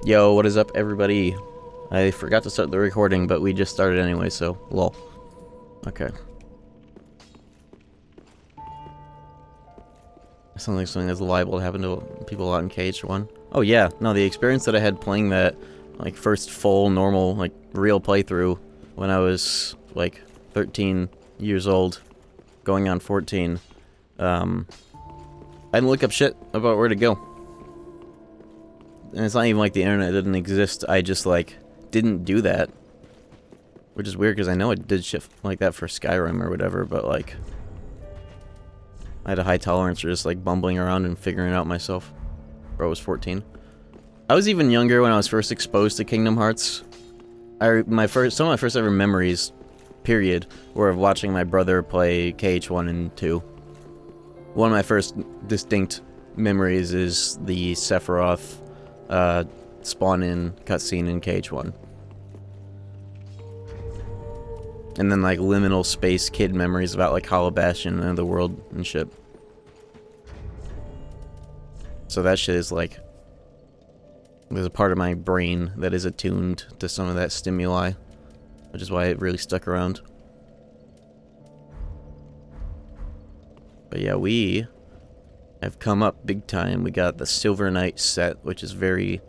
Yo, what is up, everybody? I forgot to start the recording, but we just started anyway, so lol. Okay. Sounds like something that's liable to happen to people out in KH1. Oh yeah, no, the experience that I had playing that, like, first full, normal, like, real playthrough when I was, like, 13 years old, going on 14, I didn't look up shit about where to go. And it's not even like the internet didn't exist, I just, like, didn't do that. Which is weird, because I know I did shit like that for Skyrim or whatever, but, like, I had a high tolerance for just, like, bumbling around and figuring it out myself. Bro, I was 14. I was even younger when I was first exposed to Kingdom Hearts. Some of my first ever memories, period, were of watching my brother play KH1 and 2. One of my first distinct memories is the Sephiroth spawn-in cutscene in KH1. And then, like, liminal space kid memories about, like, Hollow Bastion and the world and shit. So that shit is, like, there's a part of my brain that is attuned to some of that stimuli, which is why it really stuck around. But yeah, we have come up big time. We got the Silver Knight set, which is very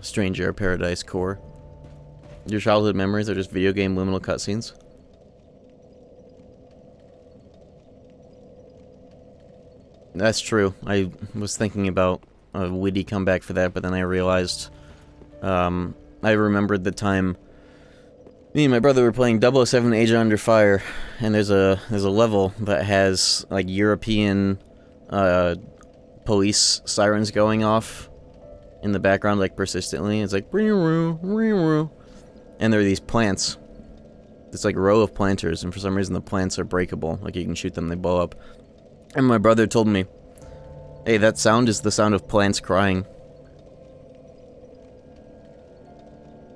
Stranger Paradise core. Your childhood memories are just video game liminal cutscenes? That's true. I was thinking about a witty comeback for that, but then I realized, I remembered the time me and my brother were playing 007 Agent Under Fire, and there's a level that has, like, European police sirens going off in the background, like, persistently. It's like, and there are these plants. It's like a row of planters, and for some reason the plants are breakable. Like, you can shoot them, they blow up. And my brother told me, hey, that sound is the sound of plants crying.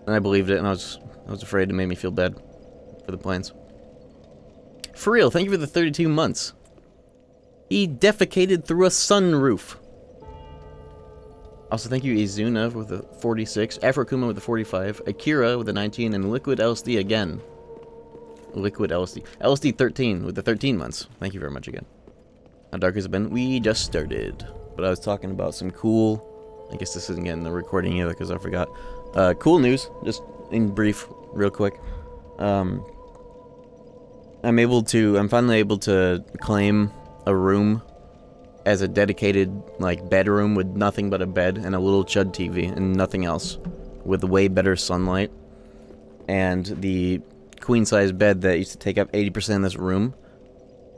And I believed it, and I was afraid. It made me feel bad for the plants. For real, thank you for the 32 months. He defecated through a sunroof. Also, thank you, Izuna with a 46, Afrokuma with a 45, Akira with a 19, and Liquid LSD again. Liquid LSD. LSD 13 with the 13 months. Thank you very much again. How dark has it been? We just started. But I was talking about some cool... I guess this isn't getting the recording either because I forgot. Cool news, just in brief, real quick. I'm finally able to claim a room as a dedicated, like, bedroom with nothing but a bed and a little chud TV and nothing else, with way better sunlight. And the queen-size bed that used to take up 80% of this room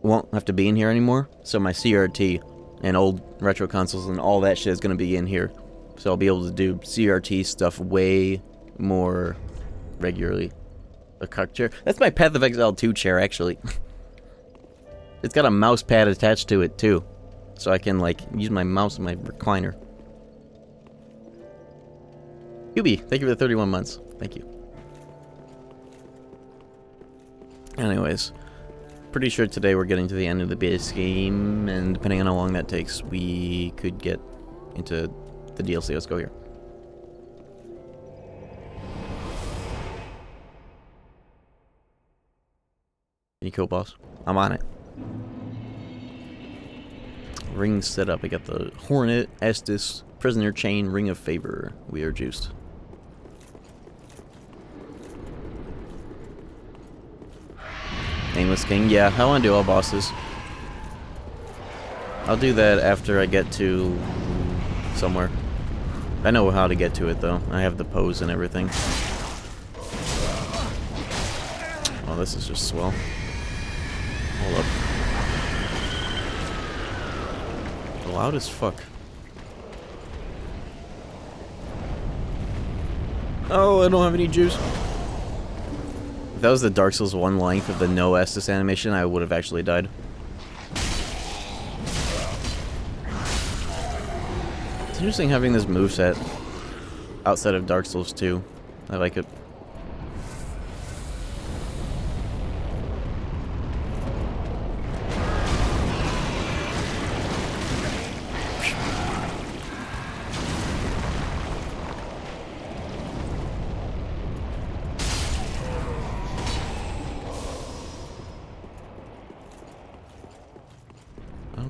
won't have to be in here anymore, so my CRT and old retro consoles and all that shit is going to be in here. So I'll be able to do CRT stuff way more regularly. A cock chair. That's my Path of Exile 2 chair, actually. It's got a mouse pad attached to it, too. So I can, like, use my mouse and my recliner. Yubi, thank you for the 31 months. Thank you. Anyways, pretty sure today we're getting to the end of the base game, and depending on how long that takes, we could get into the DLC. Let's go here. Any cool, boss? I'm on it. Ring set up. I got the Hornet, Estus, Prisoner Chain, Ring of Favor. We are juiced. Nameless King. Yeah, I want to do all bosses. I'll do that after I get to somewhere. I know how to get to it, though. I have the pose and everything. Oh, this is just swell. Hold up. Loud as fuck. Oh, I don't have any juice. If that was the Dark Souls 1 length of the no Estus animation, I would have actually died. It's interesting having this moveset outside of Dark Souls 2. I like it.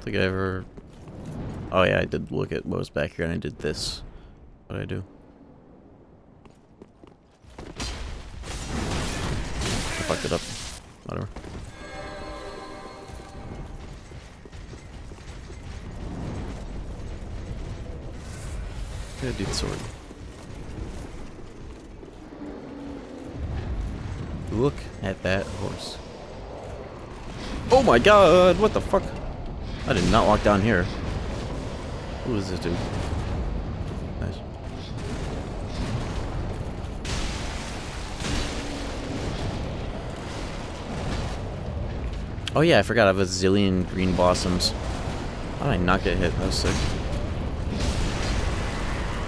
think I ever... Oh yeah, I did look at what was back here and I did this. What did I do? I fucked it up. Whatever. Good dude, sword. Look at that horse. Oh my god, what the fuck? I did not walk down here. Who is this dude? Nice. Oh yeah, I forgot I have a zillion green blossoms. How did I not get hit? That was sick.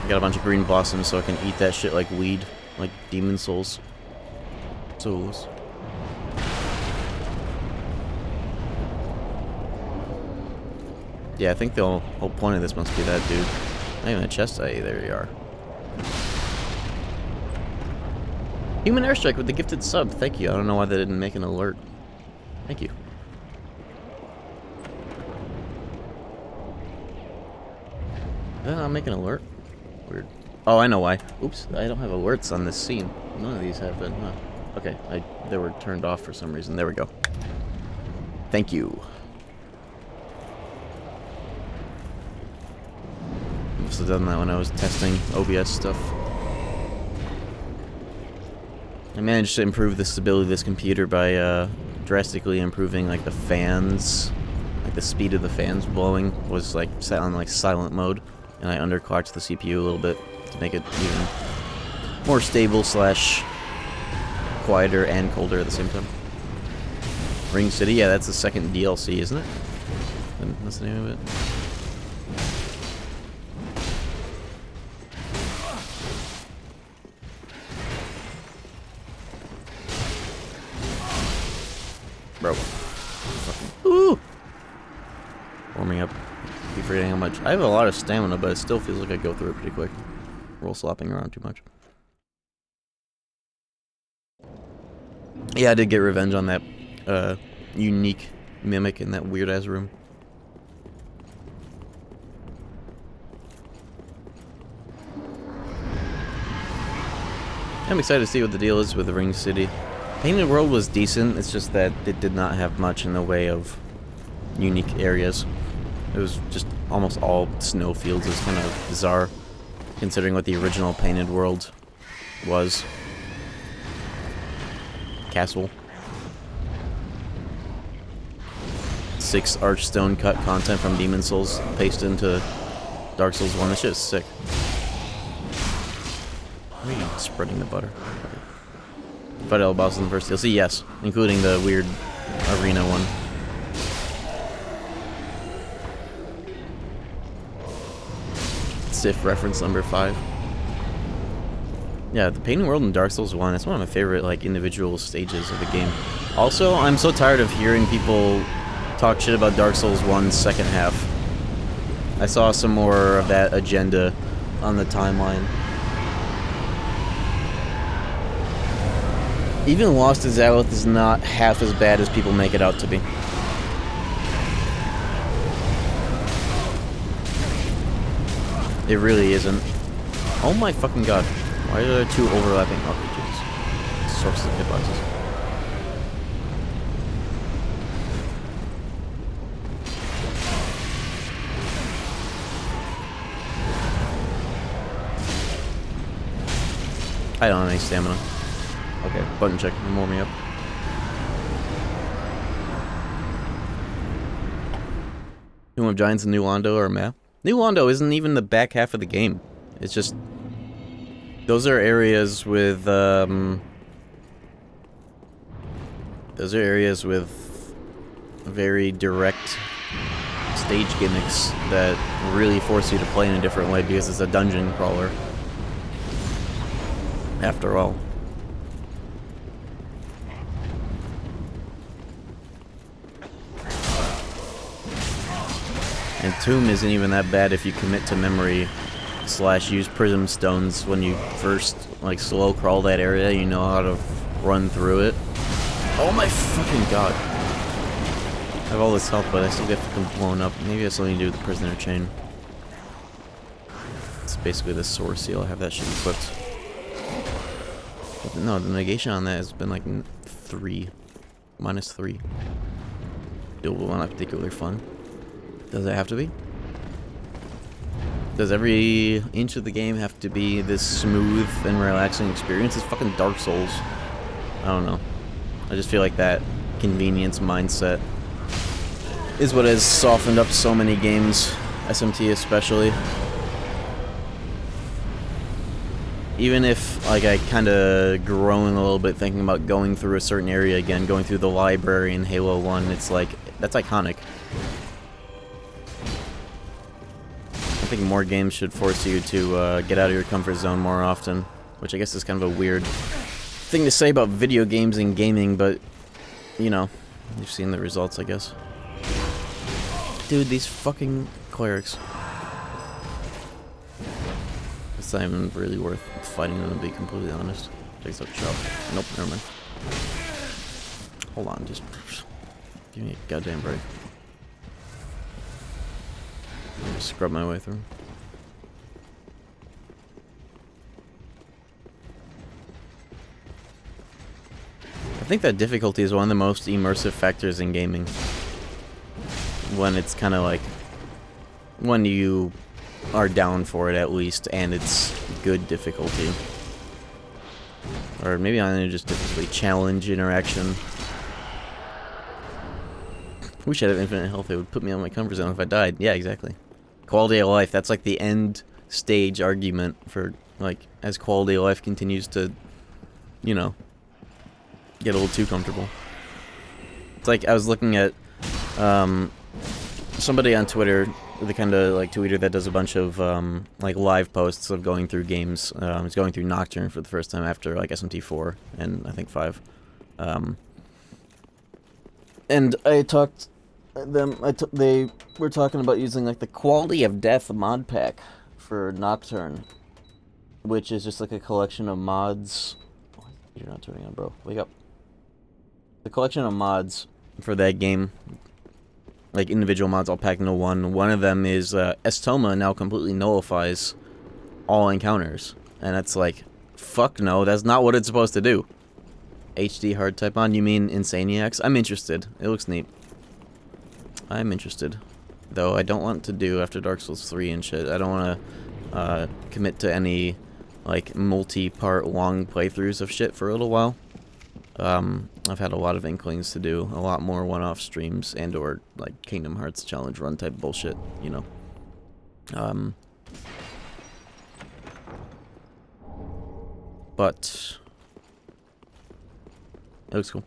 I got a bunch of green blossoms so I can eat that shit like weed. Like demon souls. Souls. Yeah, I think the whole point of this must be that dude. Not even a chest. Hey, there you are. Human airstrike with the gifted sub. Thank you. I don't know why they didn't make an alert. Thank you. Did I not make an alert? Weird. Oh, I know why. Oops, I don't have alerts on this scene. None of these have been, huh? Okay, they were turned off for some reason. There we go. Thank you. Must have done that when I was testing OBS stuff. I managed to improve the stability of this computer by drastically improving like the fans, like the speed of the fans blowing was like set on like silent mode, and I underclocked the CPU a little bit to make it even more stable slash quieter and colder at the same time. Ring City, yeah, that's the second DLC, isn't it? That's the name of it. Bro. Ooh! Warming up. Keep forgetting how much. I have a lot of stamina, but it still feels like I go through it pretty quick. Roll slopping around too much. Yeah, I did get revenge on that unique mimic in that weird ass room. I'm excited to see what the deal is with the Ring City. Painted World was decent, it's just that it did not have much in the way of unique areas. It was just almost all snow fields. It's kind of bizarre, considering what the original Painted World was. Castle. 6 Archstone cut content from Demon Souls pasted into Dark Souls 1. This shit is sick. Why are you spreading the butter? Fight all bosses in the first DLC, yes, including the weird arena one. Sif reference number 5. Yeah, the Painted World in Dark Souls 1, that's one of my favorite like individual stages of the game. Also, I'm so tired of hearing people talk shit about Dark Souls 1's second half. I saw some more of that agenda on the timeline. Even Lost in Zalith is not half as bad as people make it out to be. It really isn't. Oh my fucking god. Why are there 2 overlapping RPGs? Sources of hitboxes. I don't have any stamina. Okay, button check, warm me up. Tomb of Giants and New Londo are meh. New Londo isn't even the back half of the game. It's just... Those are areas with, Those are areas with very direct stage gimmicks that really force you to play in a different way because it's a dungeon crawler. After all. And Tomb isn't even that bad if you commit to memory / use prism stones when you first like slow crawl that area. You know how to run through it. Oh my fucking god. have all this health, but I still get fucking blown up. Maybe it's something to do with the prisoner chain. It's basically the sword seal. I have that shit equipped. But no, the negation on that has been like 3. -3. Dual not particularly fun. Does it have to be? Does every inch of the game have to be this smooth and relaxing experience? It's fucking Dark Souls. I don't know. I just feel like that convenience mindset is what has softened up so many games, SMT especially. Even if, like, I kind of groan a little bit thinking about going through a certain area again, going through the library in Halo 1, it's like, that's iconic. I think more games should force you to get out of your comfort zone more often, which I guess is kind of a weird thing to say about video games and gaming, but, you know, you've seen the results, I guess. Dude, these fucking clerics. It's not even really worth fighting them, to be completely honest. Takes up chop. Nope, never mind. Hold on, just give me a goddamn break. I'll just scrub my way through. I think that difficulty is one of the most immersive factors in gaming. When it's kind of like, when you are down for it at least, and it's good difficulty. Or maybe not just difficulty, challenge, interaction. Wish I had infinite health, it would put me on my comfort zone if I died. Yeah, exactly. Quality of life, that's like the end stage argument for, like, as quality of life continues to, you know, get a little too comfortable. It's like, I was looking at, somebody on Twitter, the kind of like tweeter that does a bunch of like live posts of going through games. He's going through Nocturne for the first time after like SMT4 and I think 5. And I talked them. They were talking about using like the Quality of Death mod pack for Nocturne, which is just like a collection of mods. You're not turning on, bro. Wake up. The collection of mods for that game. Like individual mods all packed into one. One of them is Estoma now completely nullifies all encounters. And it's like, fuck no, that's not what it's supposed to do. HD hard type on, you mean Insaniacs? I'm interested. It looks neat. I'm interested. Though I don't want to do after Dark Souls 3 and shit. I don't want to commit to any like multi-part long playthroughs of shit for a little while. I've had a lot of inklings to do a lot more one-off streams and or like Kingdom Hearts challenge run type bullshit, you know. But it looks cool.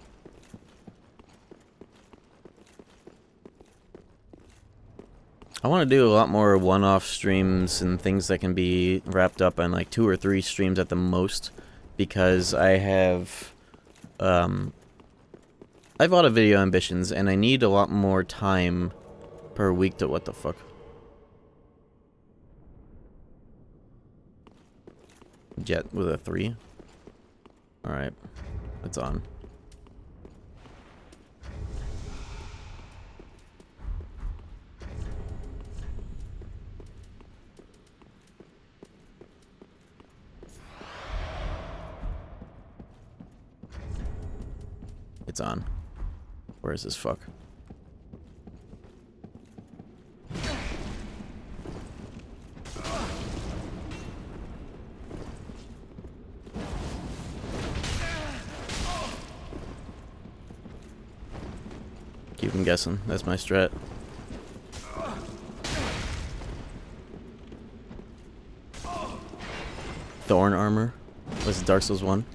I want to do a lot more one-off streams and things that can be wrapped up in like 2 or 3 streams at the most, because I have a lot of video ambitions, and I need a lot more time per week to... What the fuck? Jet with a 3? Alright. It's on. It's on. Where is this fuck? Keep him guessing. That's my strat. Thorn armor? Was it Dark Souls 1?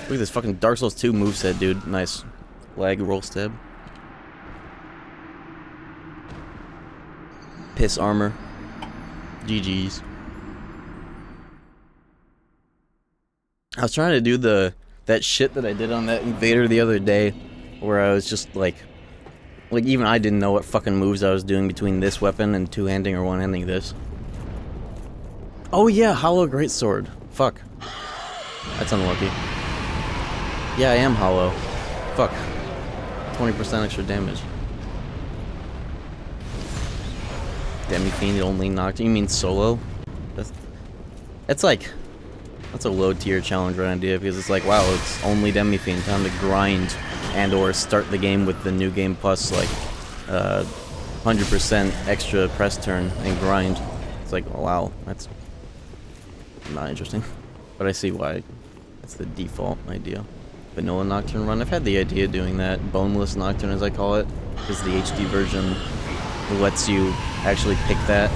Look at this fucking Dark Souls 2 moveset, dude. Nice. Lag roll stab. Piss armor. GG's. I was trying to do that shit that I did on that invader the other day, where I was just like Like, even I didn't know what fucking moves I was doing between this weapon and two-handing or one-handing this. Oh yeah, Hollow Greatsword. Fuck. That's unlucky. Yeah, I am Hollow. Fuck. 20% extra damage. Demi-Fiend only knocked... You mean solo? That's like... That's a low-tier challenge run idea, because it's like, wow, it's only Demi-Fiend. Time to grind and or start the game with the new game plus, like, 100% extra press turn and grind. It's like, oh, wow, that's not interesting. But I see why. That's the default idea. Vanilla Nocturne run. I've had the idea of doing that. Boneless Nocturne, as I call it, because the HD version lets you actually pick that.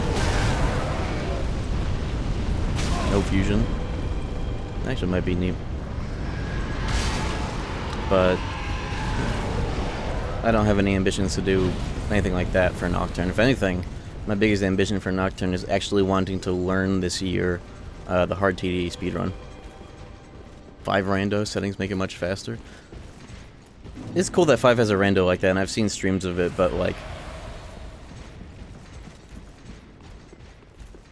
No fusion. Actually, might be neat. But I don't have any ambitions to do anything like that for Nocturne. If anything, my biggest ambition for Nocturne is actually wanting to learn this year the hard TD speedrun. 5 rando settings make it much faster. It's cool that 5 has a rando like that, and I've seen streams of it, but like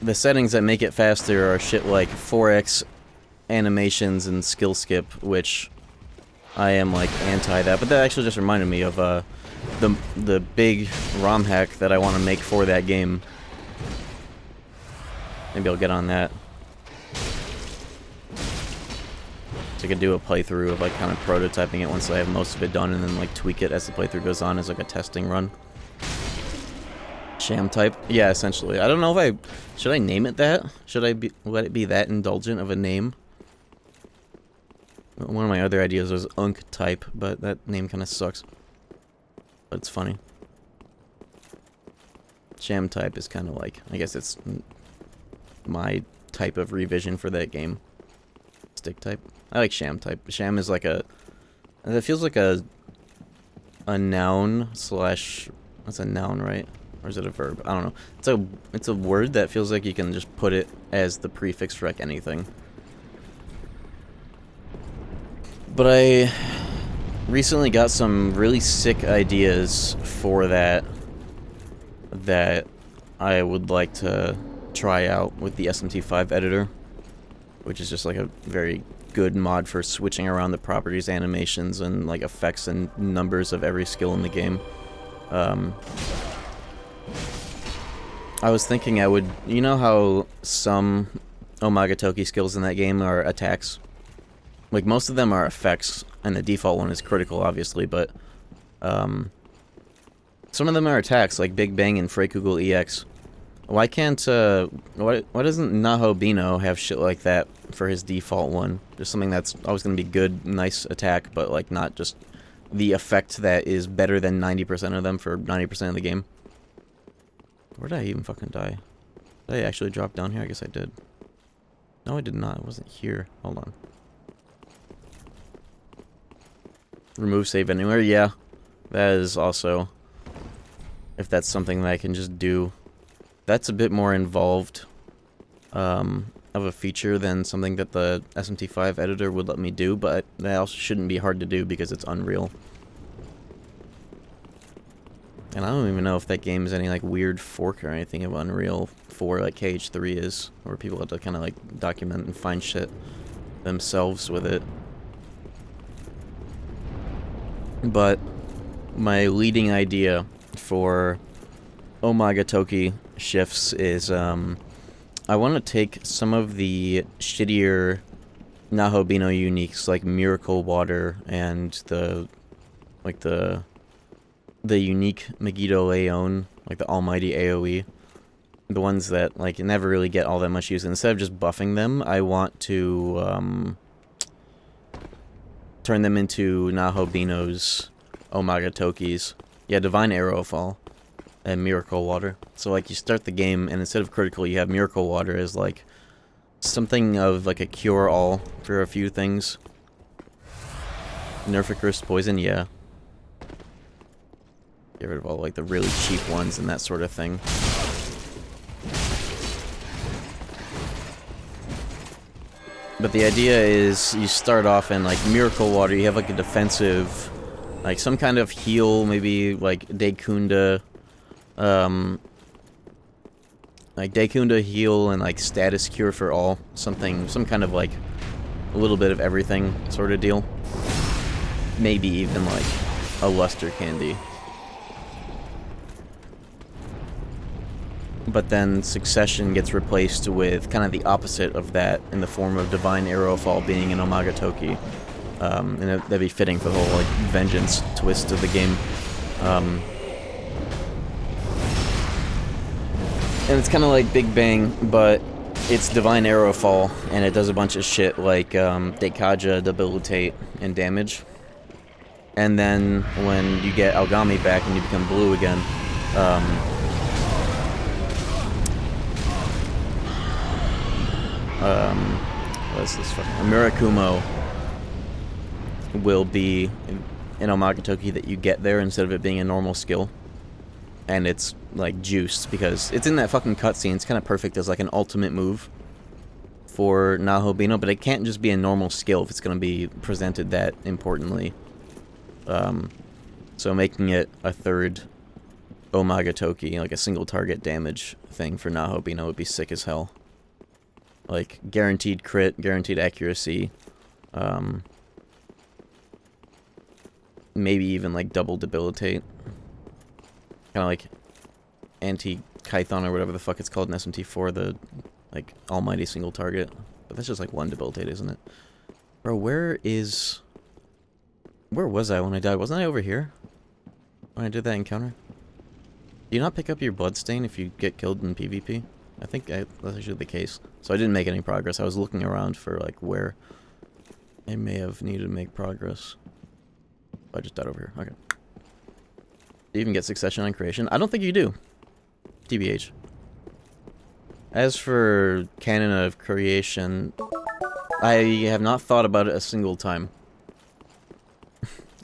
the settings that make it faster are shit like 4x animations and skill skip, which I am like anti that. But that actually just reminded me of the big ROM hack that I want to make for that game. Maybe I'll get on that. So I could do a playthrough of like kind of prototyping it once I have most of it done, and then like tweak it as the playthrough goes on as like a testing run. Sham type? Yeah, essentially. I don't know if should I name it that? Should I let it be that indulgent of a name? One of my other ideas was Unk type, but that name kind of sucks. But it's funny. Sham type is kind of like, I guess it's my type of revision for that game. Stick type. I like sham type. Sham is like it feels like a noun slash, that's a noun, right? Or is it a verb? I don't know. It's a word that feels like you can just put it as the prefix for like anything. But I recently got some really sick ideas for that I would like to try out with the SMT5 editor, which is just like a very good mod for switching around the properties, animations, and like effects and numbers of every skill in the game. I was thinking I would, you know how some Omagatoki skills in that game are attacks? Like, most of them are effects, and the default one is critical, obviously, but some of them are attacks, like Big Bang and Freykugel EX. Why can't, why doesn't Naho Bino have shit like that for his default one? Just something that's always going to be good, nice attack, but, like, not just the effect that is better than 90% of them for 90% of the game. Where did I even fucking die? Did I actually drop down here? I guess I did. No, I did not. I wasn't here. Hold on. Remove save anywhere? Yeah. That is also... if that's something that I can just do. That's a bit more involved of a feature than something that the SMT5 editor would let me do, but that also shouldn't be hard to do because it's Unreal. And I don't even know if that game is any like weird fork or anything of Unreal 4 like KH3 is, where people have to kind of like document and find shit themselves with it. But my leading idea for Omagatoki shifts is I want to take some of the shittier Naho Bino uniques like Miracle Water and the unique Megiddo Leon, like the almighty AoE, the ones that like never really get all that much use. Instead of just buffing them, I want to turn them into Naho Bino's Omagatokis. Yeah, Divine Arrowfall and Miracle Water. So like you start the game and instead of critical you have Miracle Water as like something of like a cure-all for a few things. Nerf Icarus Poison, yeah. Get rid of all like the really cheap ones and that sort of thing. But the idea is you start off in like Miracle Water, you have like a defensive Like some kind of heal, maybe like Daikunda, like Daikunda heal and like status cure for all. Some kind of like a little bit of everything sort of deal. Maybe even like a luster candy. But then Succession gets replaced with kind of the opposite of that in the form of Divine Arrowfall being an Omagatoki. And that'd be fitting for the whole like vengeance twist of the game. And it's kind of like Big Bang, but it's Divine Arrowfall, and it does a bunch of shit like Deikaja, Debilitate, and Damage. And then when you get Algami back and you become blue again, what's this fucking... Murakumo will be an Omagatoki that you get there instead of it being a normal skill. And it's, like, juiced, because it's in that fucking cutscene. It's kind of perfect as, like, an ultimate move for Nahobino, but it can't just be a normal skill if it's going to be presented that importantly. So making it a third Omagatoki, like a single target damage thing for Nahobino would be sick as hell. Like, guaranteed crit, guaranteed accuracy, maybe even, like, double debilitate. Kind of like anti-Kython or whatever the fuck it's called in SMT4, the, like, almighty single target. But that's just, like, one debilitate, isn't it? Bro, where was I when I died? Wasn't I over here? When I did that encounter? Do you not pick up your bloodstain if you get killed in PvP? I think that's actually the case. So I didn't make any progress. I was looking around for, like, where I may have needed to make progress. I just died over here. Okay. Do you even get Succession on creation? I don't think you do. TBH. As for Canon of Creation, I have not thought about it a single time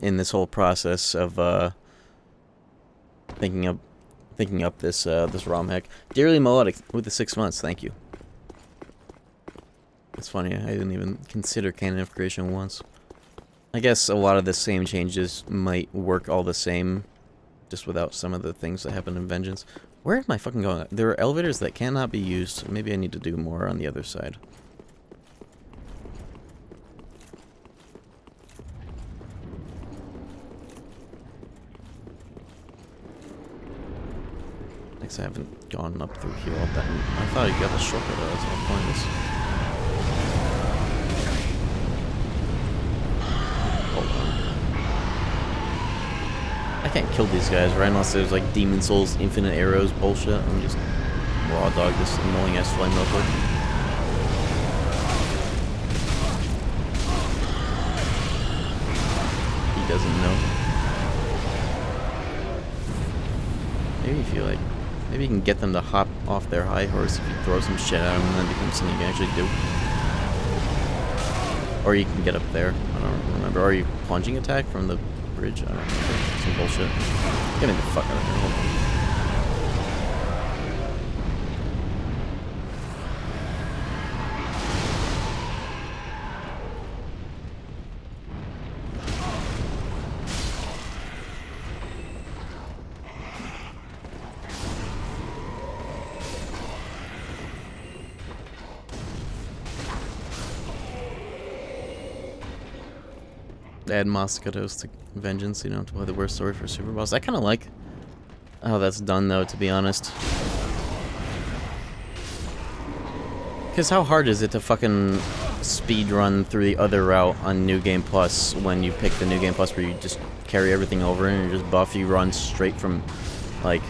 in this whole process of thinking up this this ROM hack. Dearly Melodic with the 6 months, thank you. It's funny, I didn't even consider Canon of Creation once. I guess a lot of the same changes might work all the same, just without some of the things that happen in Vengeance. Where am I fucking going? There are elevators that cannot be used. Maybe I need to do more on the other side. I haven't gone up through here all that. I thought I got the shortcut, that's all pointless. Hold on. I can't kill these guys, right? Unless there's like Demon Souls, Infinite Arrows bullshit. Let me just raw dog this annoying ass flame real quick. He doesn't know. Maybe if you like... Maybe you can get them to hop off their high horse if you throw some shit at them and then become something you can actually do. Or you can get up there. I don't remember. Or are you plunging attack from the bridge? I don't remember. Some bullshit. Get me the fuck out of here. Hold on. Add Moscatos to Vengeance, you know, to play the worst sword for Super Boss. I kind of like how that's done, though, to be honest. Because how hard is it to fucking speed run through the other route on New Game Plus when you pick the New Game Plus where you just carry everything over and you just buff, you run straight from, like,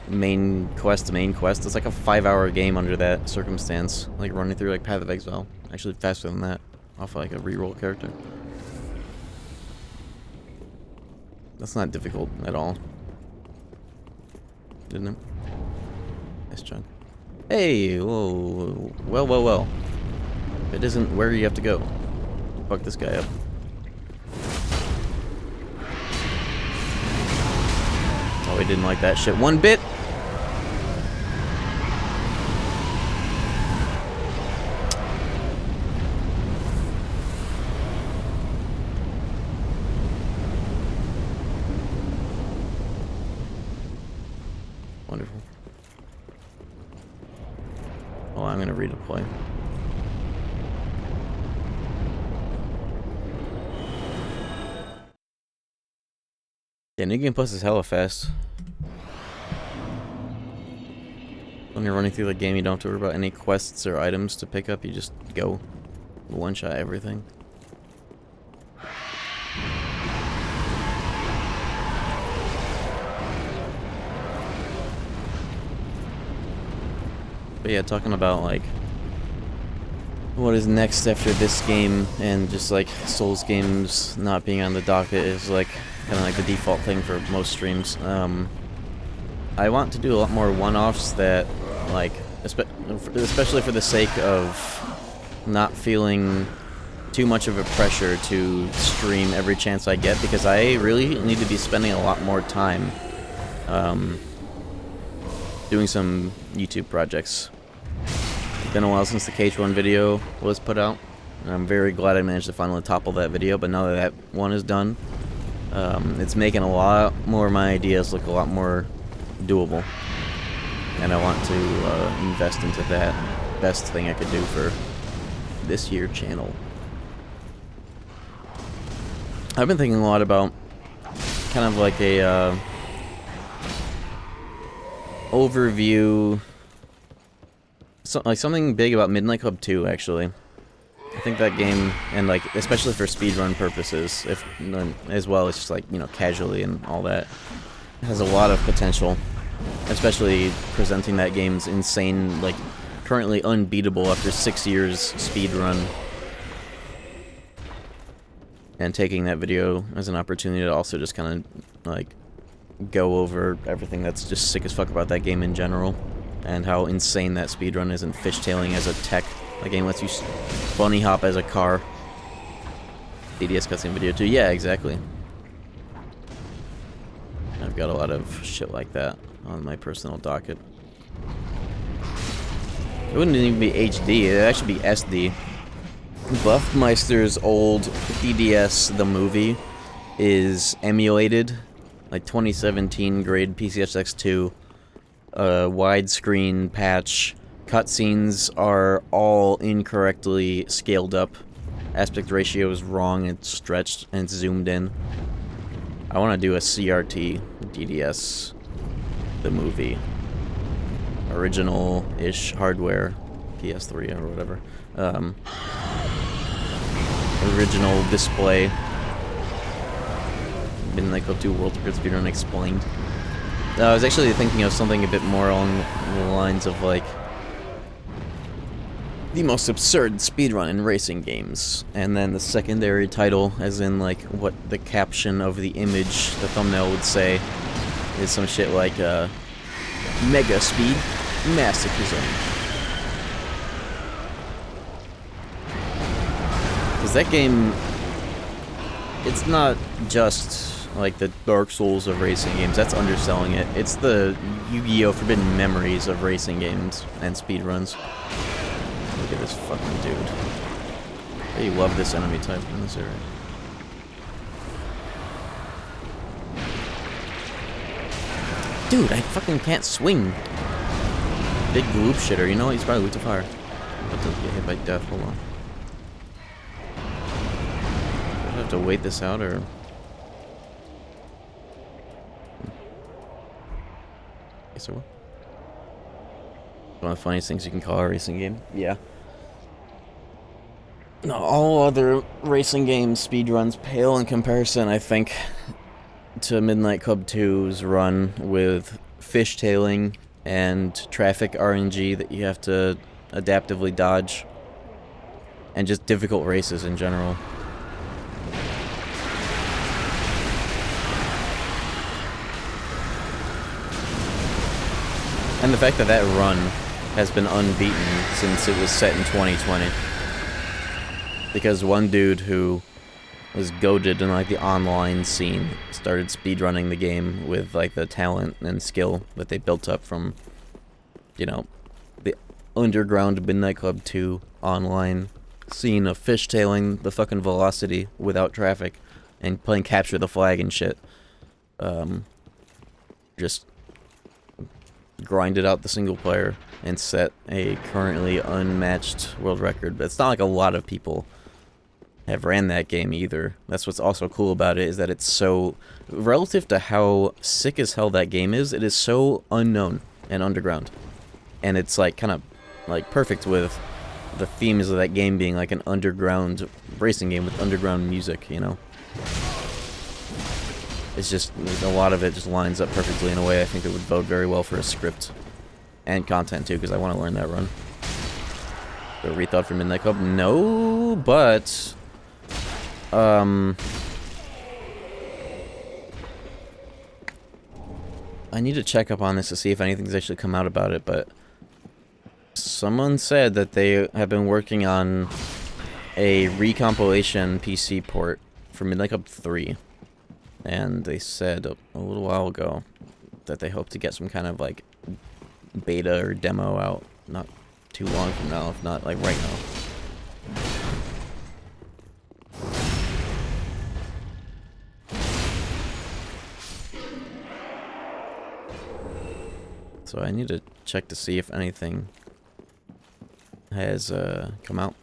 main quest to main quest. It's like a 5-hour game under that circumstance. Like, running through, like, Path of Exile. Actually, faster than that. Off, like, a reroll character. That's not difficult at all. Didn't it? Nice chunk. Hey! Whoa. Well. It isn't where you have to go. Fuck this guy up. Oh, he didn't like that shit one bit! free to play. Yeah, New Game Plus is hella fast. When you're running through the game, you don't have to worry about any quests or items to pick up. You just go one-shot everything. But yeah, talking about like what is next after this game, and just like Souls games not being on the docket is like kind of like the default thing for most streams. I want to do a lot more one-offs that, like, especially for the sake of not feeling too much of a pressure to stream every chance I get, because I really need to be spending a lot more time doing some YouTube projects. It's been a while since the KH1 video was put out, and I'm very glad I managed to finally topple that video, but now that that one is done, it's making a lot more of my ideas look a lot more doable, and I want to invest into that best thing I could do for this year channel. I've been thinking a lot about kind of like a overview, like something big about Midnight Club 2, actually. I think that game, and like especially for speedrun purposes, if as well as just like, you know, casually and all that, has a lot of potential, especially presenting that game's insane, like currently unbeatable after 6 years speedrun, and taking that video as an opportunity to also just kind of like go over everything that's just sick as fuck about that game in general, and how insane that speedrun is, and fishtailing as a tech. The game lets you bunny hop as a car. DDS cutscene video too. Yeah, exactly. I've got a lot of shit like that on my personal docket. It wouldn't even be HD, it'd actually be SD. Buffmeister's old DDS, the movie, is emulated, like 2017 grade PCSX2, widescreen patch. Cutscenes are all incorrectly scaled up. Aspect ratio is wrong, it's stretched, and it's zoomed in. I want to do a CRT DDS, the movie. Original-ish hardware, PS3 or whatever. Original display. Midnight Club 2 World Record Speedrun Explained. I was actually thinking of something a bit more along the lines of like the most absurd speedrun in racing games, and then the secondary title, as in like what the caption of the image, the thumbnail would say, is some shit like Mega Speed Masochism. Because that game, it's not just like the Dark Souls of racing games, that's underselling it. It's the Yu-Gi-Oh! Forbidden Memories of racing games and speedruns. Look at this fucking dude. They love this enemy type in this area. Dude, I fucking can't swing. Big gloop shitter, you know what? He's probably weak to fire. About to get hit by death, hold on. Do I have to wait this out, or...? Yes, I will. One of the funniest things you can call a racing game. Yeah. No, all other racing games speedruns pale in comparison, I think, to Midnight Club 2's run with fishtailing and traffic RNG that you have to adaptively dodge, and just difficult races in general. And the fact that that run has been unbeaten since it was set in 2020. Because one dude who was goated in like the online scene started speedrunning the game with like the talent and skill that they built up from, you know, the underground Midnight Club 2 online scene of fishtailing the fucking velocity without traffic and playing capture the flag and shit. Just grinded out the single player and set a currently unmatched world record. But it's not like a lot of people have ran that game either. That's what's also cool about it, is that it's so, relative to how sick as hell that game is, it is so unknown and underground. And it's like kind of like perfect with the themes of that game being like an underground racing game with underground music, you know? It's just, a lot of it just lines up perfectly in a way I think it would bode very well for a script. And content too, because I want to learn that run. The rethought for Midnight Club? No, but... I need to check up on this to see if anything's actually come out about it, but... Someone said that they have been working on a recompilation PC port for Midnight Club 3. And they said a little while ago that they hope to get some kind of like beta or demo out not too long from now, if not like right now. So I need to check to see if anything has come out.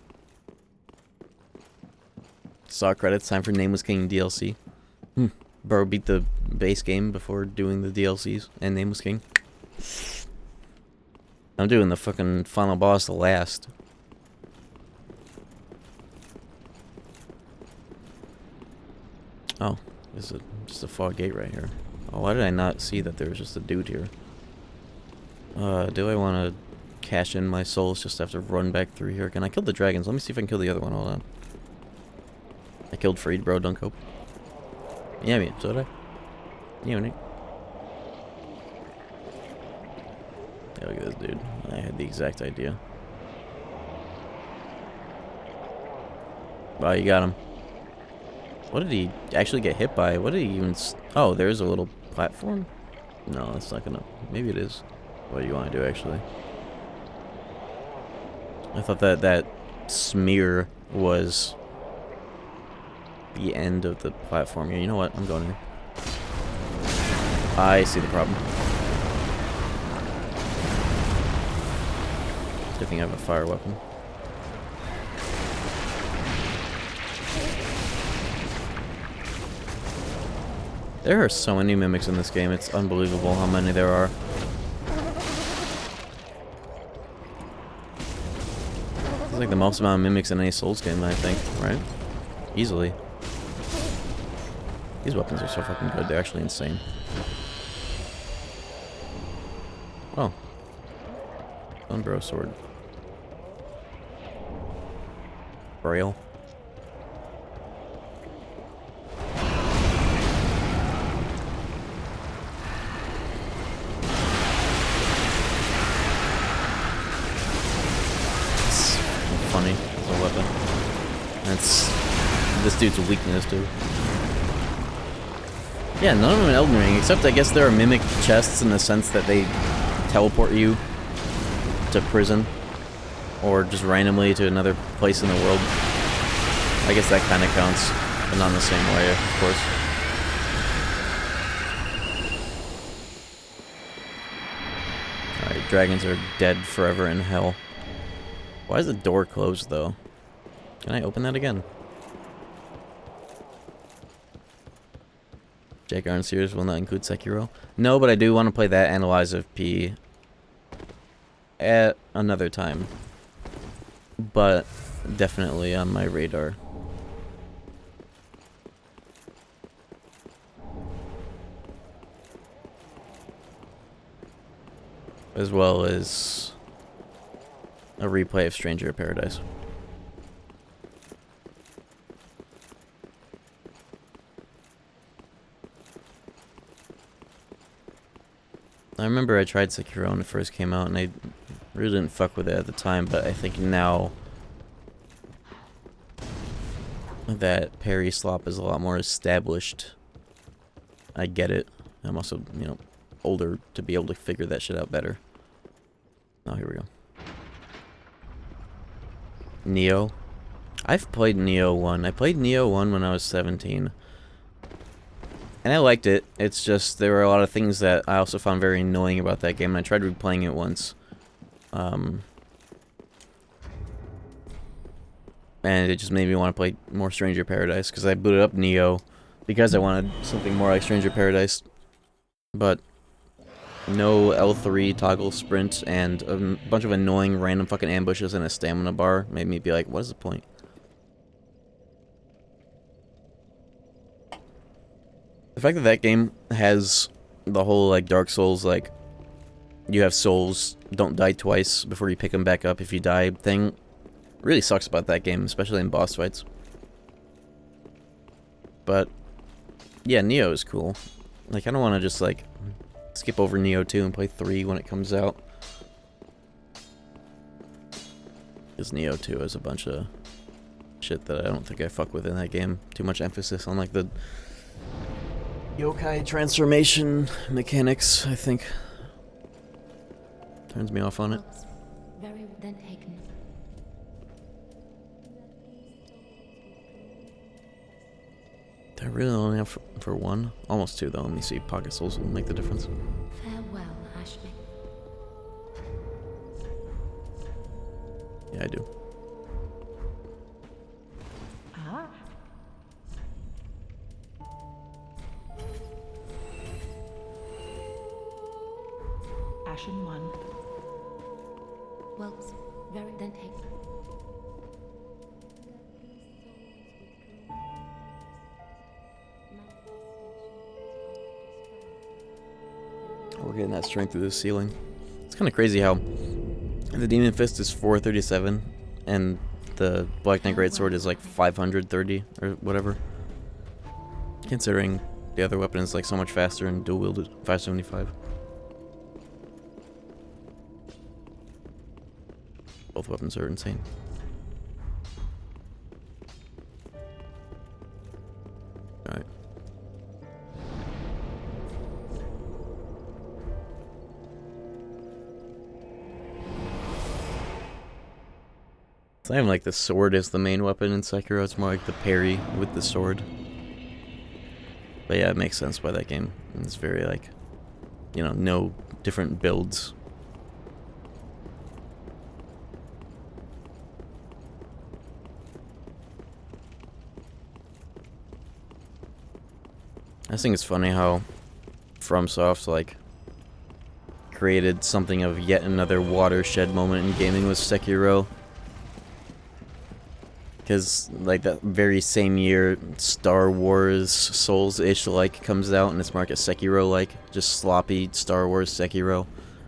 Saw credits, time for Nameless King DLC. Bro beat the base game before doing the DLCs and Nameless King. I'm doing the fucking final boss last. Oh, there's just a fog gate right here. Oh, why did I not see that there was just a dude here? Do I want to cash in my souls just to have to run back through here? Can I kill the dragons? Let me see if I can kill the other one. Hold on. I killed Freed, bro. Don't cope. Yeah, me. So did I. Yeah, Nick. Yeah, look at this dude. I had the exact idea. Wow, you got him. What did he actually get hit by? What did he even... Oh, there's a little platform? No, that's not gonna... Maybe it is. What do you want to do, actually? I thought that smear was the end of the platform here. You know what? I'm going here. I see the problem. Good thing I have a fire weapon. There are so many mimics in this game. It's unbelievable how many there are. It's like the most amount of mimics in any Souls game, I think, right? Easily. These weapons are so fucking good. They're actually insane. Oh. Sunbro sword. Braille. It's funny as a weapon. That's this dude's weakness too. Yeah, none of them in Elden Ring, except I guess there are mimic chests in the sense that they teleport you to prison or just randomly to another place in the world. I guess that kind of counts, but not in the same way, of course. Alright, dragons are dead forever in hell. Why is the door closed, though? Can I open that again? Jake Arn series will not include Sekiro. No, but I do want to play that and Lies of P at another time. But definitely on my radar. As well as a replay of Stranger of Paradise. I remember I tried Sekiro when it first came out, and I really didn't fuck with it at the time, but I think now that parry slop is a lot more established, I get it. I'm also, you know, older to be able to figure that shit out better. Oh, here we go. Neo. I've played Neo 1. I played Neo 1 when I was 17. And I liked it. It's just there were a lot of things that I also found very annoying about that game, and I tried replaying it once. And it just made me want to play more Stranger Paradise, because I booted up Neo because I wanted something more like Stranger Paradise. But no L3 toggle sprint and a bunch of annoying random fucking ambushes and a stamina bar made me be like, what is the point? The fact that that game has the whole, like, Dark Souls, like, you have souls, don't die twice before you pick them back up if you die thing, really sucks about that game, especially in boss fights. But, yeah, Neo is cool. Like, I don't want to just, like, skip over Neo 2 and play 3 when it comes out. Because Neo 2 has a bunch of shit that I don't think I fuck with in that game. Too much emphasis on, like, the yokai transformation mechanics, I think. Turns me off on it. Very then taken. Do I really only have for one? Almost two, though. Let me see. Pocket Souls will make the difference. Farewell, Ashley. Yeah, I do. Ah. Ashen 1. Well, very then taken. We're getting that strength through the ceiling. It's kind of crazy how the Demon Fist is 437 and the Black Knight Greatsword is like 530 or whatever. Considering the other weapon is like so much faster and dual wielded 575. Both weapons are insane. Alright. It's not even like the sword is the main weapon in Sekiro, it's more like the parry with the sword. But yeah, it makes sense by that game. It's very like, you know, no different builds. I just think it's funny how FromSoft, like, created something of yet another watershed moment in gaming with Sekiro. Because, like, that very same year, Star Wars Souls-ish-like comes out, and it's more like a Sekiro-like, just sloppy Star Wars Sekiro,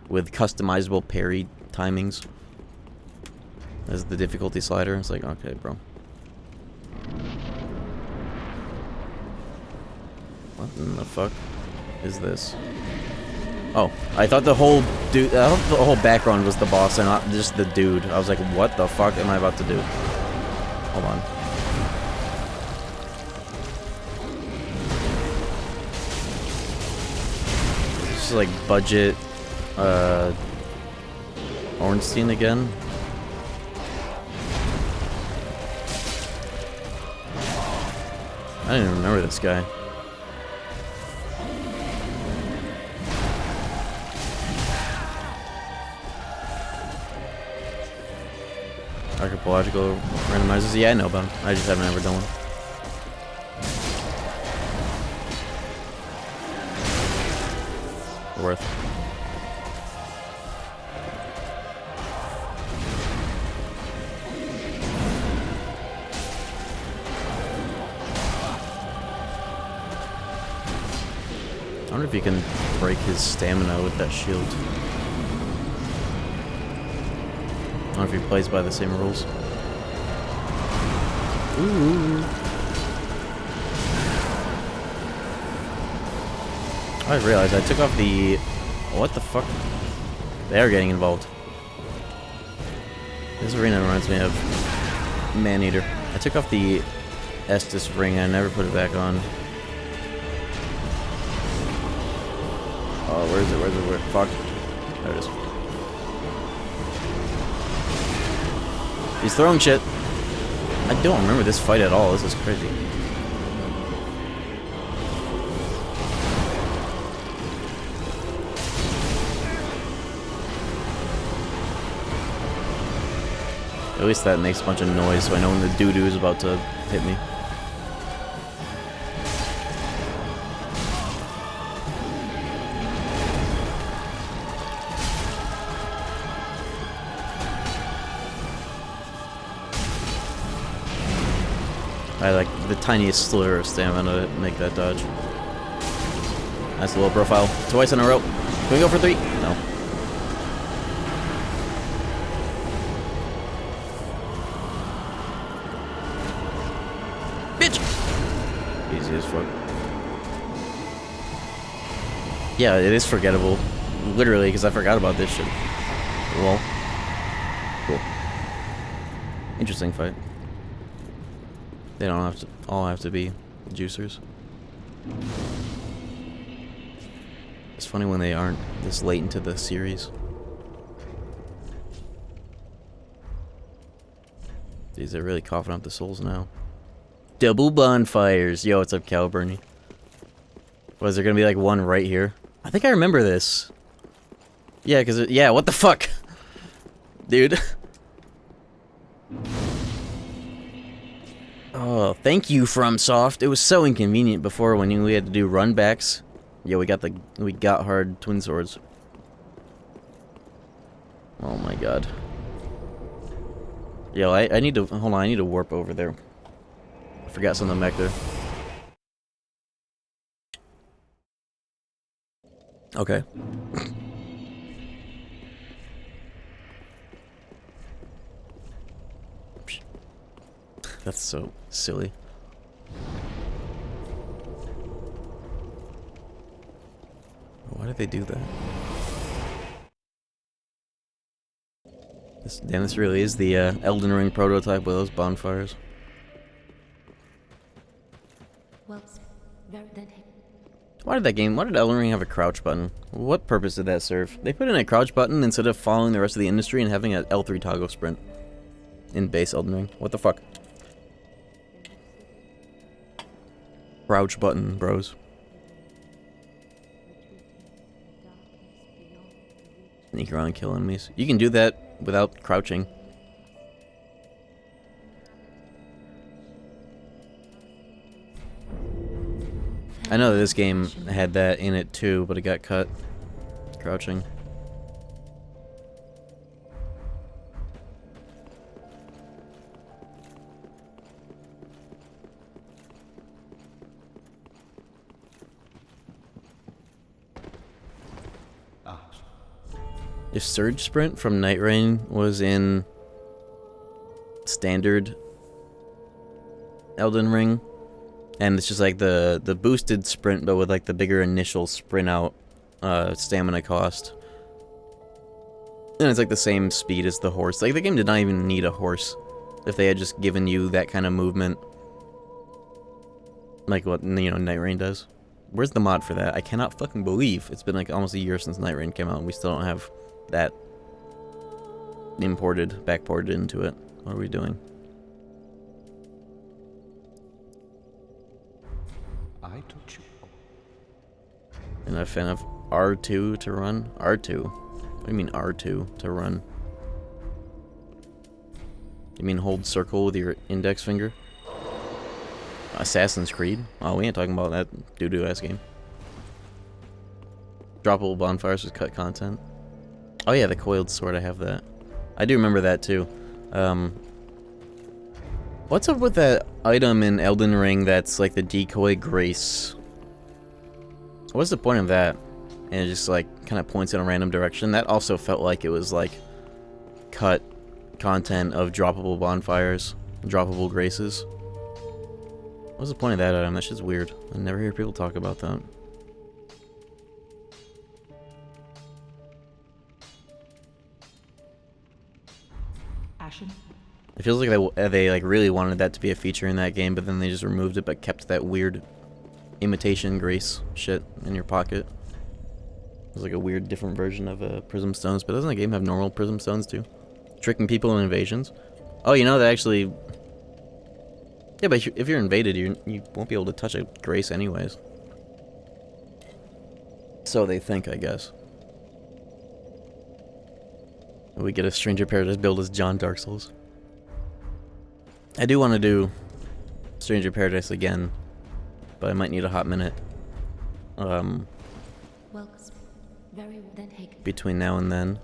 with customizable parry timings as the difficulty slider. It's like, okay, bro. What in the fuck is this? Oh, I thought the whole background was the boss and not just the dude. I was like, what the fuck am I about to do? Hold on. This is like budget Ornstein again. I didn't even remember this guy. Archipelagical randomizers? Yeah, I know about them. I just haven't ever done one. Worth. I wonder if you can break his stamina with that shield. I don't know if he plays by the same rules. Ooh. I realized I took off the... What the fuck? They are getting involved. This arena reminds me of Maneater. I took off the Estus ring and I never put it back on. Oh, where is it? Where is it? Where? Fuck. There it is. He's throwing shit. I don't remember this fight at all. This is crazy. At least that makes a bunch of noise so I know when the doo-doo is about to hit me. I like the tiniest slur of stamina to make that dodge. Nice low profile. Twice in a row. Can we go for 3? No. Bitch! Easy as fuck. Yeah, it is forgettable. Literally, because I forgot about this shit. Lol. Cool. Interesting fight. They don't have to all have to be juicers. It's funny when they aren't this late into the series. These are really coughing up the souls now. Double bonfires. Yo, what's up, Caliburnie? Was there gonna be like one right here? I think I remember this. Yeah, cause yeah, what the fuck? Dude. Oh, thank you, FromSoft. It was so inconvenient before when we had to do runbacks. Yeah, we got hard twin swords. Oh my god. Yo, I need to hold on. I need to warp over there. I forgot something back there. Okay. That's so silly. Why did they do that? This really is the Elden Ring prototype with those bonfires. Well, very then take. Why did Elden Ring have a crouch button? What purpose did that serve? They put in a crouch button instead of following the rest of the industry and having an L3 toggle sprint in base Elden Ring. What the fuck? Crouch button, bros. Sneak around and kill enemies. You can do that without crouching. I know that this game had that in it too, but it got cut. Crouching. If Surge Sprint from Night Rain was in standard Elden Ring, and it's just like the boosted sprint, but with like the bigger initial sprint out stamina cost, and it's like the same speed as the horse. Like the game did not even need a horse if they had just given you that kind of movement, like what Night Rain does. Where's the mod for that? I cannot fucking believe it's been like almost a year since Night Rain came out, and we still don't have that backported into it. What are we doing? I told you. And a fan of R2 to run? R2? What do you mean R2 to run? You mean hold circle with your index finger? Assassin's Creed? Oh, we ain't talking about that doo-doo ass game. Droppable bonfires with cut content. Oh yeah, the coiled sword, I have that. I do remember that too. What's up with that item in Elden Ring that's like the decoy grace? What's the point of that? And it just like kind of points in a random direction. That also felt like it was like cut content of droppable bonfires, droppable graces. What's the point of that item? That shit's weird. I never hear people talk about that. It feels like they like really wanted that to be a feature in that game, but then they just removed it, but kept that weird imitation grace shit in your pocket. It was like a weird, different version of prism stones. But doesn't the game have normal prism stones too? Tricking people in invasions. Oh, you know that actually. Yeah, but if you're invaded, you won't be able to touch a grace anyways. So they think, I guess. We get a Stranger Paradise build as John Dark Souls. I do want to do Stranger Paradise again, but I might need a hot minute. Welcome. Very then take. Between now and then.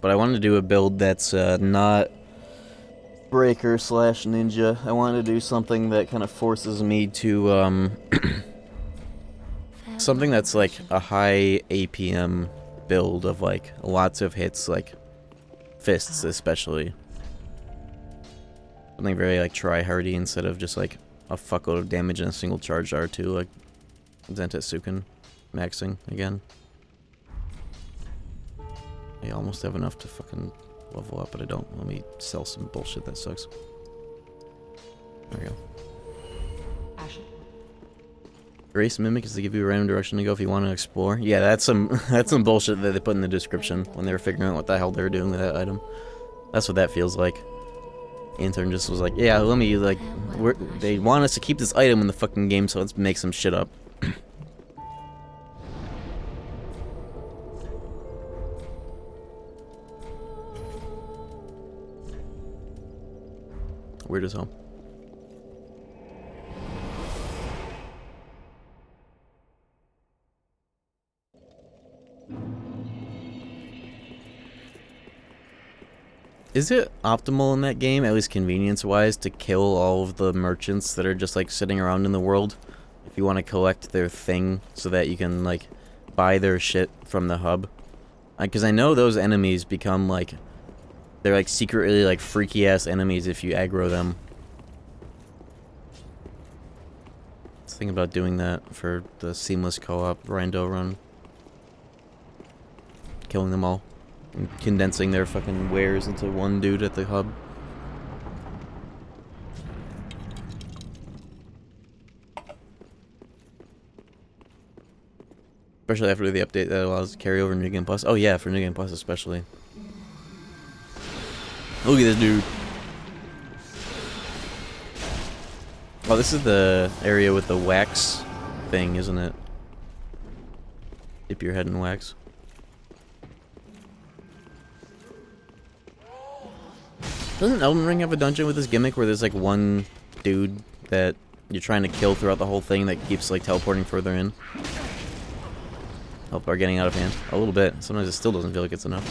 But I want to do a build that's not Breaker slash Ninja. I want to do something that kind of forces me to something that's like a high APM build of like lots of hits, like fists especially. Something very like try-hardy instead of just like a fuckload of damage in a single charge R2 like Zentetsuken maxing again. I almost have enough to fucking level up, but I don't. Let me sell some bullshit that sucks. There we go. Ashen. Grace Mimic is to give you a random direction to go if you want to explore. Yeah, that's some that's some bullshit that they put in the description when they were figuring out what the hell they were doing with that item. That's what that feels like. Intern just was like, yeah, let me like, they want us to keep this item in the fucking game, so let's make some shit up. Weird as hell. Is it optimal in that game, at least convenience-wise, to kill all of the merchants that are just like sitting around in the world? If you want to collect their thing so that you can like buy their shit from the hub? Because I know those enemies become like, they're like secretly like freaky-ass enemies if you aggro them. Let's think about doing that for the seamless co-op rando run. Killing them all. And condensing their fucking wares into one dude at the hub. Especially after the update that allows carryover New Game Plus. Oh yeah, for New Game Plus especially. Look at this dude. Oh, this is the area with the wax thing, isn't it? Dip your head in wax. Doesn't Elden Ring have a dungeon with this gimmick where there's like one dude that you're trying to kill throughout the whole thing that keeps like teleporting further in? Help are getting out of hand. A little bit. Sometimes it still doesn't feel like it's enough.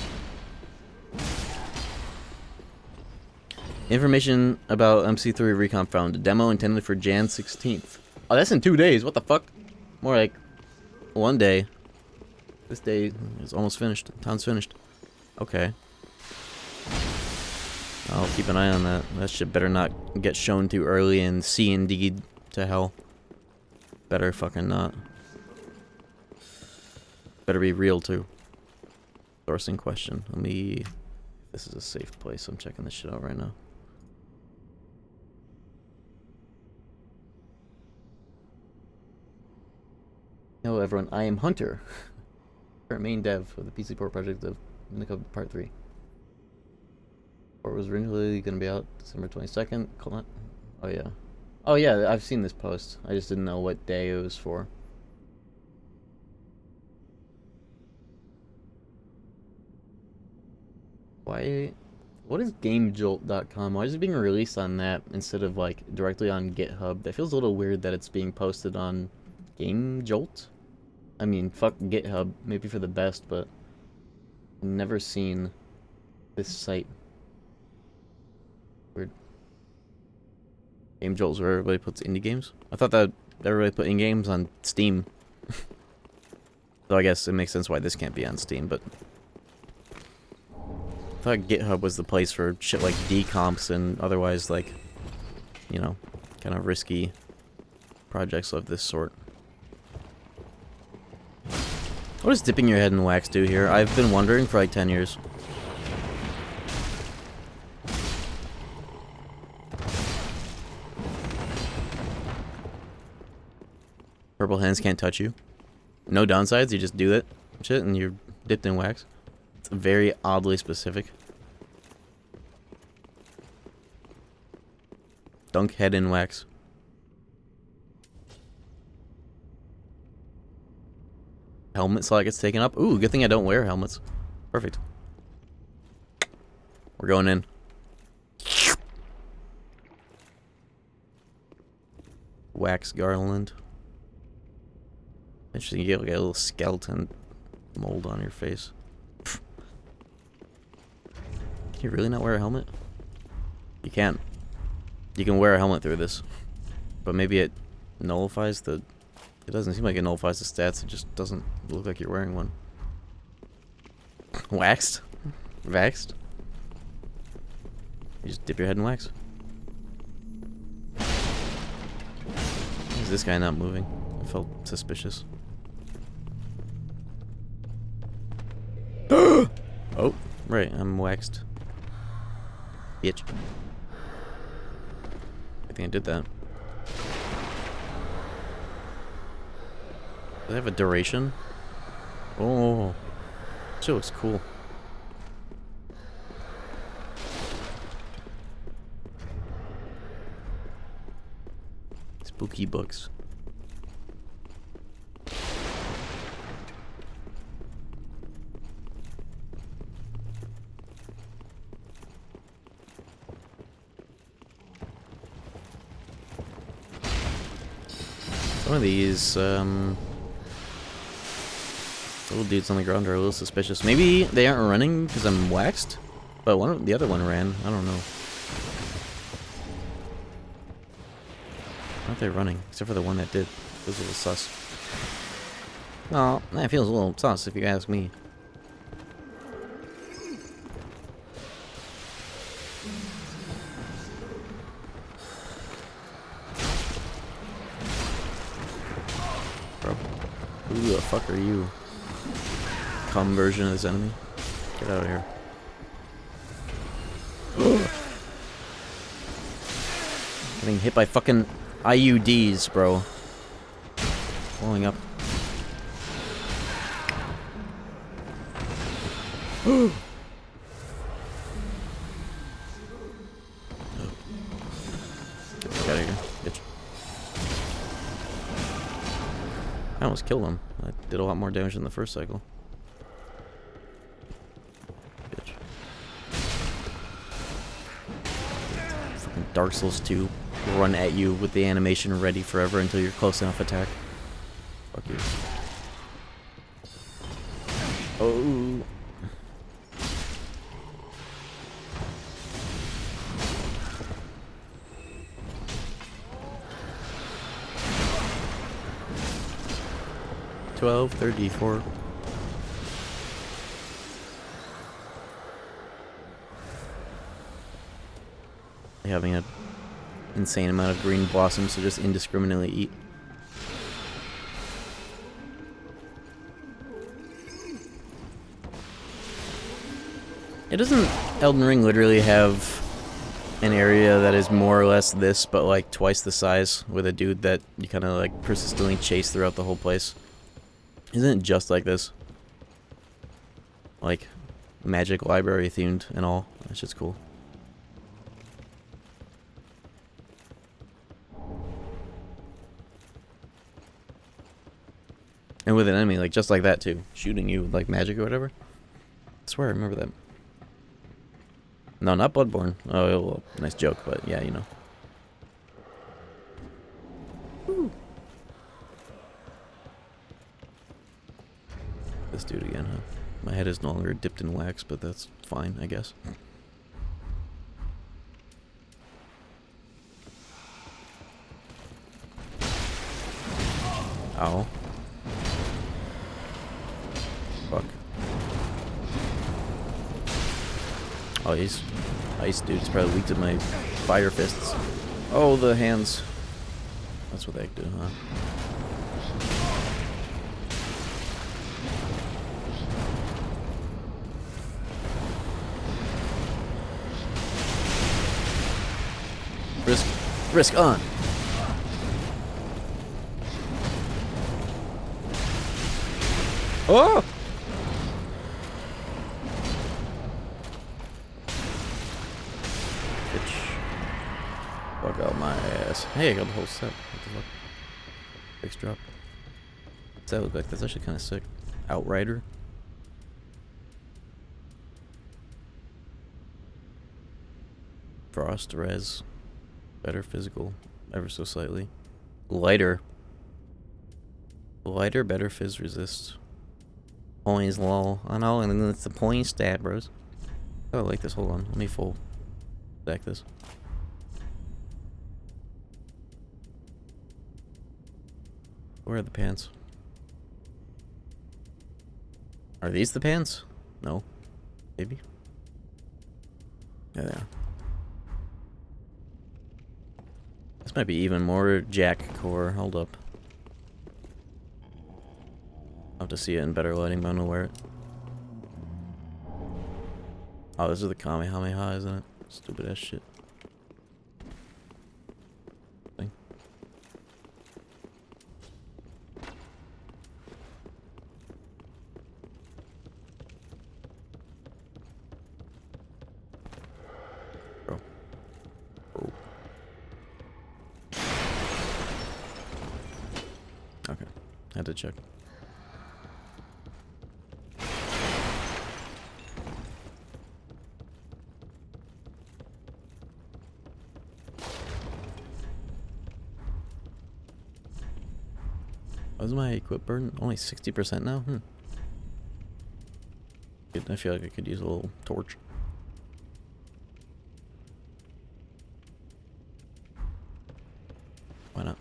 Information about MC3 Recon found. A demo intended for Jan 16th. Oh, that's in 2 days. What the fuck? More like 1 day. This day is almost finished. Town's finished. Okay. I'll keep an eye on that. That shit better not get shown too early and see indeed to hell. Better fucking not. Better be real too. Sourcing question. Let me... This is a safe place. I'm checking this shit out right now. Hello everyone, I am Hunter. Current main dev for the PC port project of Minika Part 3. Port was originally going to be out December 22nd. Oh yeah. Oh yeah, I've seen this post. I just didn't know what day it was for. Why? What is GameJolt.com? Why is it being released on that instead of like directly on GitHub? That feels a little weird that it's being posted on GameJolt. I mean, fuck GitHub, maybe for the best, but I've never seen this site. Weird. GameJolt's where everybody puts indie games? I thought that everybody put indie games on Steam. So I guess it makes sense why this can't be on Steam, but... I thought GitHub was the place for shit like decomps and otherwise, like, you know, kind of risky projects of this sort. What does dipping your head in wax do here? I've been wondering for like 10 years. Purple hands can't touch you. No downsides, you just do that shit and you're dipped in wax. It's very oddly specific. Dunk head in wax. Helmet slot gets taken up. Ooh, good thing I don't wear helmets. Perfect. We're going in. wax Garland. Interesting, you get like a little skeleton mold on your face. Can you really not wear a helmet? You can. You can wear a helmet through this. But maybe it nullifies the... It doesn't seem like it nullifies the stats, it just doesn't look like you're wearing one. Waxed? Vaxed? You just dip your head in wax. Why is this guy not moving? I felt suspicious. Oh, right, I'm waxed. Bitch. I think I did that. Does it have a duration? Oh, this looks cool. Spooky books. Some of these, little dudes on the ground are a little suspicious. Maybe they aren't running because I'm waxed? But the other one ran. I don't know. Aren't they running? Except for the one that did. Feels a little sus. Well, that feels a little sus if you ask me. Bro. Who the fuck are you? Cum version of this enemy? Get out of here. Getting hit by fucking IUDs, bro. Blowing up. Oh. Get the fuck out of here, bitch. I almost killed him. I did a lot more damage than the first cycle. Bitch. Fucking Dark Souls 2. Run at you with the animation ready forever until you're close enough attack. Fuck you. Oh. $12.34. Having a insane amount of green blossoms to just indiscriminately eat. It doesn't Elden Ring literally have an area that is more or less this, but like twice the size, with a dude that you kind of like persistently chase throughout the whole place? Isn't it just like this? Like magic library themed and all. That's just cool. And with an enemy, like, just like that, too. Shooting you with, like, magic or whatever. I swear I remember that. No, not Bloodborne. Oh, well, nice joke, but yeah, you know. Woo. This dude again, huh? My head is no longer dipped in wax, but that's fine, I guess. Ow. Fuck. Oh, he's ice dude. He's probably weak to my fire fists. Oh, the hands. That's what they do, huh? Risk on. Oh! Bitch. Fuck out my ass. Hey, I got the whole set. What the fuck? Fixed drop. What's that look like? That's actually kind of sick. Outrider. Frost res. Better physical. Ever so slightly. Lighter. Lighter, better fizz resist. Points lol. I know, and then it's the point stat, bros. Oh, I like this. Hold on. Let me full stack this. Where are the pants? Are these the pants? No. Maybe. Yeah, they are. This might be even more Jack core. Hold up. I'll have to see it in better lighting, but I'm gonna wear it. Oh, this is the Kamehameha, isn't it? Stupid ass shit. Thing. Bro. Oh. Okay. Had to check. What's my equip burn? Only 60% now? I feel like I could use a little torch. Why not?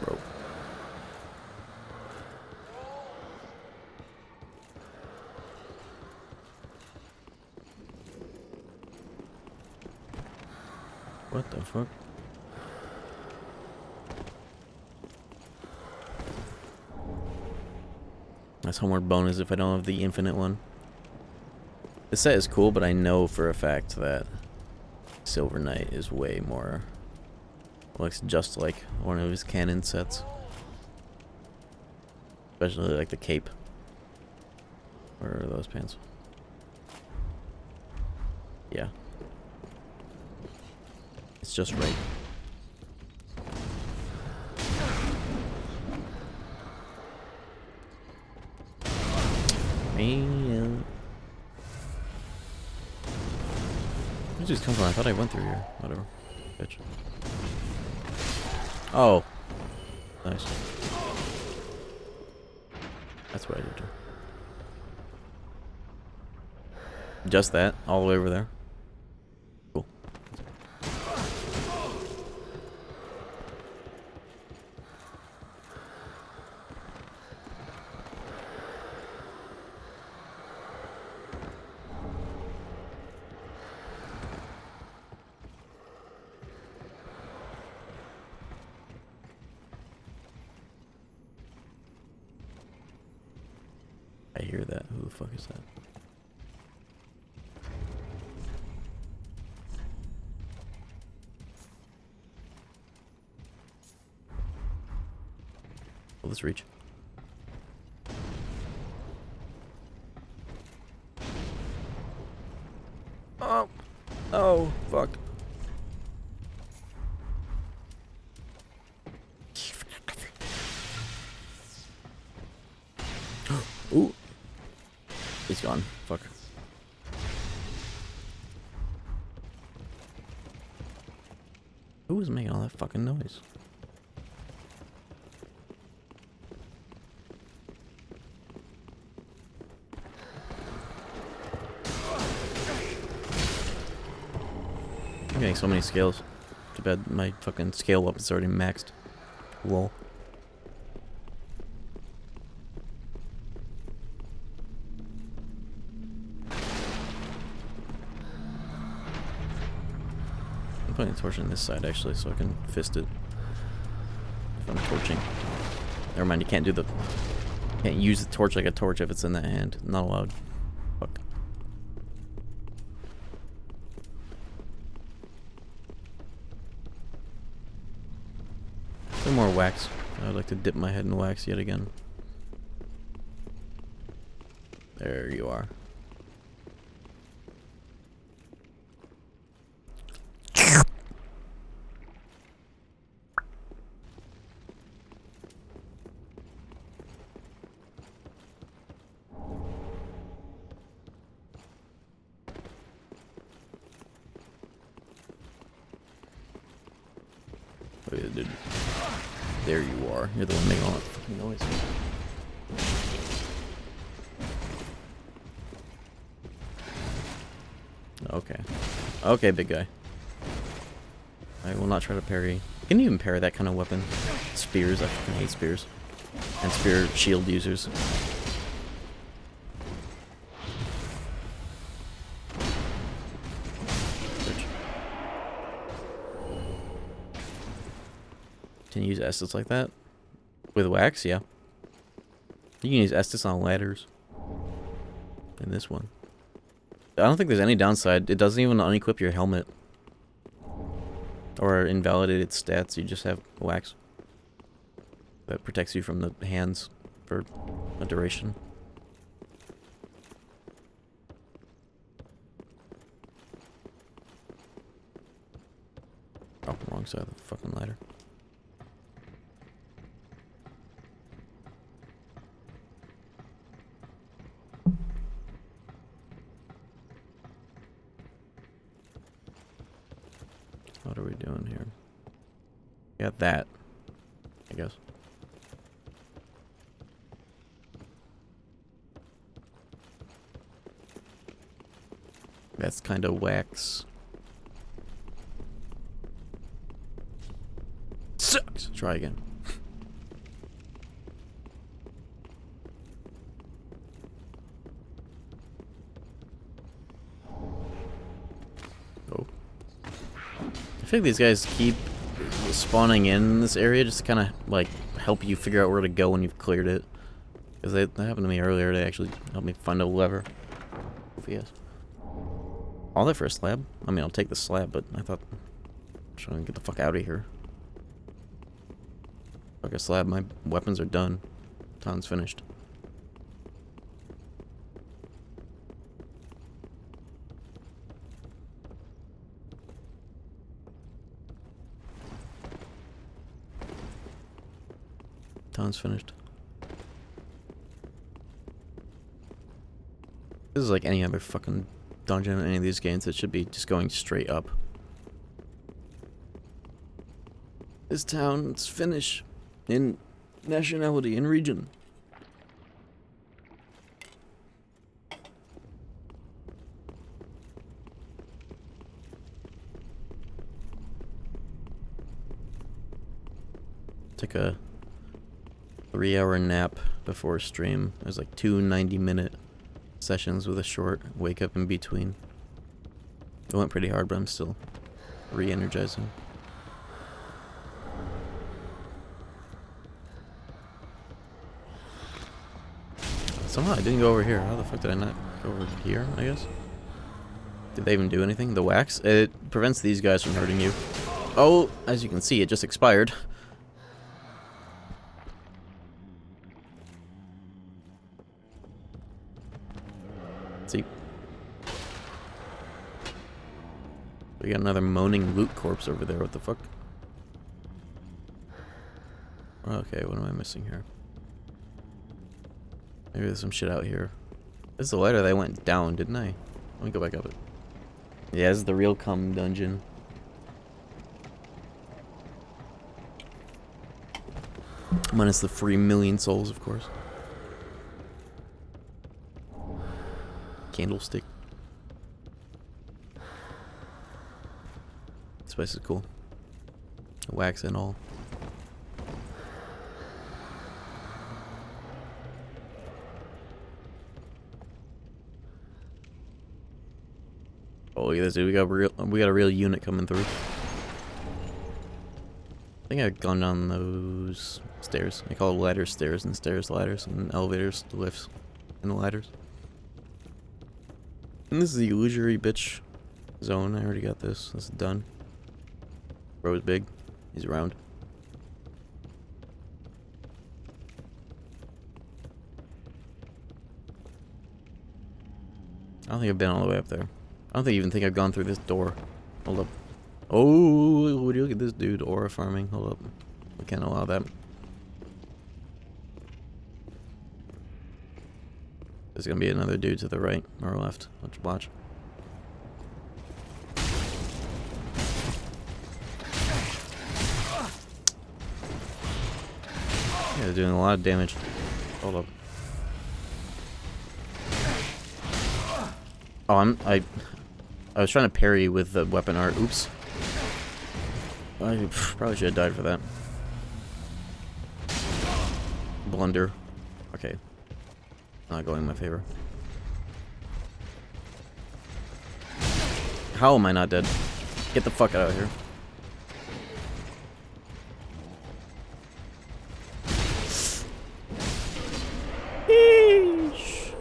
Bro. What the fuck? That's homework bonus if I don't have the infinite one. This set is cool, but I know for a fact that Silver Knight is way more... looks just like one of his canon sets. Especially like the cape. Where are those pants? Yeah. It's just right. Man. Where did this come from? I thought I went through here. Whatever. Bitch. Oh. Nice. That's what I did do. Just that? All the way over there? Cool. I hear that. Who the fuck is that? Well, let's reach. Oh. Oh, fuck. Ooh. He's gone. Fuck. Who was making all that fucking noise? I'm getting so many scales. Too bad my fucking scale up is already maxed. Lol. I'm putting a torch on this side actually so I can fist it. If I'm torching. Never mind, you can't do the... Can't use the torch like a torch if it's in that hand. Not allowed. Fuck. Some more wax. I would like to dip my head in wax yet again. There you are. Wait, dude. There you are. You're the one making all that fucking noise. Okay. Okay, big guy. I will not try to parry. You can even parry that kind of weapon. Spears. I fucking hate spears. And spear shield users. Can you use Estus like that? With wax, yeah. You can use Estus on ladders. In this one. I don't think there's any downside. It doesn't even unequip your helmet. Or invalidate its stats. You just have wax. That protects you from the hands for a duration. Oh, wrong side of the fucking ladder. What are we doing here? Got that, I guess. That's kind of wax. Sucks. Try again. Oh. I think these guys keep spawning in this area just to kind of like help you figure out where to go when you've cleared it. Because that happened to me earlier. They actually helped me find a lever. Yes. All that for a slab? I mean, I'll take the slab, but I thought I'm trying to get the fuck out of here. Fuck a slab. My weapons are done. Town's finished. Town's finished. This is like any other fucking dungeon in any of these games. It should be just going straight up. This town's finished in nationality and region. Took a 3-hour nap before stream. It was like 2 90-minute sessions with a short wake up in between. It went pretty hard, but I'm still re-energizing. Somehow I didn't go over here. How the fuck did I not go over here, I guess? Did they even do anything? The wax? It prevents these guys from hurting you. Oh, as you can see, it just expired. See? We got another moaning loot corpse over there. What the fuck? Okay, what am I missing here? Maybe there's some shit out here. This is the ladder that went down, didn't I? Let me go back up it. Yeah, this is the real cum dungeon. Minus the free million souls, of course. Candlestick. This place is cool. Wax and all. Oh, look at this, dude. We got a real unit coming through. I think I've gone down those stairs. I call it ladders stairs and stairs ladders and elevators lifts and the ladders. And this is the illusory bitch zone. I already got this. This is done. Bro's big. He's around. I don't think I've been all the way up there. I don't even think I've gone through this door. Hold up. Oh, would you look at this dude? Aura farming. Hold up. We can't allow that. There's gonna be another dude to the right or left. Let's watch. Yeah, they're doing a lot of damage. Hold up. Oh, I was trying to parry with the weapon art. Oops. I probably should have died for that. Blunder. Okay. Not going in my favor. How am I not dead? Get the fuck out of here. Eesh.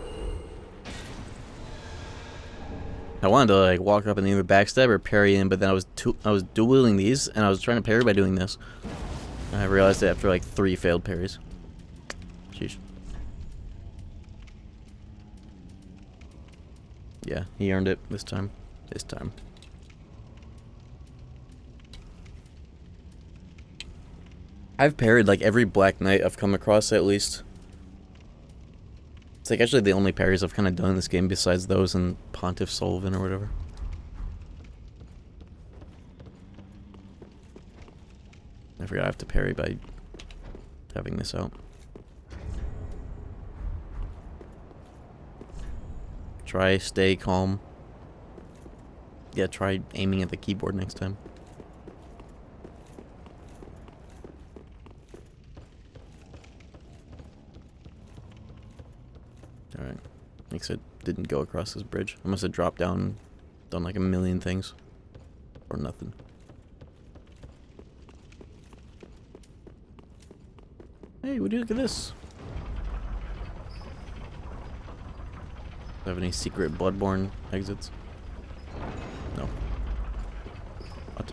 I wanted to like walk up and either backstab or parry in, but then I was dueling these, and I was trying to parry by doing this. And I realized it after like 3 failed parries. Sheesh. Yeah, he earned it this time. This time. I've parried like every Black Knight I've come across at least. It's like actually the only parries I've kind of done in this game besides those and Pontiff Sullivan or whatever. I forgot I have to parry by having this out. Try stay calm. Yeah, try aiming at the keyboard next time. Alright. Makes it didn't go across this bridge. I must have dropped down and done like a million things. Or nothing. Hey, would you look at this? Do I have any secret Bloodborne exits? No. What?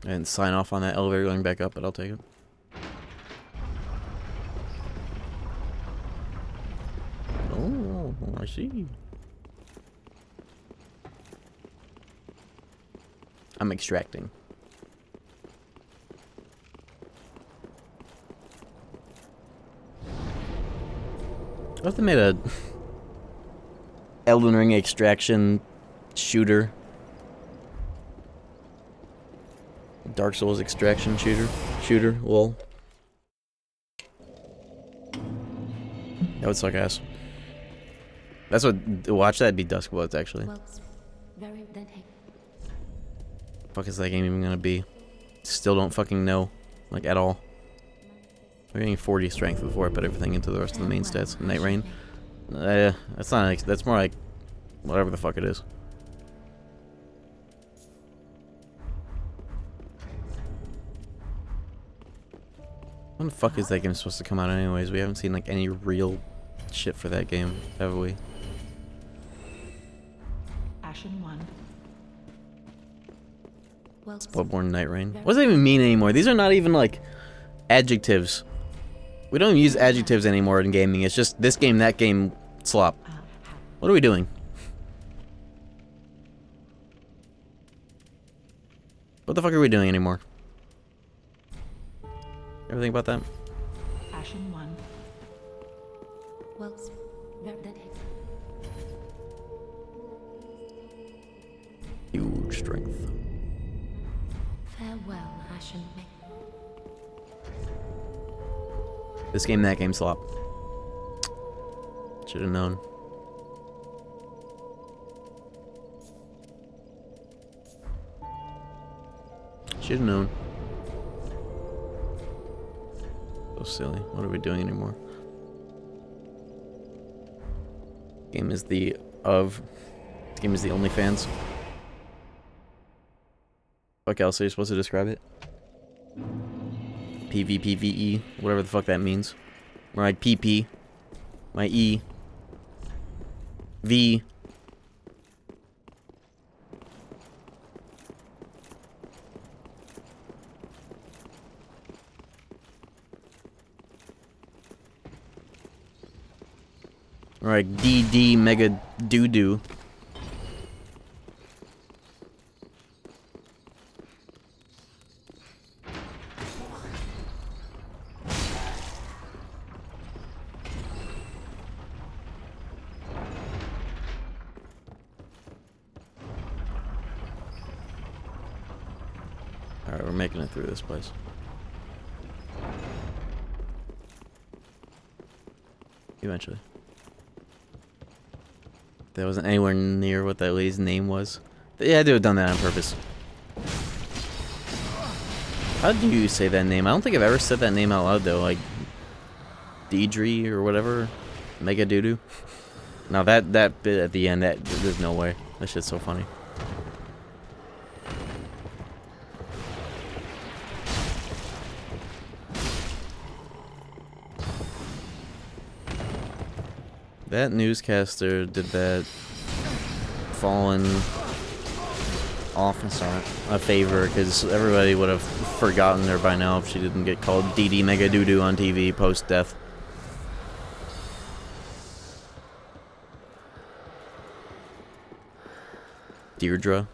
I didn't sign off on that elevator going back up, but I'll take it. Oh, I see. I'm extracting. What if they made a Elden Ring extraction shooter? Dark Souls extraction shooter, lol. That would suck ass. That's what, watch that be Duskbloods actually. Well, very then hey. Fuck is that game even gonna be? Still don't fucking know, like at all. We're getting 40 strength before I put everything into the rest of the main stats. Night Rain. That's not like, that's more like whatever the fuck it is. When the fuck is that game supposed to come out anyways? We haven't seen like any real shit for that game, have we? Ashen 1. Well, It's Bloodborne Night Rain. What does that even mean anymore? These are not even like adjectives. We don't use adjectives anymore in gaming. It's just this game, that game, slop. What are we doing? What the fuck are we doing anymore? Ever think about that? Ashen 1. well, very then hey. Huge strength. Farewell, Ashen. This game, that game, slop. Should have known. Should have known. So silly. What are we doing anymore? Game is the game is the OnlyFans. Fuck else are you supposed to describe it? PvPvE, whatever the fuck that means. My PP, my E, V. Alright, DD Mega Doo-Doo. making it through this place. Eventually. That wasn't anywhere near what that lady's name was. They had to have done that on purpose. How do you say that name? I don't think I've ever said that name out loud though. Like Deidre or whatever. Mega Doodoo. Now that bit at the end, there's no way. That shit's so funny. That newscaster did that fallen officer a favor, because everybody would have forgotten her by now if she didn't get called Dee Dee Mega Doodoo on TV post-death. Deirdre.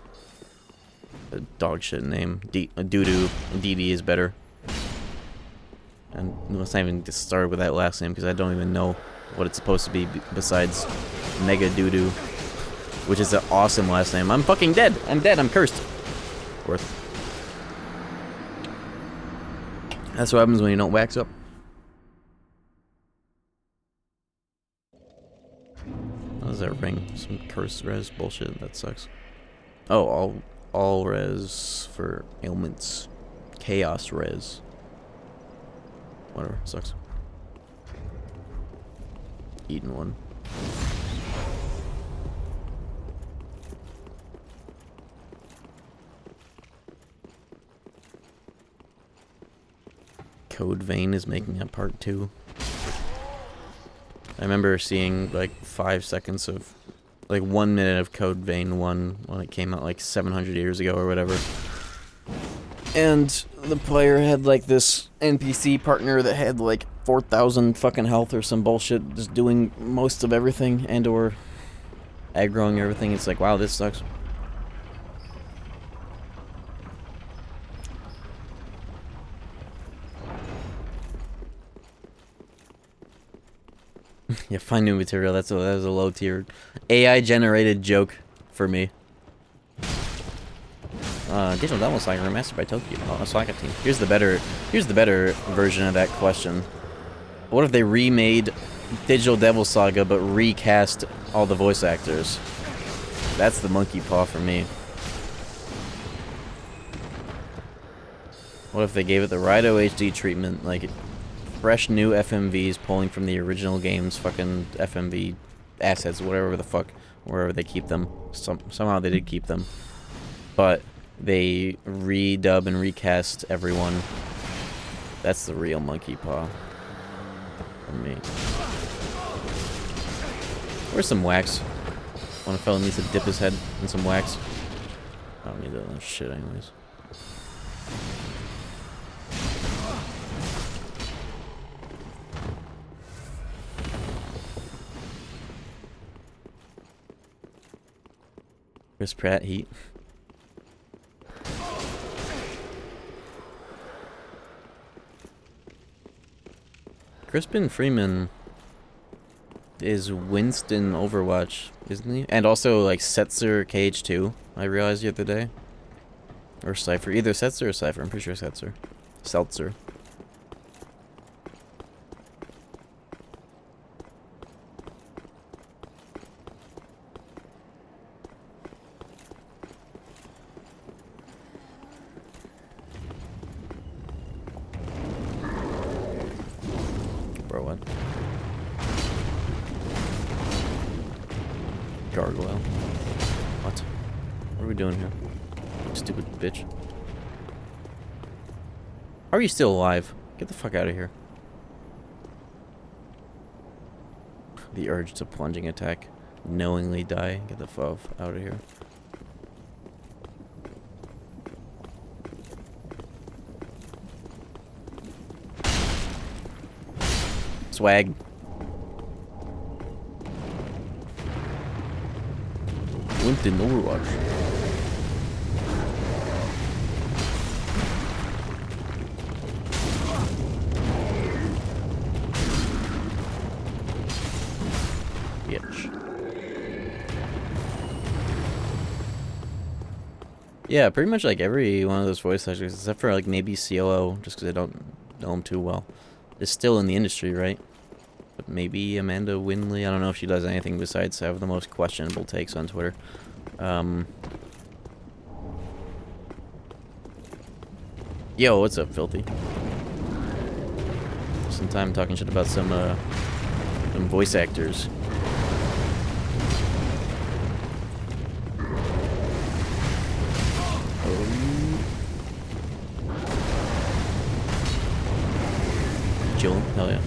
A dog shit name. Doodoo. Dee Dee is better. And let's not even get started with that last name, because I don't even know what it's supposed to be besides Mega Doodoo, which is an awesome last name. I'm fucking dead. I'm dead. I'm cursed. Worth. That's what happens when you don't wax up. What does that ring? Some curse res bullshit. That sucks. Oh, all res for ailments. Chaos res. Whatever. Sucks. Eaten one. Code Vein is making a part 2. I remember seeing like 5 seconds of, like 1 minute of Code Vein 1 when it came out like 700 years ago or whatever. And the player had like this NPC partner that had like 4,000 fucking health or some bullshit, just doing most of everything and or aggroing everything. It's like, wow, this sucks. Yeah, find new material. That was a low tier AI generated joke for me. Digital Devil Saga remastered by Tokyo Osaka team. Here's the better version of that question. What if they remade Digital Devil Saga but recast all the voice actors? That's the monkey paw for me. What if they gave it the Rido HD treatment, like fresh new FMVs pulling from the original game's fucking FMV assets, whatever the fuck, wherever they keep them. Somehow they did keep them. But they redub and recast everyone. That's the real monkey paw for me. Where's some wax? When a fella needs to dip his head in some wax. I don't need that shit anyways. Chris Pratt heat. Crispin Freeman is Winston Overwatch, isn't he? And also like Setzer KH2, I realized the other day. Or Cypher. Either Setzer or Cypher. I'm pretty sure Setzer. Seltzer. Bro, what? Gargoyle. What? What are we doing here? Stupid bitch. How are you still alive? Get the fuck out of here. The urge to plunging attack. Knowingly die. Get the fuck out of here. Swag. Winston Overwatch. Yeah, pretty much like every one of those voice actors, except for like maybe COO, just because I don't know him too well, is still in the industry, right? But maybe Amanda Winley. I don't know if she does anything besides have the most questionable takes on Twitter. Yo, what's up, Filthy? Some time talking shit about some voice actors. Jill, hell yeah.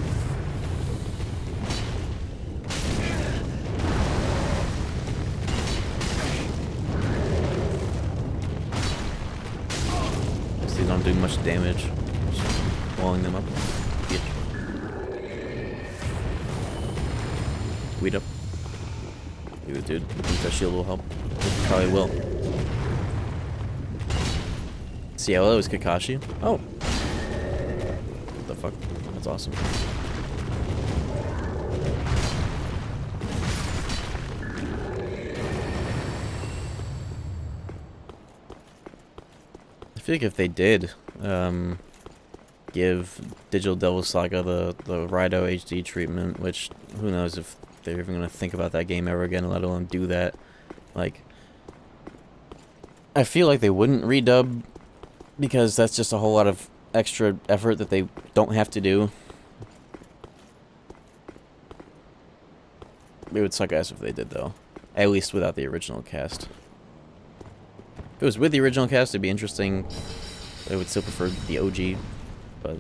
Guess they don't do much damage. Just walling them up. Get. Weed up. Leave it, dude. I think that shield will help. It probably will. Cielo is Kakashi. Oh. What the fuck? That's awesome. I feel like if they did give Digital Devil Saga the Raido HD treatment, which who knows if they're even gonna think about that game ever again, let alone do that. Like, I feel like they wouldn't redub because that's just a whole lot of extra effort that they don't have to do. It would suck ass if they did, though. At least without the original cast. If it was with the original cast, it'd be interesting. I would still prefer the OG, but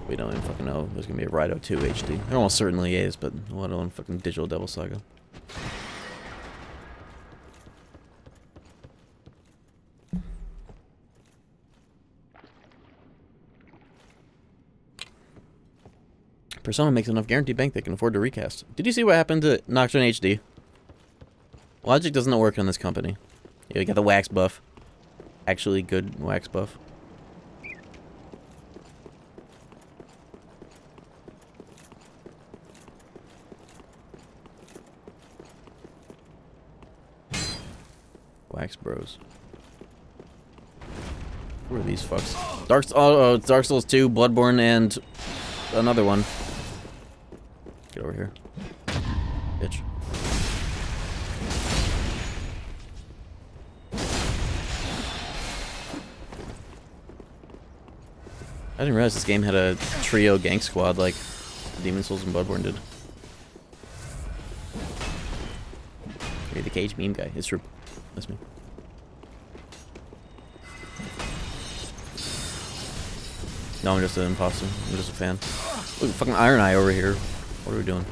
we don't even fucking know. There's gonna be a Raido 2 HD. There almost certainly is, but let alone fucking Digital Devil Saga. Persona makes enough guarantee bank they can afford to recast. Did you see what happened to Nocturne HD? Logic doesn't work on this company. Yeah, we got the wax buff. Actually good wax buff. Wax bros. Who are these fucks? Dark Souls 2, Bloodborne, and another one. Get over here, bitch. I didn't realize this game had a trio gank squad like Demon Souls and Bloodborne did. You're the Cage meme guy. It's true. That's me. No, I'm just an imposter. I'm just a fan. Look, fucking Iron Eye over here. What are we doing?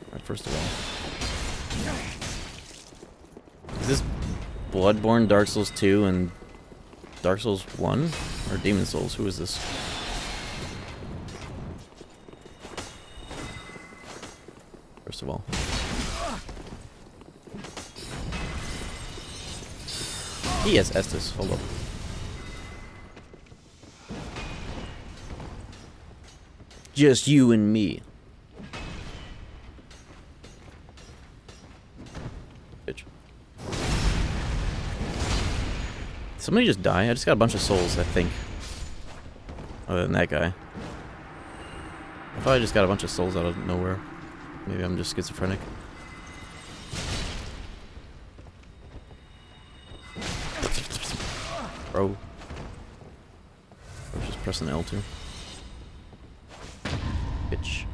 Alright, first of all. Is this Bloodborne, Dark Souls 2, and Dark Souls 1? Or Demon Souls? Who is this? First of all. He has Estus. Hold up. Just you and me. Bitch. Somebody just die? I just got a bunch of souls, I think. Other than that guy. I thought I just got a bunch of souls out of nowhere. Maybe I'm just schizophrenic. Bro. I was just pressing L2. Bitch.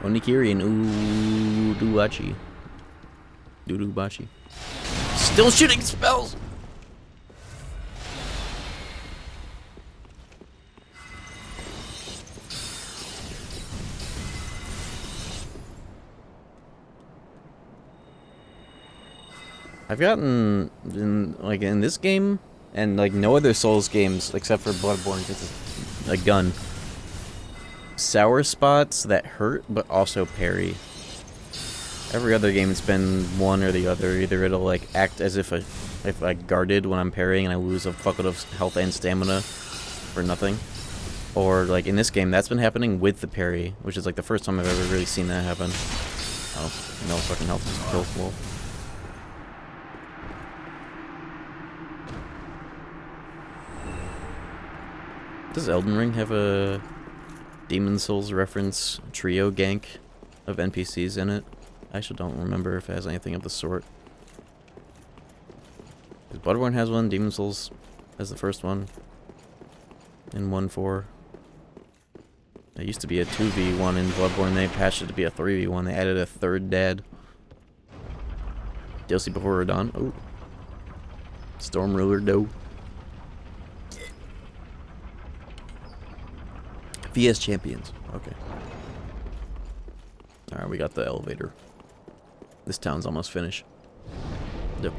Onikiri and Udubachi. Dudubachi. Still shooting spells! I've gotten in this game and like no other Souls games except for Bloodborne because it's a gun. Sour spots that hurt but also parry. Every other game it's been one or the other. Either it'll like act as if I guarded when I'm parrying and I lose a fuckload of health and stamina, for nothing. Or, like, in this game, that's been happening with the parry, which is, like, the first time I've ever really seen that happen. Oh, no fucking health, just kill Wolf. Does Elden Ring have a Demon Souls reference trio gank of NPCs in it? I actually don't remember if it has anything of the sort. Bloodborne has one, Demon Souls has the first one. In 1.4. It used to be a 2v1 in Bloodborne, they patched it to be a 3v1. They added a third dad. DLC before Radon. Oh. Storm Ruler, no. VS Champions. Okay. Alright, we got the elevator. This town's almost finished. Yep.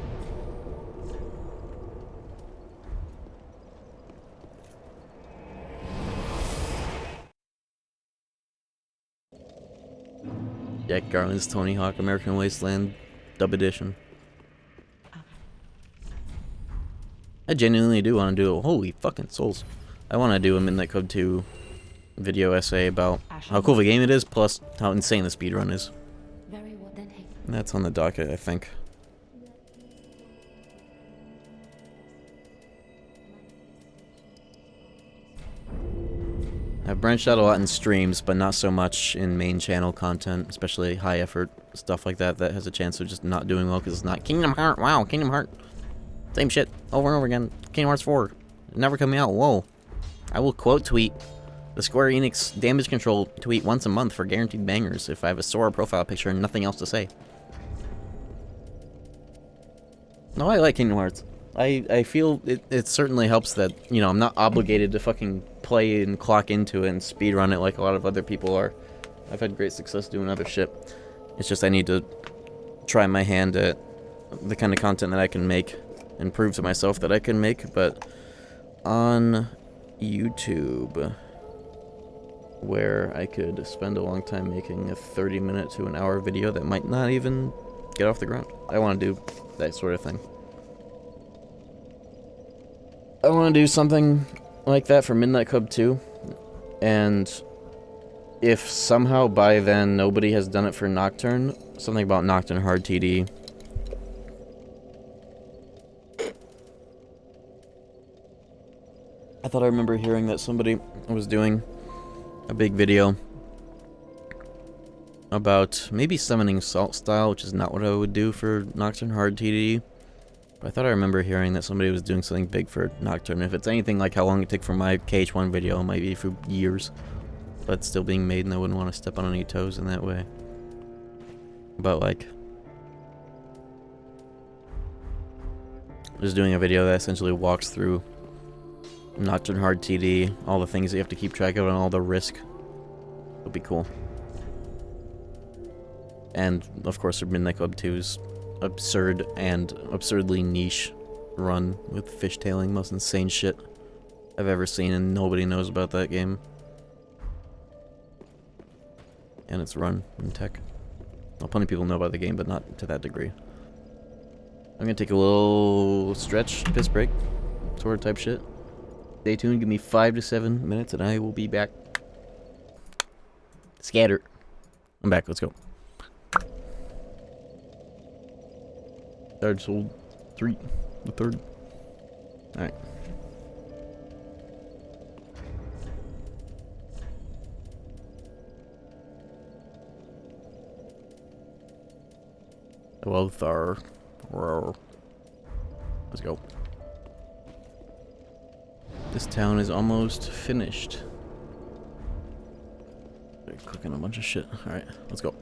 Jack Garland's Tony Hawk American Wasteland Dub Edition. I genuinely do want to do it. Holy fucking souls. I want to do a Midnight Club 2 video essay about how cool the game it is, plus how insane the speedrun is. Very well then, hey. And that's on the docket, I think. I've branched out a lot in streams, but not so much in main channel content, especially high effort stuff like that that has a chance of just not doing well because it's not Kingdom Hearts. Wow, Kingdom Hearts. Same shit over and over again. Kingdom Hearts 4. Never coming out. Whoa. I will quote tweet the Square Enix damage control tweet once a month for guaranteed bangers if I have a Sora profile picture and nothing else to say. No, I like Kingdom Hearts. I feel it certainly helps that, you know, I'm not obligated to fucking play and clock into it and speedrun it like a lot of other people are. I've had great success doing other shit. It's just I need to try my hand at the kind of content that I can make and prove to myself that I can make, but on YouTube, where I could spend a long time making a 30-minute to an hour video that might not even get off the ground. I want to do that sort of thing. I want to do something like that for Midnight Club 2, and if somehow by then nobody has done it for Nocturne, something about Nocturne Hard TD. I thought I remember hearing that somebody was doing a big video about maybe summoning Salt Style, which is not what I would do for Nocturne Hard TD. But I thought I remember hearing that somebody was doing something big for Nocturne. If it's anything like how long it took for my KH1 video, it might be for years. But it's still being made and I wouldn't want to step on any toes in that way. But like, just doing a video that essentially walks through Nocturne Hard TD, all the things that you have to keep track of and all the risk would be cool. And of course Midnight Club 2's absurd and absurdly niche run with fishtailing, most insane shit I've ever seen, and nobody knows about that game. And its run in tech. Well, plenty of people know about the game, but not to that degree. I'm gonna take a little stretch, piss break, sort of type shit. Stay tuned, give me 5 to 7 minutes and I will be back. Scatter. I'm back, let's go. Dark Souls 3, the third. Alright. Lothar. Let's go. This town is almost finished. They're cooking a bunch of shit. Alright, let's go.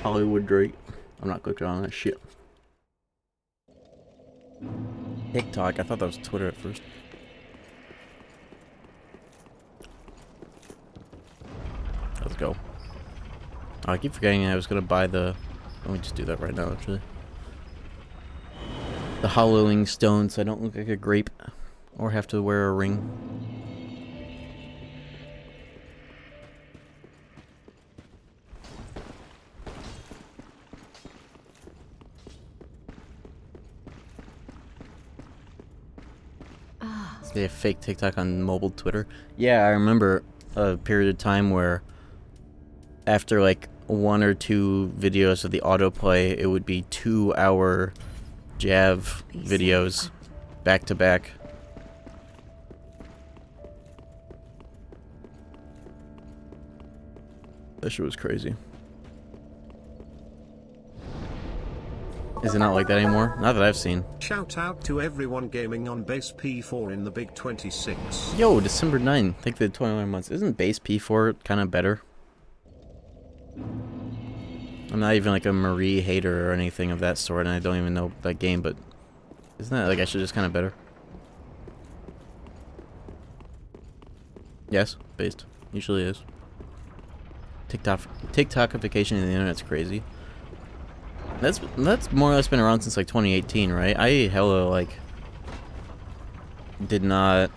Hollywood Drake. I'm not clicking on that shit. TikTok. I thought that was Twitter at first. Let's go. Oh, I keep forgetting I was gonna buy the. Let me just do that right now, actually. The hollowing stone, so I don't look like a grape or have to wear a ring. They have fake TikTok on mobile Twitter. Yeah, I remember a period of time where after like 1 or 2 videos of the autoplay, it would be 2-hour Jav videos back to back. That shit was crazy. Is it not like that anymore? Not that I've seen. Shout out to everyone gaming on base P4 in the Big 26. Yo, December 9th. Think the 21 months. Isn't base P4 kind of better? I'm not even like a Marie hater or anything of that sort, and I don't even know that game, but isn't that like actually just kind of better? Yes, based. Usually is. TikTokification of the internet's crazy. That's more or less been around since like 2018, right? I hella like did not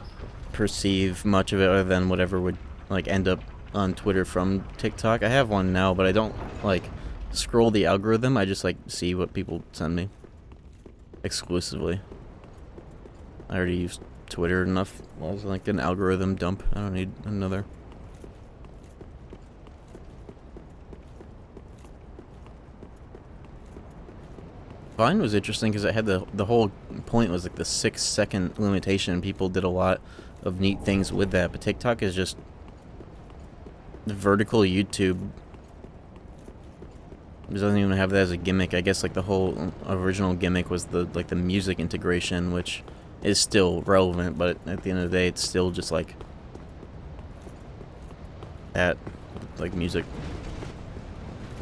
perceive much of it other than whatever would like end up on Twitter from TikTok. I have one now, but I don't like scroll the algorithm. I just like see what people send me exclusively. I already use Twitter enough as like an algorithm dump. I don't need another. Vine was interesting because it had the whole point was like the 6-second limitation. People did a lot of neat things with that, but TikTok is just vertical YouTube. It doesn't even have that as a gimmick. I guess like the whole original gimmick was the music integration, which is still relevant, but at the end of the day, it's still just like that, like music.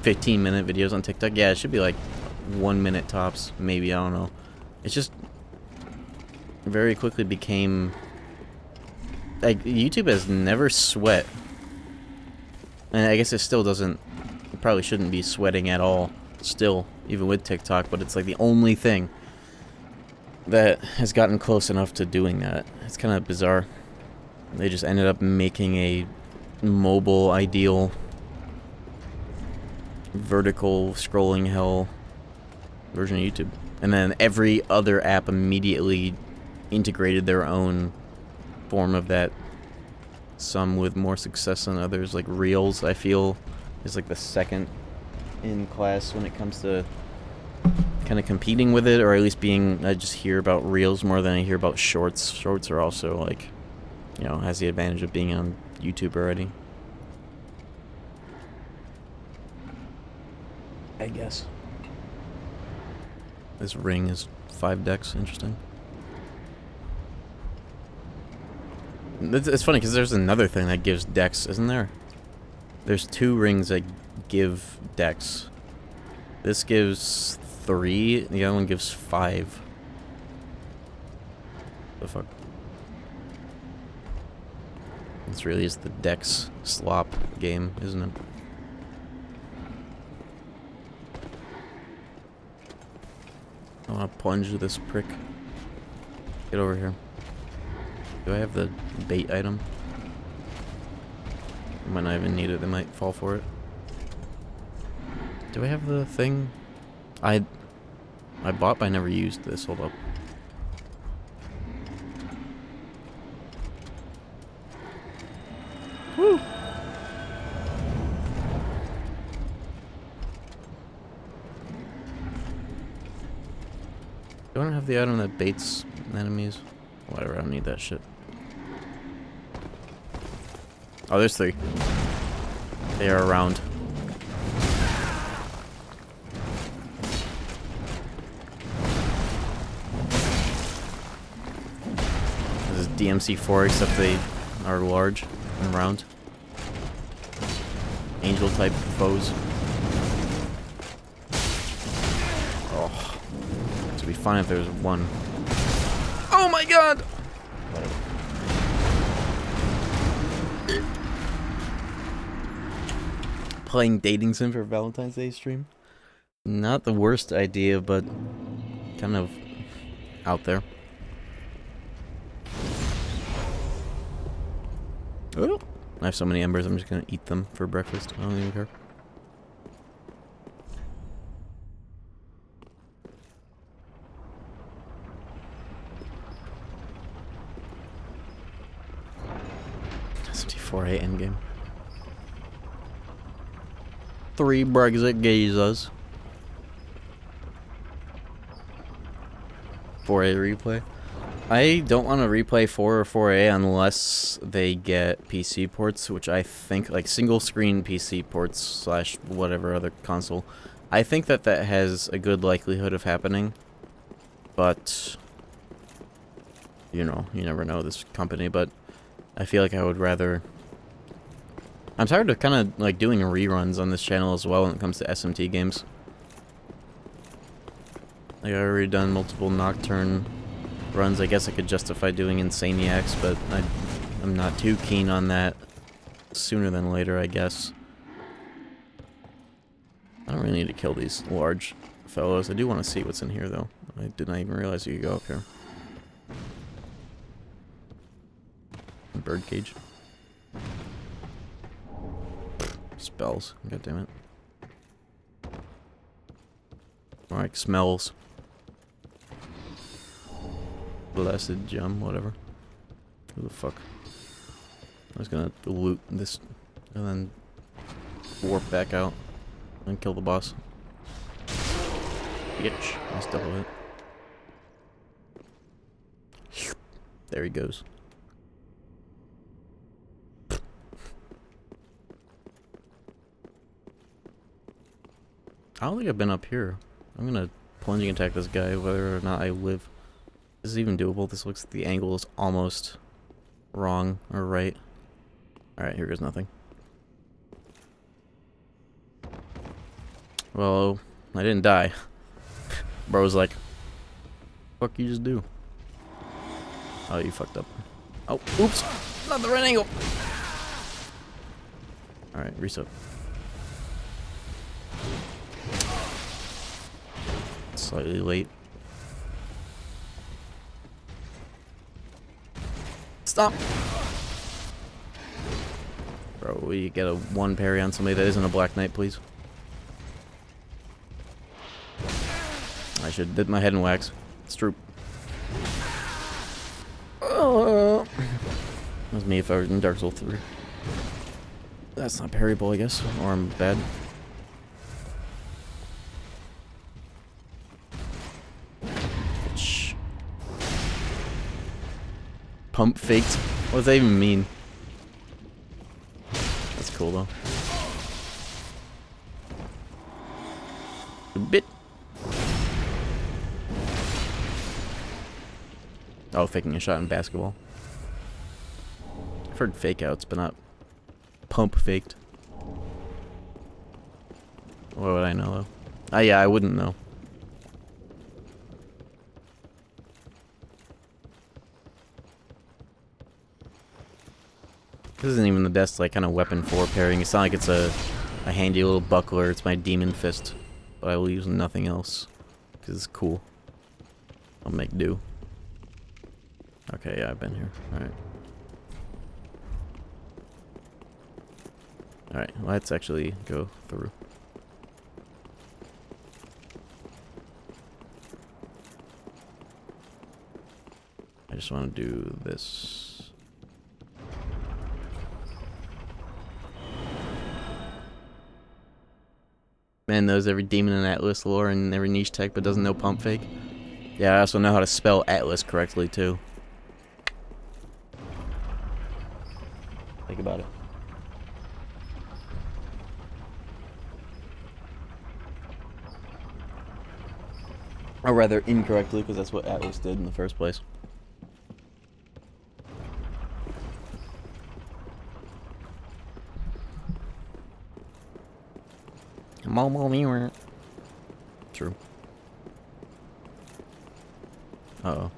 15-minute videos on TikTok. Yeah, it should be like 1 minute tops, maybe. I don't know. It's just very quickly became like YouTube has never sweat, and I guess it still doesn't. It probably shouldn't be sweating at all. Still, even with TikTok, but it's like the only thing that has gotten close enough to doing that. It's kind of bizarre. They just ended up making a mobile ideal vertical scrolling hell version of YouTube, and then every other app immediately integrated their own form of that, some with more success than others. Like Reels, I feel, is like the second in class when it comes to kind of competing with it, or at least being, I just hear about Reels more than I hear about Shorts. Shorts are also like, you know, has the advantage of being on YouTube already, I guess. This ring is 5 decks. Interesting. It's funny because there's another thing that gives decks, isn't there? There's 2 rings that give decks. This gives 3. The other one gives 5. The fuck? This really is the dex slop game, isn't it? I want to plunge this prick. Get over here. Do I have the bait item? I might not even need it. They might fall for it. Do I have the thing? I bought but I never used this. Hold up. Woo! Do I don't have the item that baits enemies? Whatever, I don't need that shit. Oh, there's 3. They are around. This is DMC4, except they are large and round. Angel type foes. Oh. It'd be fine if there was 1. Oh my god! Playing dating sim for Valentine's Day stream? Not the worst idea, but kind of out there. Oh, I have so many embers, I'm just gonna eat them for breakfast. I don't even care. 4A endgame. 3 Brexit geezers. 4A replay. I don't want to replay 4 or 4A unless they get PC ports, which I think, like single screen PC ports slash whatever other console. I think that that has a good likelihood of happening, but you know, you never know this company, but I feel like I would rather... I'm tired of kind of like doing reruns on this channel as well when it comes to SMT games. Like, I've already done multiple Nocturne runs. I guess I could justify doing Insaniacs, but I'm not too keen on that. Sooner than later, I guess. I don't really need to kill these large fellows. I do want to see what's in here, though. I did not even realize you could go up here. Birdcage. Spells. God damn it. Alright, smells. Blessed gem, whatever. Who the fuck? I was gonna loot this and then warp back out and kill the boss. Bitch. Nice double hit. There he goes. I don't think I've been up here. I'm gonna plunging attack this guy whether or not I live. This is even doable. This looks like the angle is almost wrong or right. Alright, here goes nothing. Well, I didn't die. Bro's like, fuck you just do? Oh, you fucked up. Oh, oops! Not the right angle! Alright, reset. Slightly late. Stop! Bro, will you get a 1 parry on somebody that isn't a Black Knight, please? I should dip my head in wax. It's true. That was me if I was in Dark Souls 3. That's not parryable, I guess. Or I'm bad. Pump faked? What does that even mean? That's cool though. A bit. Oh, faking a shot in basketball. I've heard fake outs, but not pump faked. What would I know though? Ah, yeah, I wouldn't know. This isn't even the best, like, kind of weapon for pairing. It's not like it's a handy little buckler. It's my demon fist. But I will use nothing else. Because it's cool. I'll make do. Okay, yeah, I've been here. Alright. Alright, let's actually go through. I just want to do this. Man knows every demon in Atlas lore and every niche tech, but doesn't know pump fake. Yeah, I also know how to spell Atlas correctly, too. Think about it. Or rather, incorrectly, because that's what Atlas did in the first place. Mobile viewer. True. Uh-oh.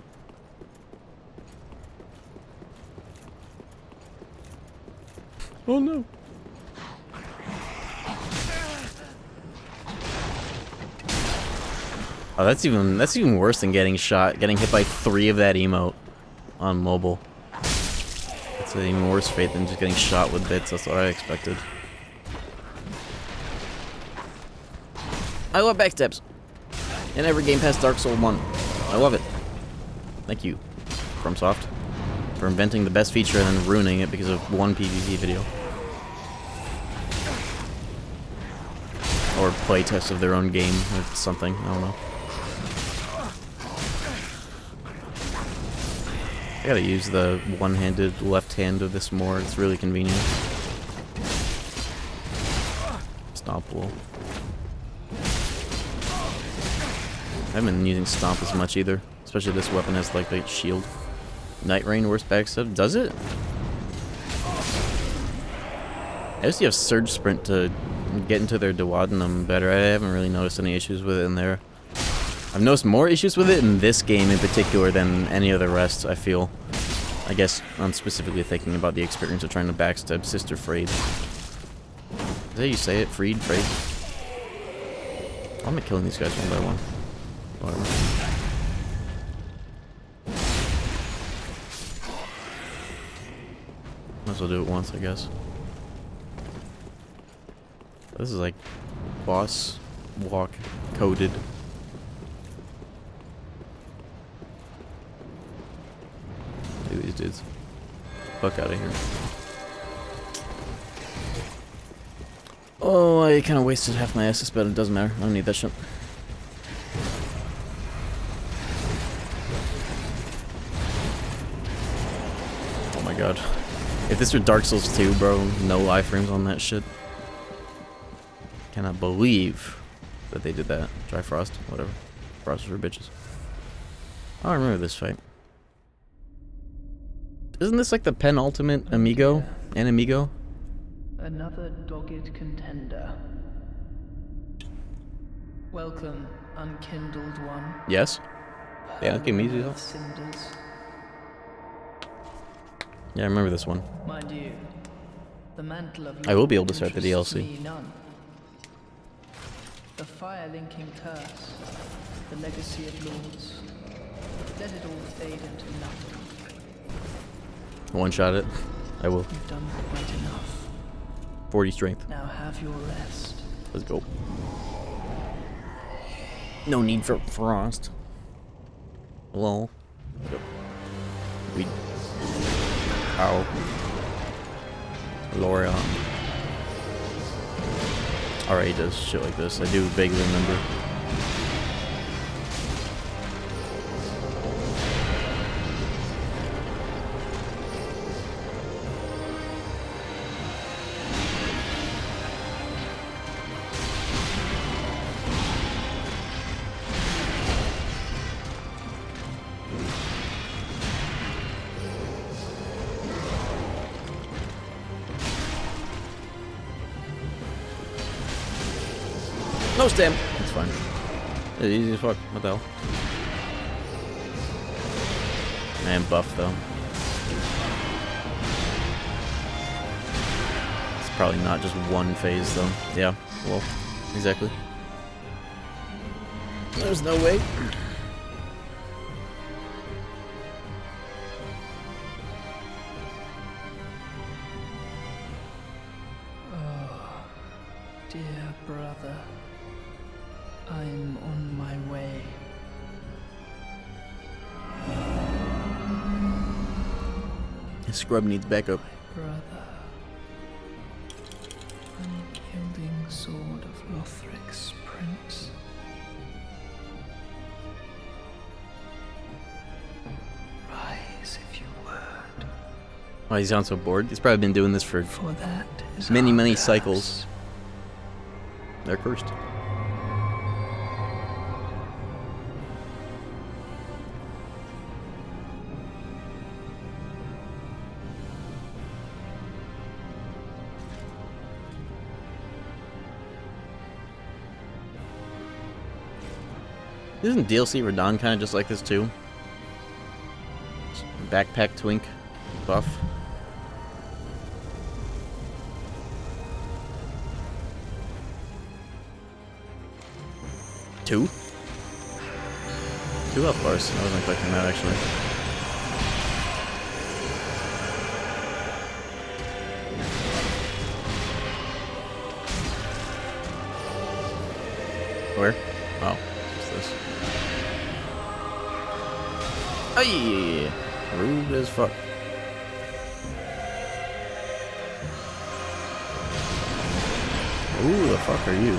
Oh no. Oh, that's even worse than getting shot. Getting hit by 3 of that emote on mobile. That's an even worse fate than just getting shot with bits. That's what I expected. I love backstabs. In every game past Dark Souls 1. I love it. Thank you, FromSoft. for inventing the best feature and then ruining it because of one PvP video. Or playtest of their own game or something, I don't know. I gotta use the one-handed left hand of this more, it's really convenient. Stompable. I haven't been using Stomp as much either, especially this weapon has like a shield. Night Rain, worst backstab, does it? I guess you have Surge Sprint to get into their duodenum better. I haven't really noticed any issues with it in there. I've noticed more issues with it in this game in particular than any of the rest, I feel. I guess I'm specifically thinking about the experience of trying to backstab Sister Freyd. Is that how you say it? Freyd? Why am I killing these guys one by one? Whatever. Might as well do it once, I guess. This is like boss walk coded. Look at these dudes. Fuck out of here. Oh, I kind of wasted half my SS, but it doesn't matter. I don't need that shit. Oh my god. If this were Dark Souls 2, bro, no iframes on that shit. Cannot believe that they did that. Frost, whatever. Frost for bitches. I don't remember this fight. Isn't this like the penultimate Amigo? Amigo? Another dogged contender. Welcome, unkindled one. Yes? Yeah, that game easy though. Cinders. Yeah, I remember this one. Mind you, the mantle of I will be able to start the interests DLC. me none. The fire-linking curse, the legacy of lords. Let it all fade into nothing. One shot it. I will. You've done quite enough. 40 strength. Now have your rest. Let's go. No need for Frost. Lol. We. Ow. L'Oreal. Alright, he does shit like this. I do vaguely remember. No stem. That's fine. It's easy as fuck. What the hell? I am buff though. It's probably not just one phase though. Yeah. Well, exactly. There's no way. Dear brother, I'm on my way. His scrub needs backup. Brother, unyielding sword of Lothric's prince. Rise if you would. Why he sounds so bored? He's probably been doing this for That is many, our many curse. cycles. They're cursed. Isn't DLC Radon kind of just like this too? Backpack twink buff. Two health bars. I wasn't expecting that actually. Where? Oh, what's this? Hey, rude as fuck. Who the fuck are you?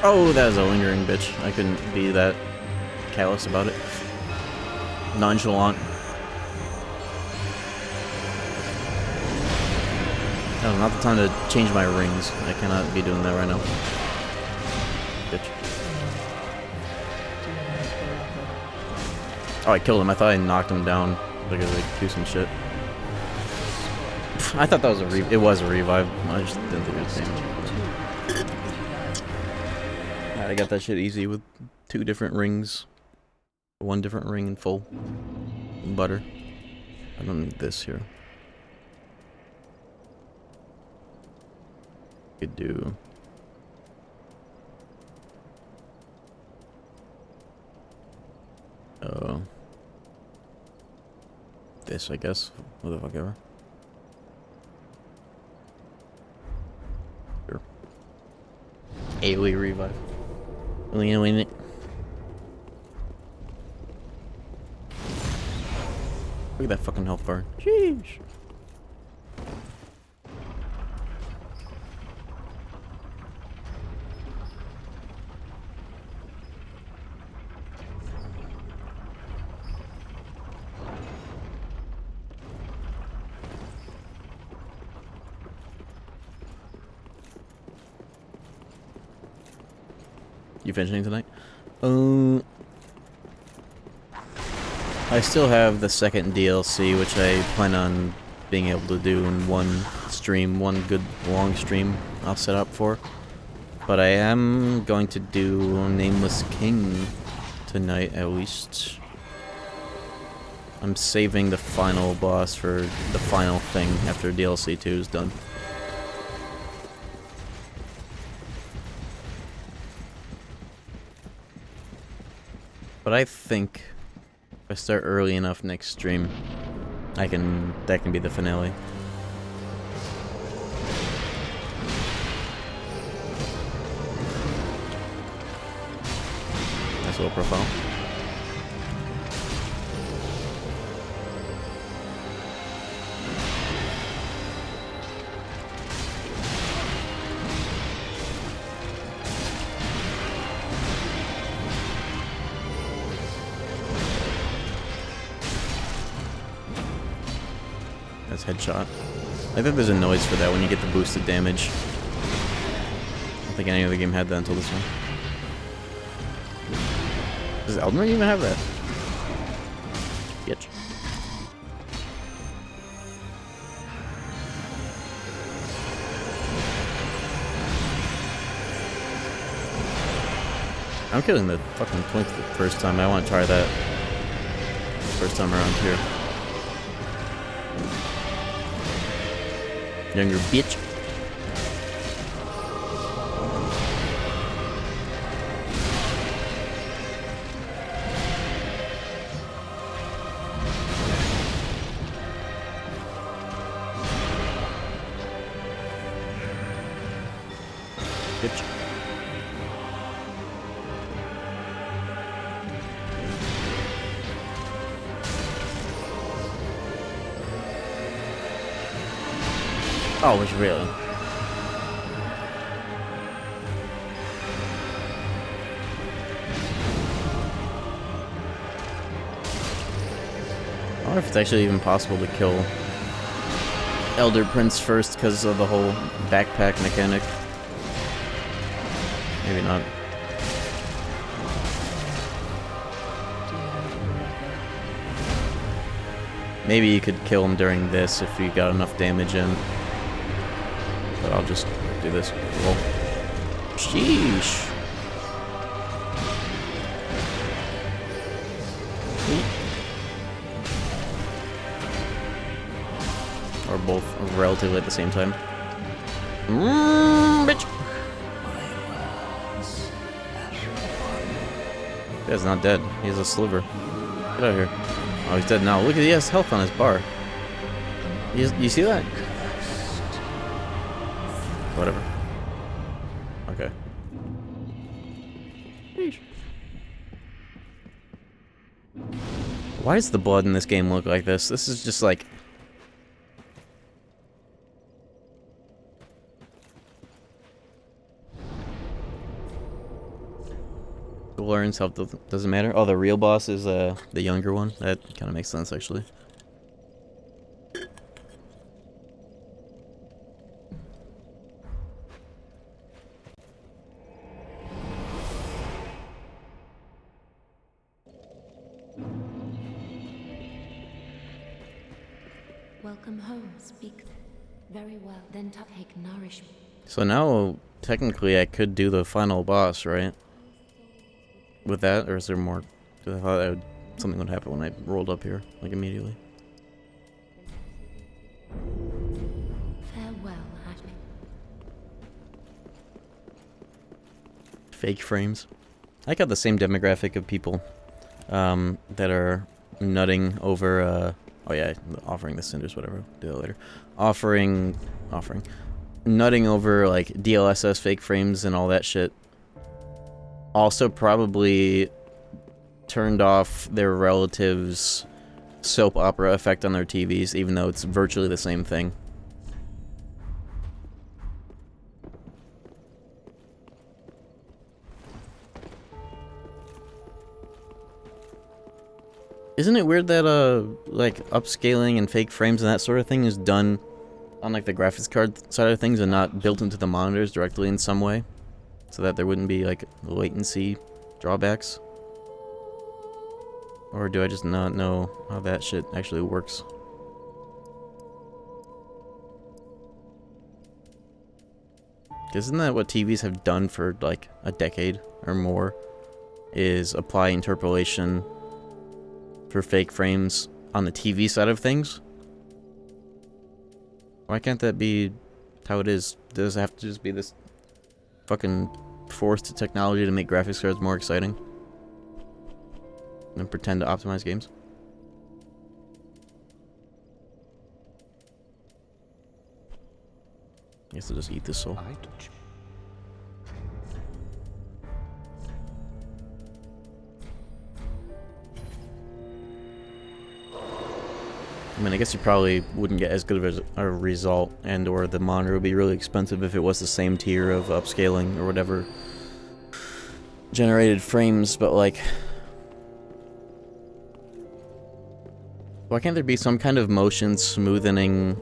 Oh, that was a lingering bitch. I couldn't be that callous about it. Nonchalant. Oh, not the time to change my rings. I cannot be doing that right now. Bitch. Oh, I killed him. I thought I knocked him down. Like, I could do some shit. I thought that was a revive. It was a revive. I just didn't think it was damage. I got that shit easy with 2 different rings. 1 different ring in full. Butter. I don't need this here. Could do. This, I guess. What the fuck ever. Sure. AoE revive. Win it. Look at that fucking health bar. Sheesh. You finishing tonight? I still have the second DLC, which I plan on being able to do in one stream, one good long stream I'll set up for. But I am going to do Nameless King tonight, at least. I'm saving the final boss for the final thing after DLC 2 is done. But I think if I start early enough next stream, that can be the finale. Nice little profile. Headshot. I think there's a noise for that when you get the boosted damage. I don't think any other game had that until this one. Does Elden Ring even have that? Bitch. I'm killing the fucking twink the first time. I want to try that first time around here. Younger bitch. Bitch. Oh, it's really. I wonder if it's actually even possible to kill Elder Prince first because of the whole backpack mechanic. Maybe not. Maybe you could kill him during this if you got enough damage in. But I'll just do this. Whoa. Sheesh. Or both relatively at the same time. Bitch. That guy's not dead. He has a sliver. Get out of here. Oh, he's dead now. Look at he has health on his bar. You see that? Whatever. Okay. Why does the blood in this game look like this? This is just like... Lauren's health doesn't matter. Oh, the real boss is the younger one. That kind of makes sense, actually. Welcome home. Speak very well. Then take nourishment. So now, technically, I could do the final boss, right? With that, or is there more? Because I thought something would happen when I rolled up here, like immediately. Farewell, Ashley. Fake frames. I got the same demographic of people that are nutting over, oh yeah, offering the cinders, whatever, do that later. Offering, nutting over, like, DLSS fake frames and all that shit. Also probably turned off their relatives' soap opera effect on their TVs, even though it's virtually the same thing. Isn't it weird that, like, upscaling and fake frames and that sort of thing is done on, like, the graphics card side of things and not built into the monitors directly in some way? So that there wouldn't be, like, latency drawbacks? Or do I just not know how that shit actually works? Isn't that what TVs have done for, like, a decade or more? Is apply interpolation for fake frames on the TV side of things? Why can't that be how it is? Does it have to just be this fucking forced technology to make graphics cards more exciting? And pretend to optimize games? I guess I'll just eat this soul. I touch you. I mean, I guess you probably wouldn't get as good of a result, and or the monitor would be really expensive if it was the same tier of upscaling or whatever generated frames, but like, why can't there be some kind of motion smoothing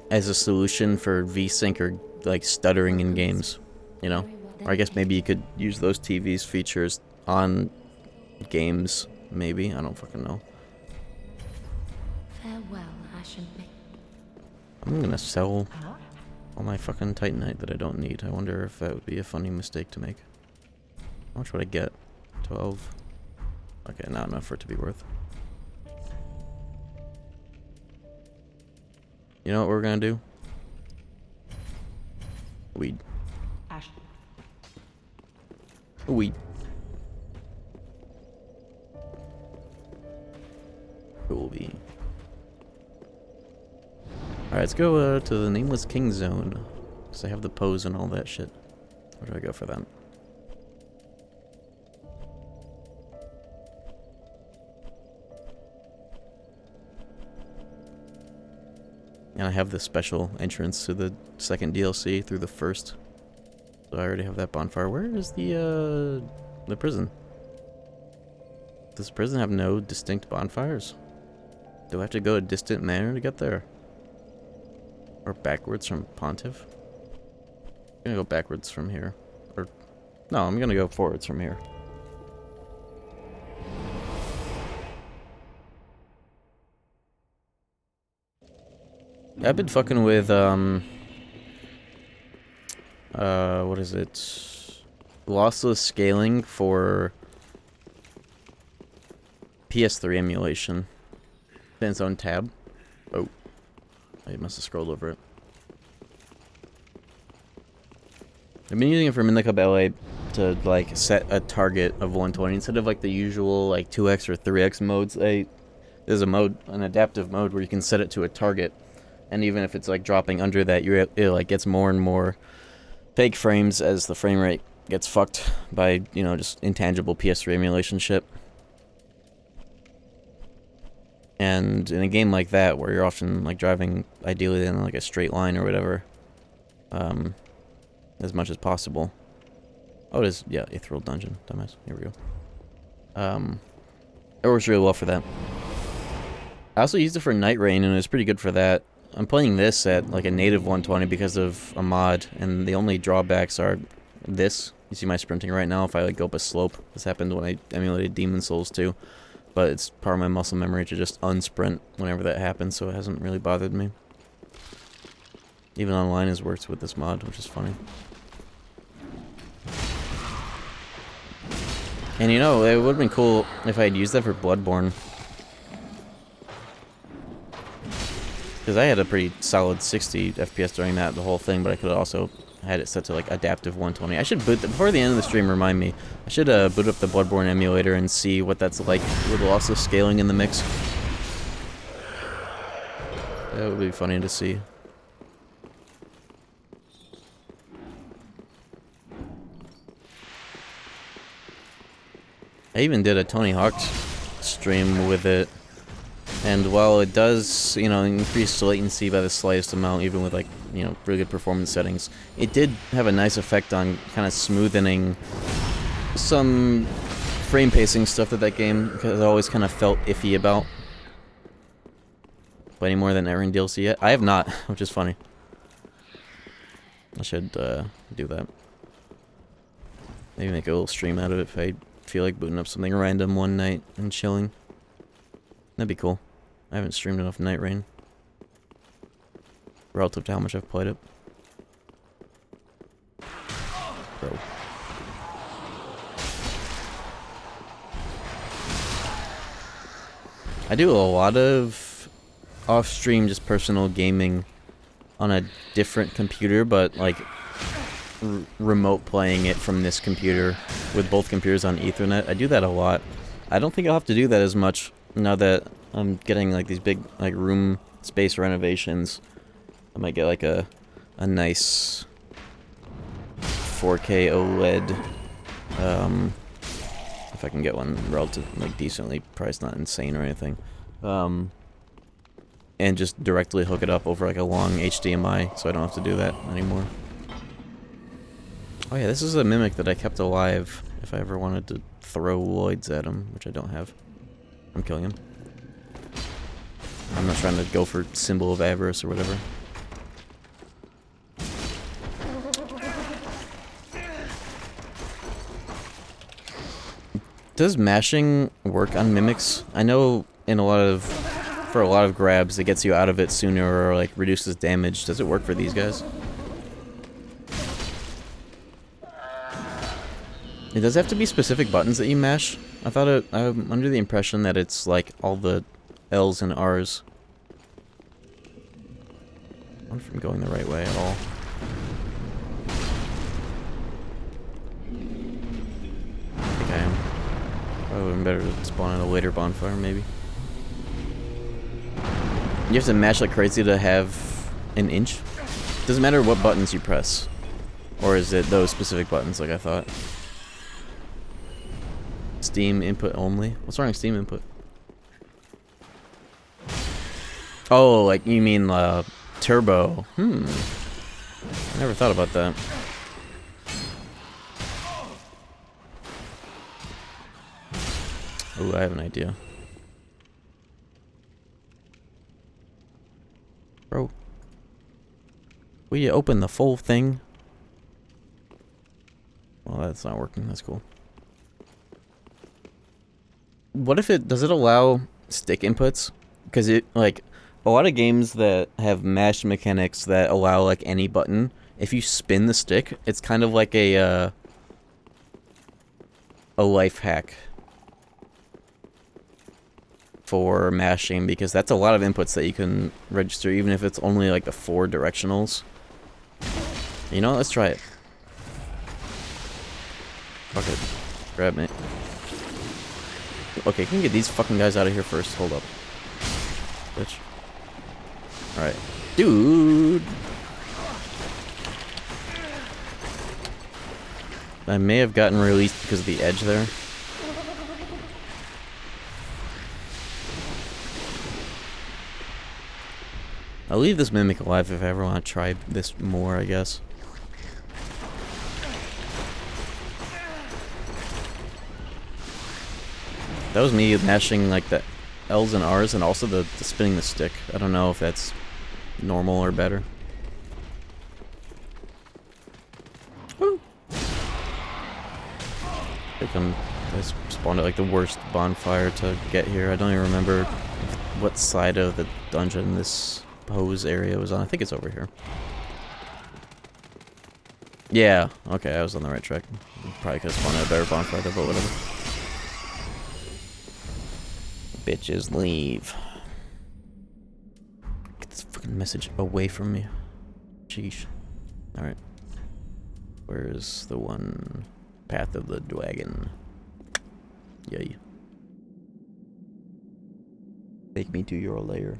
as a solution for VSync or like stuttering in games, you know? Or I guess maybe you could use those TV's features on games, maybe, I don't fucking know. Farewell, Ashen. I'm gonna sell all my fucking Titanite that I don't need. I wonder if that would be a funny mistake to make. How much would I get? 12? Okay, not enough for it to be worth. You know what we're gonna do? Weed. Ash. Weed. Cool bean. Alright, let's go to the Nameless King Zone. Because I have the pose and all that shit. Where do I go for that? And I have the special entrance to the second DLC through the first. So I already have that bonfire. Where is the prison? Does prison have no distinct bonfires? Do I have to go a distant manner to get there? Or backwards from Pontiff? I'm gonna go backwards from here. Or, no, I'm gonna go forwards from here. I've been fucking with, what is it? Lossless scaling for PS3 emulation. In its own tab. Oh. I must have scrolled over it. I've been using it for Midnight Club LA to, like, set a target of 120 instead of, like, the usual, like, 2x or 3x modes. There's a mode, an adaptive mode, where you can set it to a target. And even if it's like dropping under that, it like gets more and more fake frames as the frame rate gets fucked by, you know, just intangible PS3 emulation shit. And in a game like that, where you're often like driving ideally in like a straight line or whatever, as much as possible. Oh, it is, yeah, Ethereal Dungeon, dumbass. Here we go. It works really well for that. I also used it for Night Rain, and it was pretty good for that. I'm playing this at like a native 120 because of a mod, and the only drawbacks are this. You see my sprinting right now if I like go up a slope. This happened when I emulated Demon's Souls 2. But it's part of my muscle memory to just unsprint whenever that happens, so it hasn't really bothered me. Even online has worked with this mod, which is funny. And you know, it would have been cool if I had used that for Bloodborne. Because I had a pretty solid 60 FPS during that, the whole thing, but I could have also had it set to like adaptive 120. I should boot before the end of the stream. Remind me, I should boot up the Bloodborne emulator and see what that's like with lots of scaling in the mix. That would be funny to see. I even did a Tony Hawk stream with it, and while it does, you know, increase latency by the slightest amount, even with like, you know, really good performance settings, it did have a nice effect on kind of smoothing some frame pacing stuff that game, because I always kind of felt iffy about. But any more than Night Rain DLC yet? I have not, which is funny. I should do that. Maybe make a little stream out of it if I feel like booting up something random one night and chilling. That'd be cool. I haven't streamed enough Night Rain relative to how much I've played it. Bro. I do a lot of off-stream, just personal gaming on a different computer, but like remote playing it from this computer with both computers on Ethernet. I do that a lot. I don't think I'll have to do that as much now that I'm getting like these big like room space renovations. I might get like a nice 4K OLED, if I can get one relative like decently priced, not insane or anything, and just directly hook it up over like a long HDMI, so I don't have to do that anymore. Oh yeah, this is a mimic that I kept alive if I ever wanted to throw Lloyds at him, which I don't have. I'm killing him. I'm not trying to go for Symbol of Avarice or whatever. Does mashing work on mimics? I know in for a lot of grabs it gets you out of it sooner or like reduces damage. Does it work for these guys? It does have to be specific buttons that you mash. I'm under the impression that it's like all the L's and R's. I wonder if I'm going the right way at all. I think I am. Probably would have been better to spawn at a later bonfire, maybe. You have to mash like crazy to have an inch? Doesn't matter what buttons you press. Or is it those specific buttons like I thought? Steam input only? What's wrong with Steam input? Oh, like you mean turbo. I never thought about that. Ooh, I have an idea. Bro. Will you open the full thing? Well, that's not working. That's cool. What if does it allow stick inputs? Because it, like, a lot of games that have mashed mechanics that allow, like, any button, if you spin the stick, it's kind of like a life hack for mashing, because that's a lot of inputs that you can register, even if it's only, like, the 4 directionals. You know, let's try it. Fuck it. Grab me. Okay, can we get these fucking guys out of here first? Hold up. Bitch. Alright. Dude! I may have gotten released because of the edge there. I'll leave this Mimic alive if I ever want to try this more, I guess. That was me mashing like the L's and R's and also the spinning the stick. I don't know if that's normal or better. Woo. I think I spawned at like the worst bonfire to get here. I don't even remember what side of the dungeon this pose area was on. I think it's over here. Yeah, okay, I was on the right track. Probably could have spawned at a better bonfire there, but whatever. Bitches leave. Get this fucking message away from me. Sheesh. Alright. Where's the one? Path of the Dragon. Yay. Take me to your lair.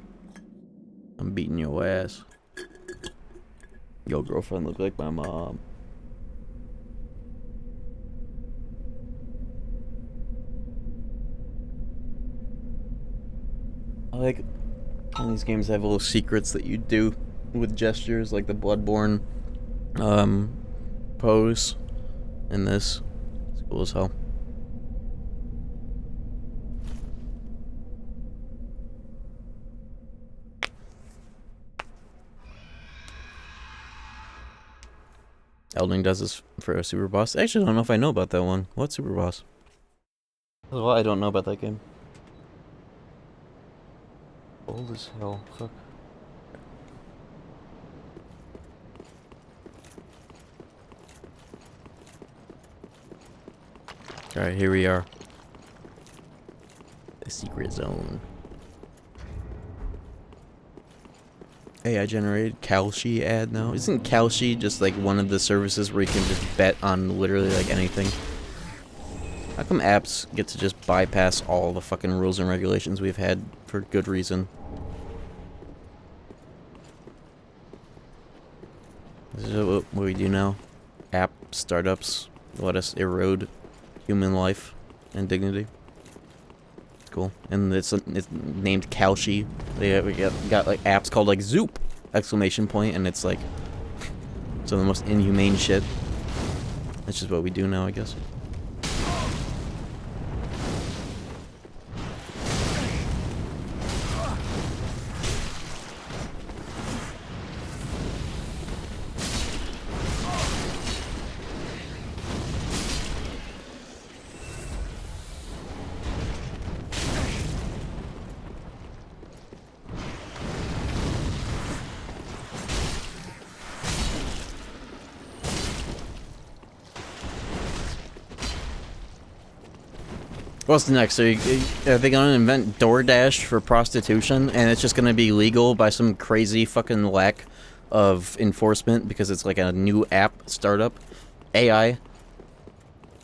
I'm beating your ass. Your girlfriend looks like my mom. I like all these games have little secrets that you do with gestures, like the Bloodborne pose in this. It's cool as hell. Elding does this for a super boss. Actually, I don't know if I know about that one. What super boss? Well, I don't know about that game. Old as hell. Fuck. Alright, here we are. The secret zone. Hey, I generated Kalshi ad now. Isn't Kalshi just like one of the services where you can just bet on literally like anything? How come apps get to just bypass all the fucking rules and regulations we've had for good reason? This is what we do now. App startups let us erode human life and dignity. It's cool. And it's named Kalshi. We got like apps called like Zoop! Exclamation point, and it's like some of the most inhumane shit. That's just what we do now, I guess. What's next? Are they gonna invent DoorDash for prostitution, and it's just gonna be legal by some crazy fucking lack of enforcement because it's like a new app startup? AI?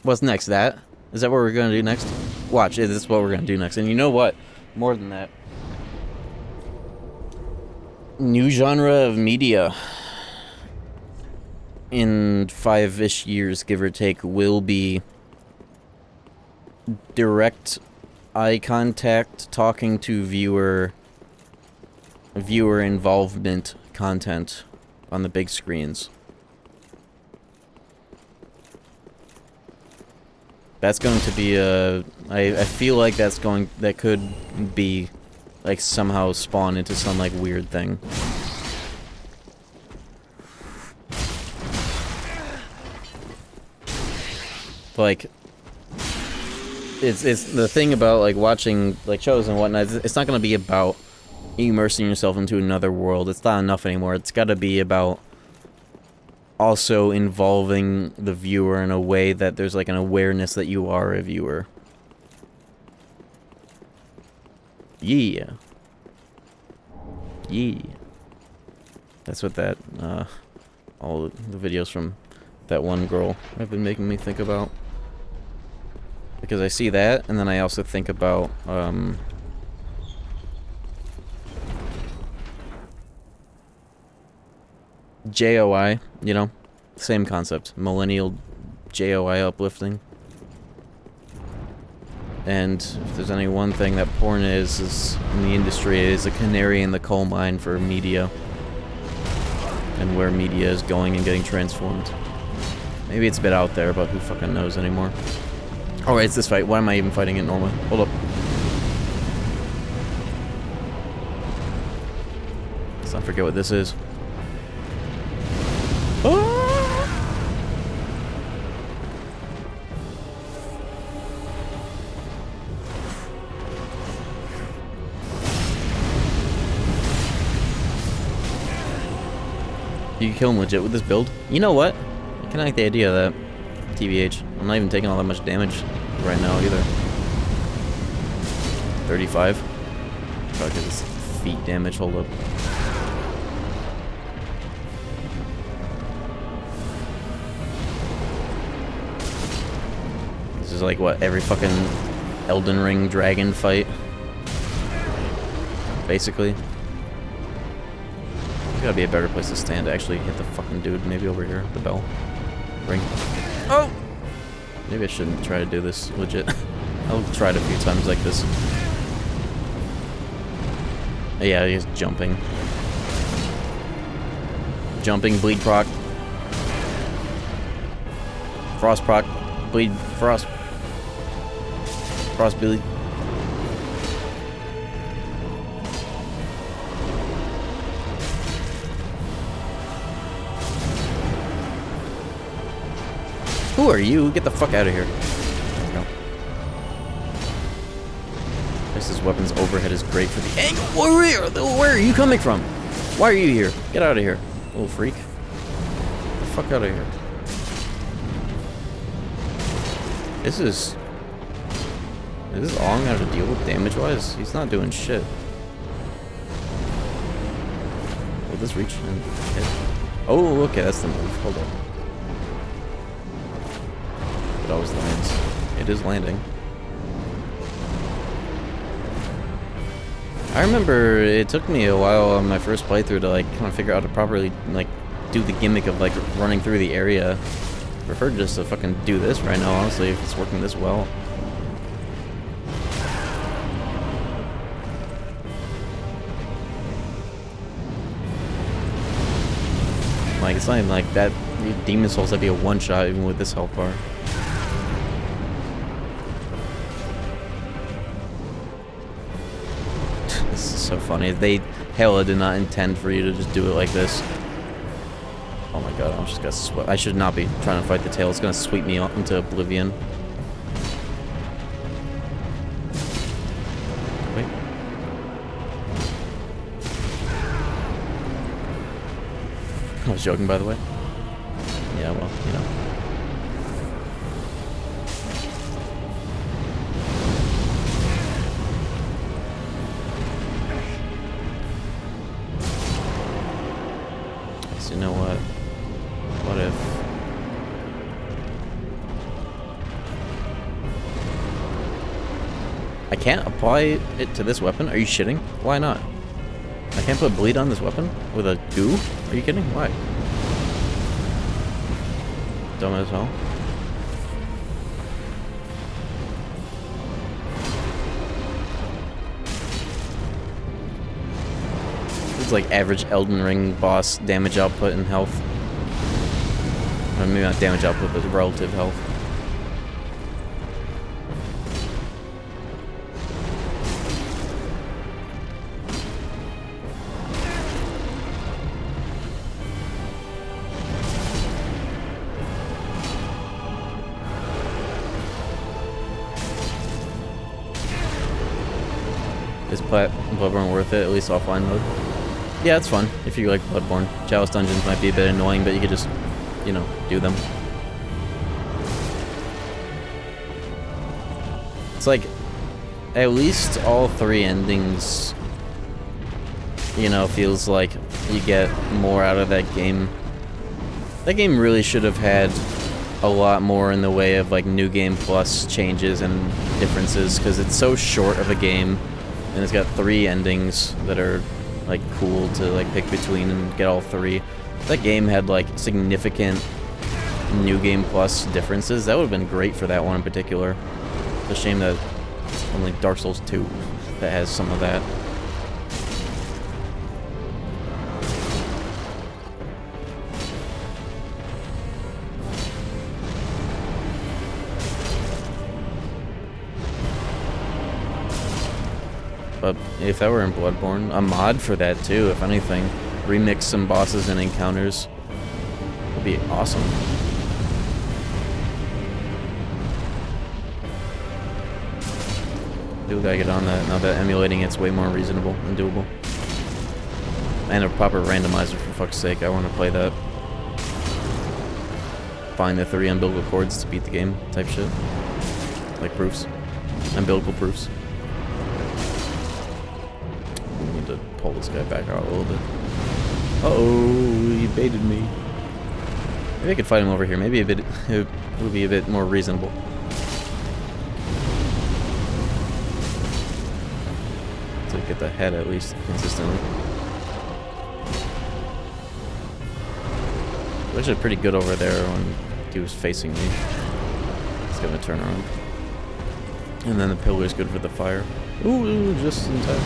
What's next? That? Is that what we're gonna do next? Watch, this is what we're gonna do next. And you know what? More than that. New genre of media in 5-ish years, give or take, will be direct eye contact, talking to viewer involvement content on the big screens. That's going to be a... I feel like that could be like somehow spawn into some like weird thing. Like, it's the thing about like watching like shows and whatnot. It's not gonna be about immersing yourself into another world. It's not enough anymore. It's got to be about also involving the viewer in a way that there's like an awareness that you are a viewer. Yeah. Yeah. That's what that all the videos from that one girl have been making me think about. Because I see that, and then I also think about, JOI, you know? Same concept. Millennial JOI uplifting. And if there's any one thing that porn is in the industry, it is a canary in the coal mine for media. And where media is going and getting transformed. Maybe it's a bit out there, but who fucking knows anymore. Alright, it's this fight. Why am I even fighting it normally? Hold up. Let's not forget what this is. Ah! You can kill him legit with this build? You know what? I kinda like the idea of that. TBH. I'm not even taking all that much damage right now either. 35. Probably because it's feet damage. Hold up. This is like what, every fucking Elden Ring dragon fight? Basically. There's gotta be a better place to stand to actually hit the fucking dude. Maybe over here, the bell. Ring. Oh! Maybe I shouldn't try to do this legit. I'll try it a few times like this. Yeah, he's jumping. Jumping, bleed proc. Frost proc. Bleed, frost. Frost bleed. Who are you? Get the fuck out of here. There we go. This weapon's overhead is great for the angle. Where are you coming from? Why are you here? Get out of here, little freak. Get the fuck out of here. This is all I'm gonna have to deal with damage-wise? He's not doing shit. Will this reach and hit? Oh, okay, that's the move. Hold on. It always lands. It is landing. I remember it took me a while on my first playthrough to like kind of figure out how to properly like do the gimmick of like running through the area. I prefer just to fucking do this right now, honestly, if it's working this well. Like, it's not even like that. Demon Souls, that'd be a one-shot even with this health bar. This is so funny. They hella did not intend for you to just do it like this. Oh my god, I'm just gonna sweep. I should not be trying to fight the tail. It's gonna sweep me up into oblivion. Wait. I was joking, by the way. Yeah, well, you know. So you know what? What if... I can't apply it to this weapon? Are you shitting? Why not? I can't put bleed on this weapon? With a goo? Are you kidding? Why? Dumb as hell. It's like average Elden Ring boss damage output and health. Or maybe not damage output, but relative health. Is Bloodborne worth it, at least offline mode? Yeah, it's fun, if you like Bloodborne. Chalice dungeons might be a bit annoying, but you could just, you know, do them. It's like, at least all three endings, you know, feels like you get more out of that game. That game really should have had a lot more in the way of, like, New Game Plus changes and differences, because it's so short of a game. And it's got 3 endings that are, like cool to like pick between and get all three. If that game had like significant New Game Plus differences, that would have been great for that one in particular. It's a shame that it's only Dark Souls 2 that has some of that. But if that were in Bloodborne, a mod for that too, if anything. Remix some bosses and encounters would be awesome. Do gotta get on that now that emulating it's way more reasonable and doable. And a proper randomizer for fuck's sake, I want to play that. Find the 3 umbilical cords to beat the game type shit. Like proofs. Umbilical proofs. To pull this guy back out a little bit. Uh-oh, he baited me. Maybe I could fight him over here. Maybe it would be a bit more reasonable. To get the head at least consistently. It was actually pretty good over there when he was facing me. It's gonna turn around. And then the pillar's good for the fire. Ooh, just in time.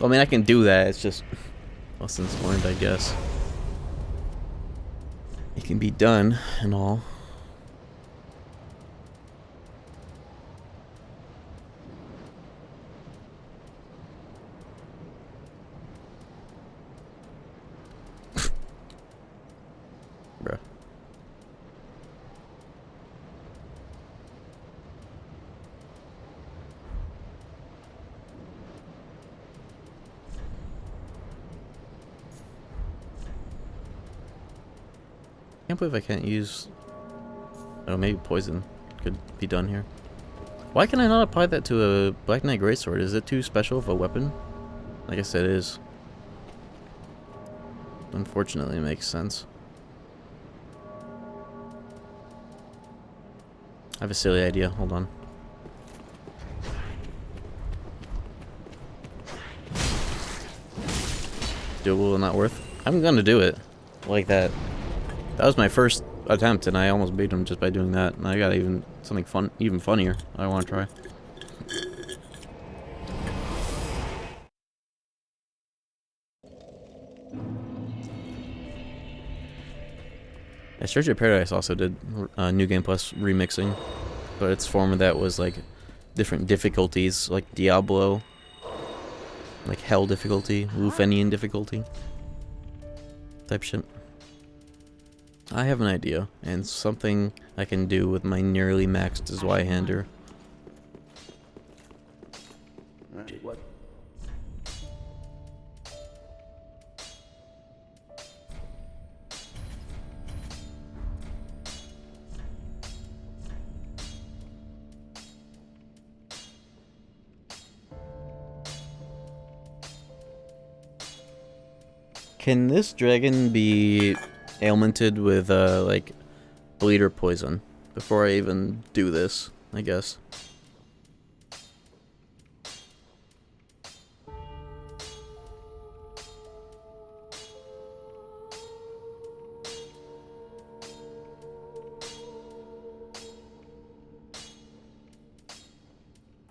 I mean, I can do that, it's just lessons learned, I guess. It can be done and all. Bruh. I can't believe I can't use... Oh, maybe poison could be done here. Why can I not apply that to a Black Knight Greatsword? Is it too special of a weapon? I guess it is. Unfortunately, it makes sense. I have a silly idea. Hold on. Doable and not worth? I'm gonna do it. Like that. That was my first attempt, and I almost beat him just by doing that. And I got even something fun, even funnier. I want to try. Church of Paradise also did New Game Plus remixing, but its form of that was like different difficulties, like Diablo, like Hell difficulty, Lufenian difficulty, type shit. I have an idea, and something I can do with my nearly maxed Zweihander. What? Can this dragon be ailmented with like bleeder poison before I even do this, I guess?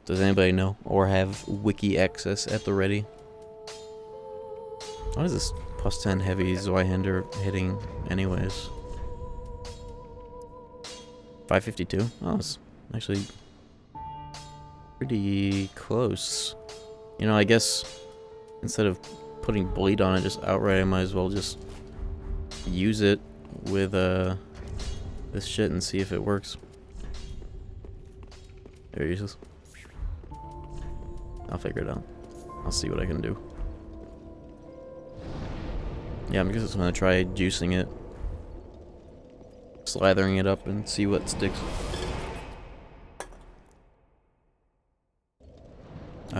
Does anybody know or have wiki access at the ready? What is this plus 10 heavy Zweihander hitting anyways? 552? Oh, it's actually pretty close. You know, I guess instead of putting bleed on it just outright, I might as well just use it with this shit and see if it works. There he is. I'll figure it out. I'll see what I can do. Yeah, I'm just gonna try juicing it. Slathering it up and see what sticks.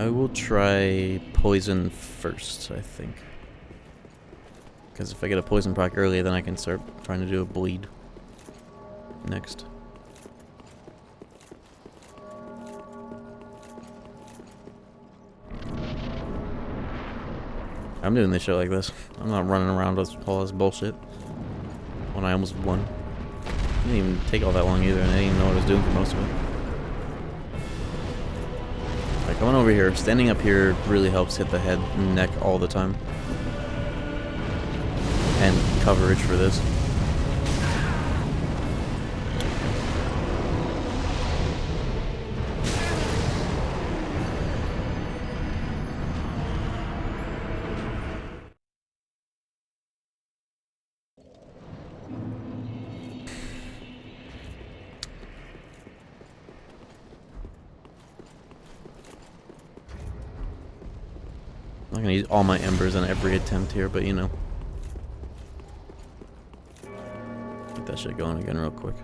I will try poison first, I think. Because if I get a poison proc early, then I can start trying to do a bleed next. I'm doing this shit like this. I'm not running around with all this bullshit. When I almost won. It didn't even take all that long either, and I didn't even know what I was doing for most of it. Alright, coming over here. Standing up here really helps hit the head and neck all the time. And coverage for this. I'm not gonna use all my embers on every attempt here, but you know. Get that shit going again real quick.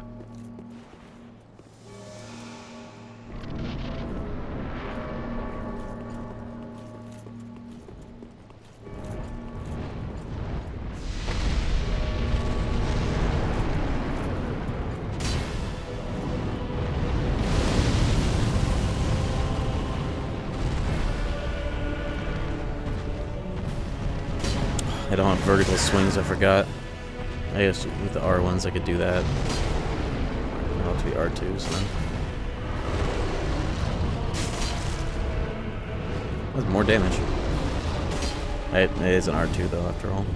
I don't have vertical swings, I forgot. I guess with the R1s I could do that. I'll have to be R2s then. That's more damage. It is an R2 though, after all.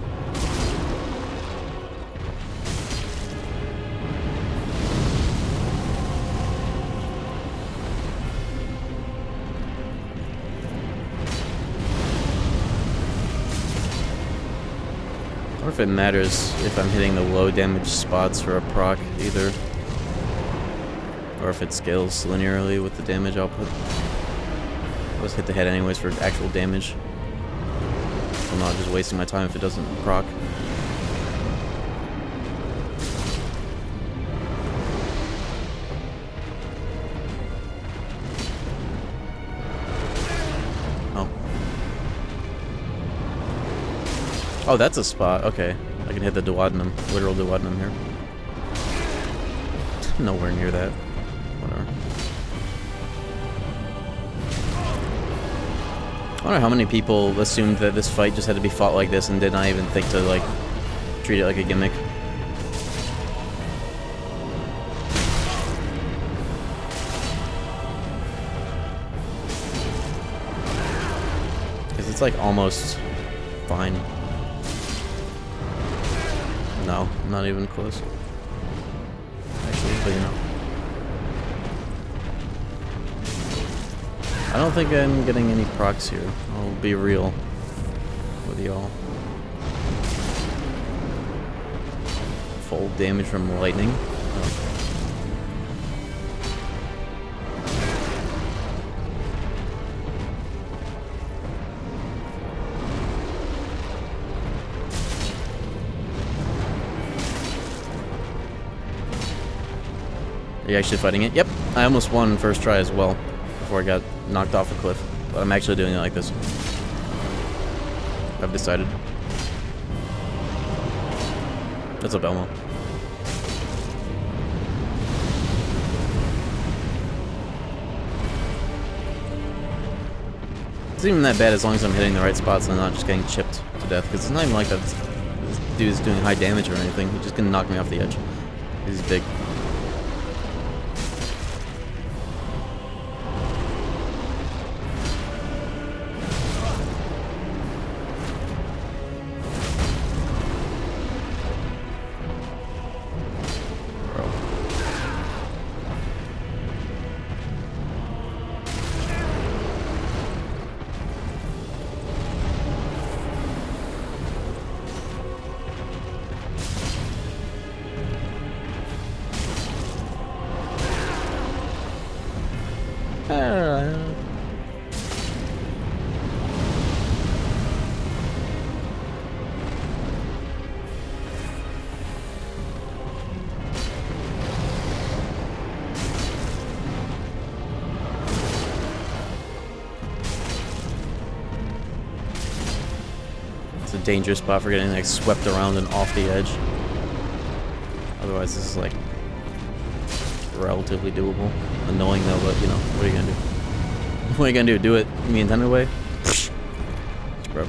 I wonder if it matters if I'm hitting the low damage spots for a proc either, or if it scales linearly with the damage output. I'll just hit the head anyways for actual damage. I'm not just wasting my time if it doesn't proc. Oh, that's a spot. Okay. I can hit the duodenum. Literal duodenum here. Nowhere near that. Whatever. I wonder how many people assumed that this fight just had to be fought like this and did not even think to, like, treat it like a gimmick. Because it's, like, almost fine. No, not even close. Actually, but you know. I don't think I'm getting any procs here. I'll be real with y'all. Full damage from lightning. Oh. Are you actually fighting it? Yep, I almost won first try as well before I got knocked off a cliff. But I'm actually doing it like this. I've decided. That's a Belmo. It's not even that bad as long as I'm hitting the right spots and not just getting chipped to death. Because it's not even like that this dude is doing high damage or anything. He's just gonna knock me off the edge. He's big. It's a dangerous spot for getting like swept around and off the edge. Otherwise, this is like relatively doable. Annoying though, but you know, what are you gonna do? What are you gonna do? Do it in the intended way? Scrub.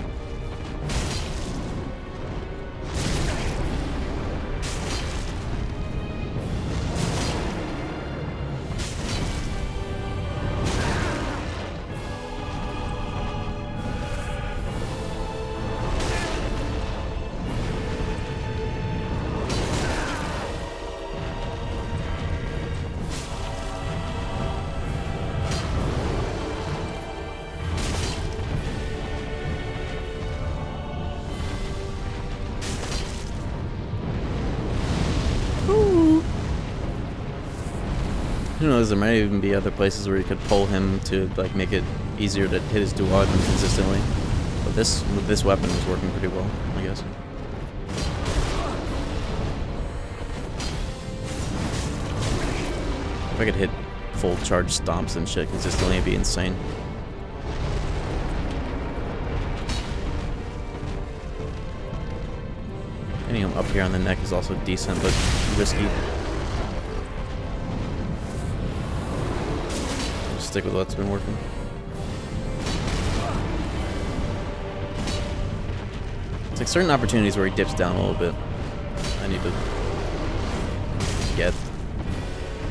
Who knows, there might even be other places where you could pull him to like make it easier to hit his dual weapon consistently. But this weapon was working pretty well, I guess. If I could hit full charge stomps and shit consistently, it'd be insane. Hitting him up here on the neck is also decent, but risky. Stick with what's been working. It's like certain opportunities where he dips down a little bit. I need to get.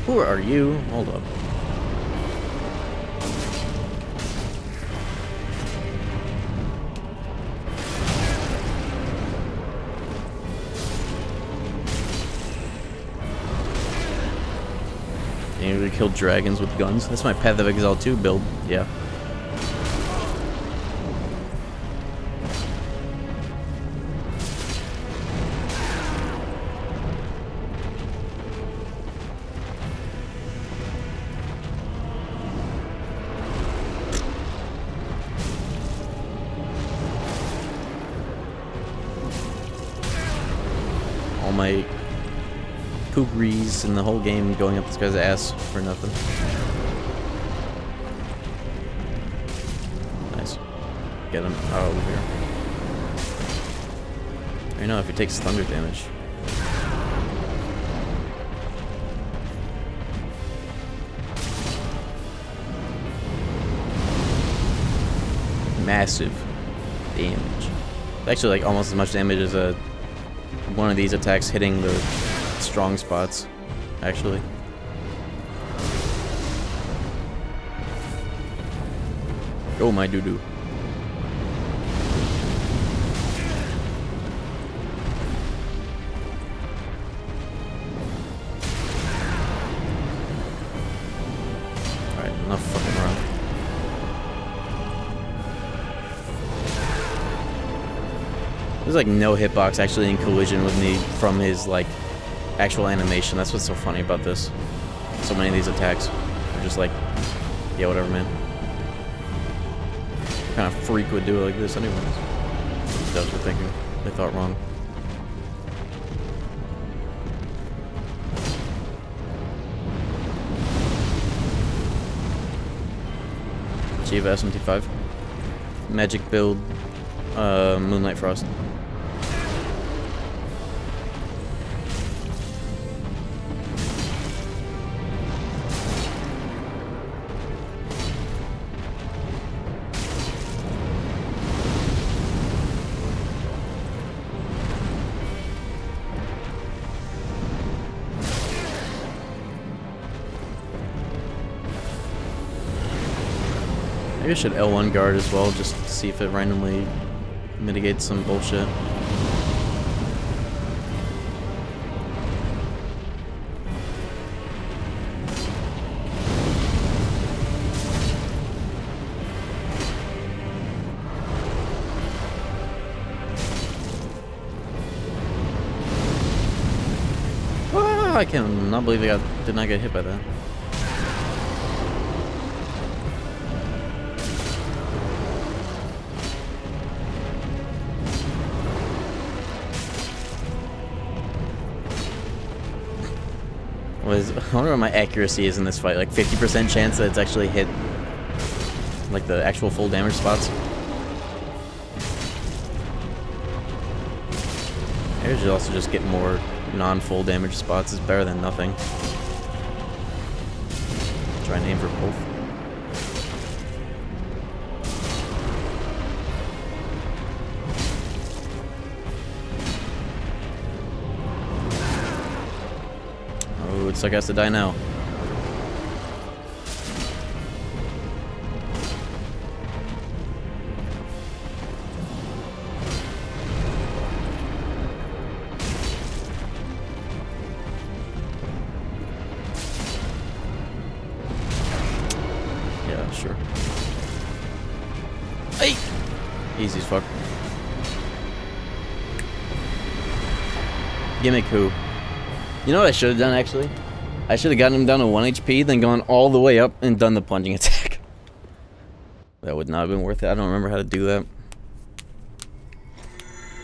Who are you? Hold up. You need to kill dragons with guns. That's my Path of Exile 2 build. Yeah. All my kukris in the whole game going up this guy's ass for nothing. Nice. Get him out over here. I know if he takes thunder damage. Massive damage. Actually, like almost as much damage as one of these attacks hitting the strong spots, actually. Oh my doo-doo. Alright, enough fucking around. There's like no hitbox actually in collision with me from his like actual animation. That's what's so funny about this. So many of these attacks are just like, yeah, whatever, man. What kind of freak would do it like this anyways? Devs were thinking. They thought wrong. Chiva S75. Magic build, Moonlight Frost. Maybe I should L1 guard as well, just to see if it randomly mitigates some bullshit. Ah, I cannot believe I did not get hit by that. I wonder what my accuracy is in this fight. Like 50% chance that it's actually hit like the actual full damage spots. I should also just get more non-full damage spots. It's better than nothing. Try and aim for both. Oh, looks like I have to die now. Yeah, sure. Hey! Easy as fuck. Gimmick who? You know what I should have done, actually? I should have gotten him down to 1 HP, then gone all the way up and done the plunging attack. That would not have been worth it. I don't remember how to do that.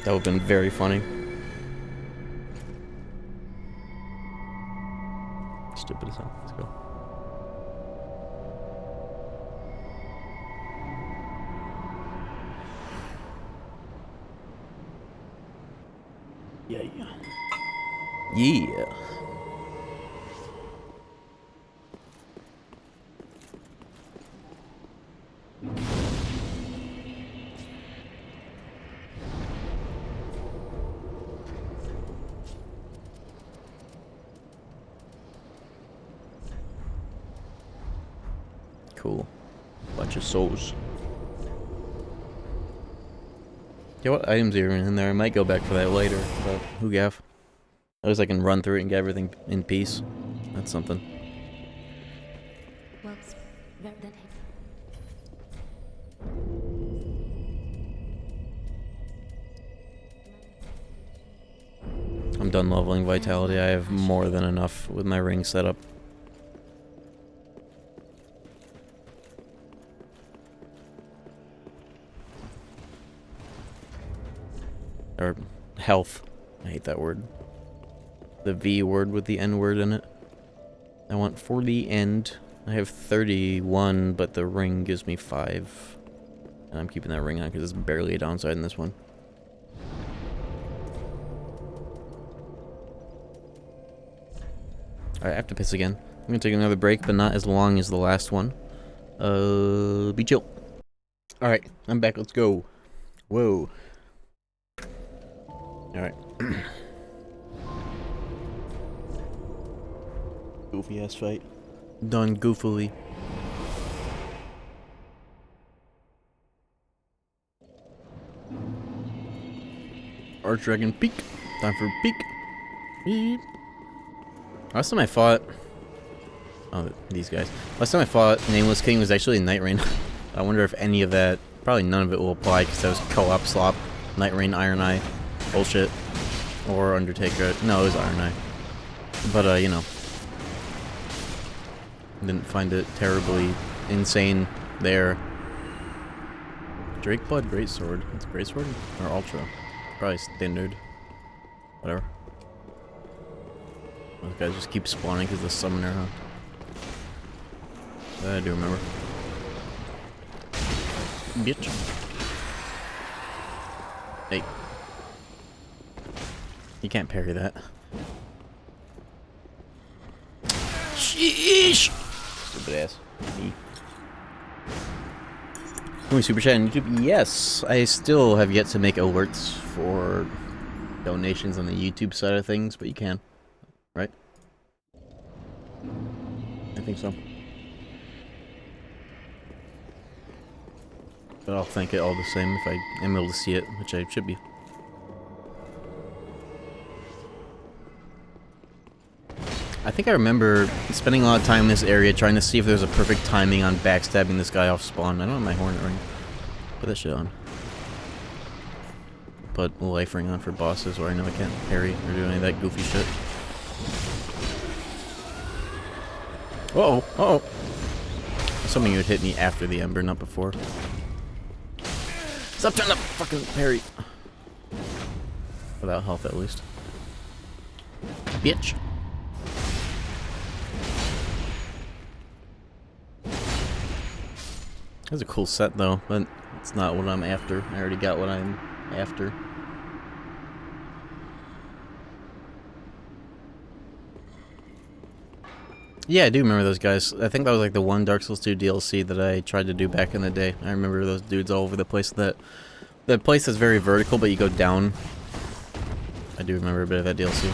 That would have been very funny. Stupid as hell. Let's go. Yeah. Yeah. Cool. Bunch of souls. Yeah, what items are in there? I might go back for that later, but who gaff? At least I can run through it and get everything in peace. That's something. Well, that I'm done leveling vitality. I have more than enough with my ring setup. Or health. I hate that word. The V word with the N word in it. I want 40 and I have 31, but the ring gives me 5. And I'm keeping that ring on because it's barely a downside in this one. Alright, I have to piss again. I'm gonna take another break, but not as long as the last one. Be chill. Alright, I'm back. Let's go. Whoa. Alright. Goofy ass fight. Done goofily. Archdragon peek. Time for peek. Beep. Last time I fought... Oh, these guys. Last time I fought Nameless King was actually Night Rain. I wonder if any of that... Probably none of it will apply because that was co-op slop. Night Rain, Iron Eye. Bullshit. Or Undertaker. No, it was Iron Eye. But, you know. Didn't find it terribly insane there. Drake Blood Greatsword. It's Greatsword? Or Ultra? Probably standard. Whatever. Those guys just keep spawning because of the summoner, huh? I do remember. Bitch. Hey. You can't parry that. Sheesh! Stupid ass. Only super chat on YouTube? Yes! I still have yet to make alerts for donations on the YouTube side of things, but you can. Right? I think so. But I'll thank it all the same if I am able to see it, which I should be. I think I remember spending a lot of time in this area trying to see if there's a perfect timing on backstabbing this guy off spawn. I don't have my Hornet Ring. Put that shit on. Put a Life Ring on for bosses where I know I can't parry or do any of that goofy shit. Uh-oh, uh-oh. I was hoping you would hit me after the Ember, not before. Stop trying to fucking parry. Without health, at least. Bitch. That's a cool set, though, but it's not what I'm after. I already got what I'm after. Yeah, I do remember those guys. I think that was like the one Dark Souls 2 DLC that I tried to do back in the day. I remember those dudes all over the place. That place is very vertical, but you go down. I do remember a bit of that DLC.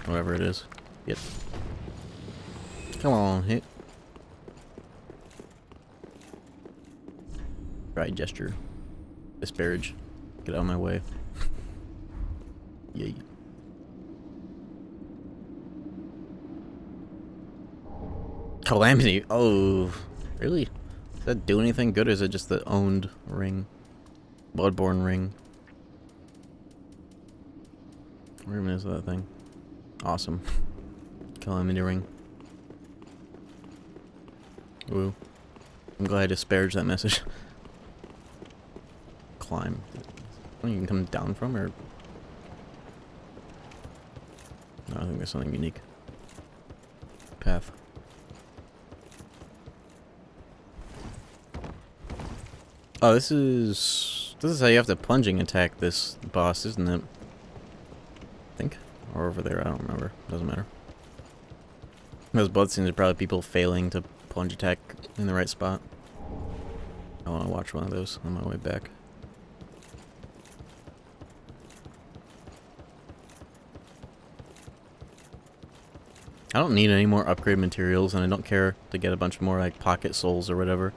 Whatever it is. Yep. Come on, hit. Right gesture. Disparage. Get out of my way. Yay. Calamity. Oh, really? Does that do anything good, or is it just the owned ring? Bloodborne ring. Where even is that thing? Awesome. Calamity ring. Woo. I'm glad I disparaged that message. Climb. Oh, you can come down from, or? No, I think there's something unique. Path. Oh, this is how you have to plunging attack this boss, isn't it? I think. Or over there, I don't remember. Doesn't matter. Those bloodscenes are probably people failing to plunge attack in the right spot. I want to watch one of those on my way back. I don't need any more upgrade materials, and I don't care to get a bunch more like pocket souls or whatever.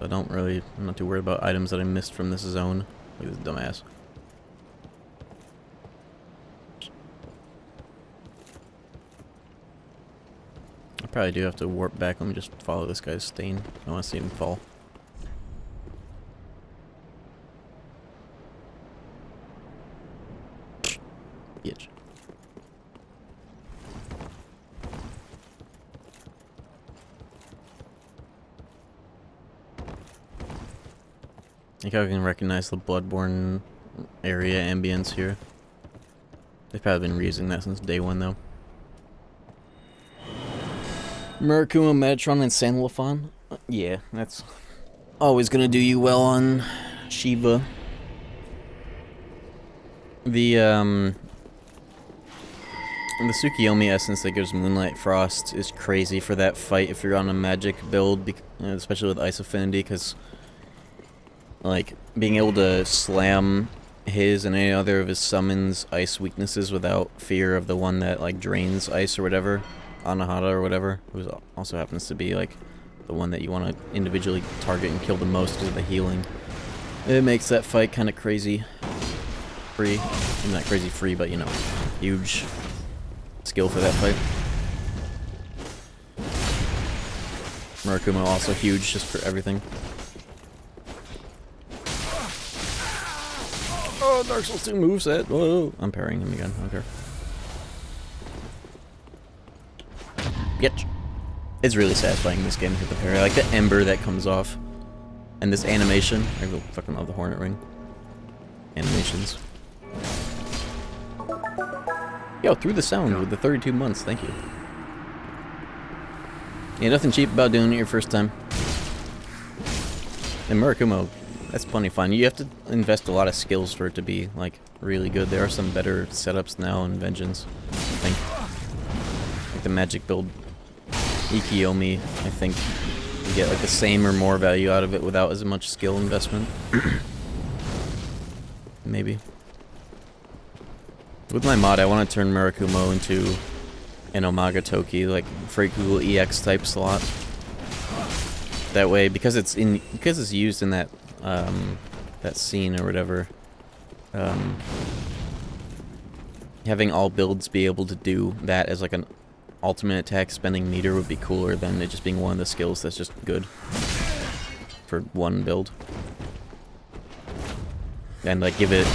I don't really, I'm not too worried about items that I missed from this zone. Look at this dumbass. I probably do have to warp back. Let me just follow this guy's stain. I want to see him fall. Bitch. I think I can recognize the Bloodborne area ambience here. They've probably been reusing that since day one, though. Murakuma, Metatron, and Sanlafon? Yeah, that's always gonna do you well on Shiva. The Tsukiyomi essence that gives Moonlight Frost is crazy for that fight if you're on a magic build, especially with Ice Affinity, because like being able to slam his and any other of his summons ice weaknesses without fear of the one that like drains ice or whatever, Anahata or whatever, who also happens to be like the one that you want to individually target and kill the most because of the healing. It makes that fight kind of crazy free. I'm not crazy free, but you know, huge skill for that fight. Murakuma also huge just for everything. Oh, Dark Souls 2 moveset. Whoa, I'm parrying him again. I don't care. Bitch. It's really satisfying in this game to hit the parry. I like the ember that comes off. And this animation. I really fucking love the Hornet Ring. Animations. Yo, through the sound with the 32 months. Thank you. Yeah, nothing cheap about doing it your first time. And Murakumo, that's plenty fun. You have to invest a lot of skills for it to be, like, really good. There are some better setups now in Vengeance, I think. Like the magic build, Ikiyomi, I think you get, like, the same or more value out of it without as much skill investment. Maybe. With my mod, I want to turn Murakumo into an Omaga Toki, like, Freikugel EX type slot. That way, because it's used in that that scene or whatever, having all builds be able to do that as like an ultimate attack spending meter would be cooler than it just being one of the skills that's just good for one build. And like give it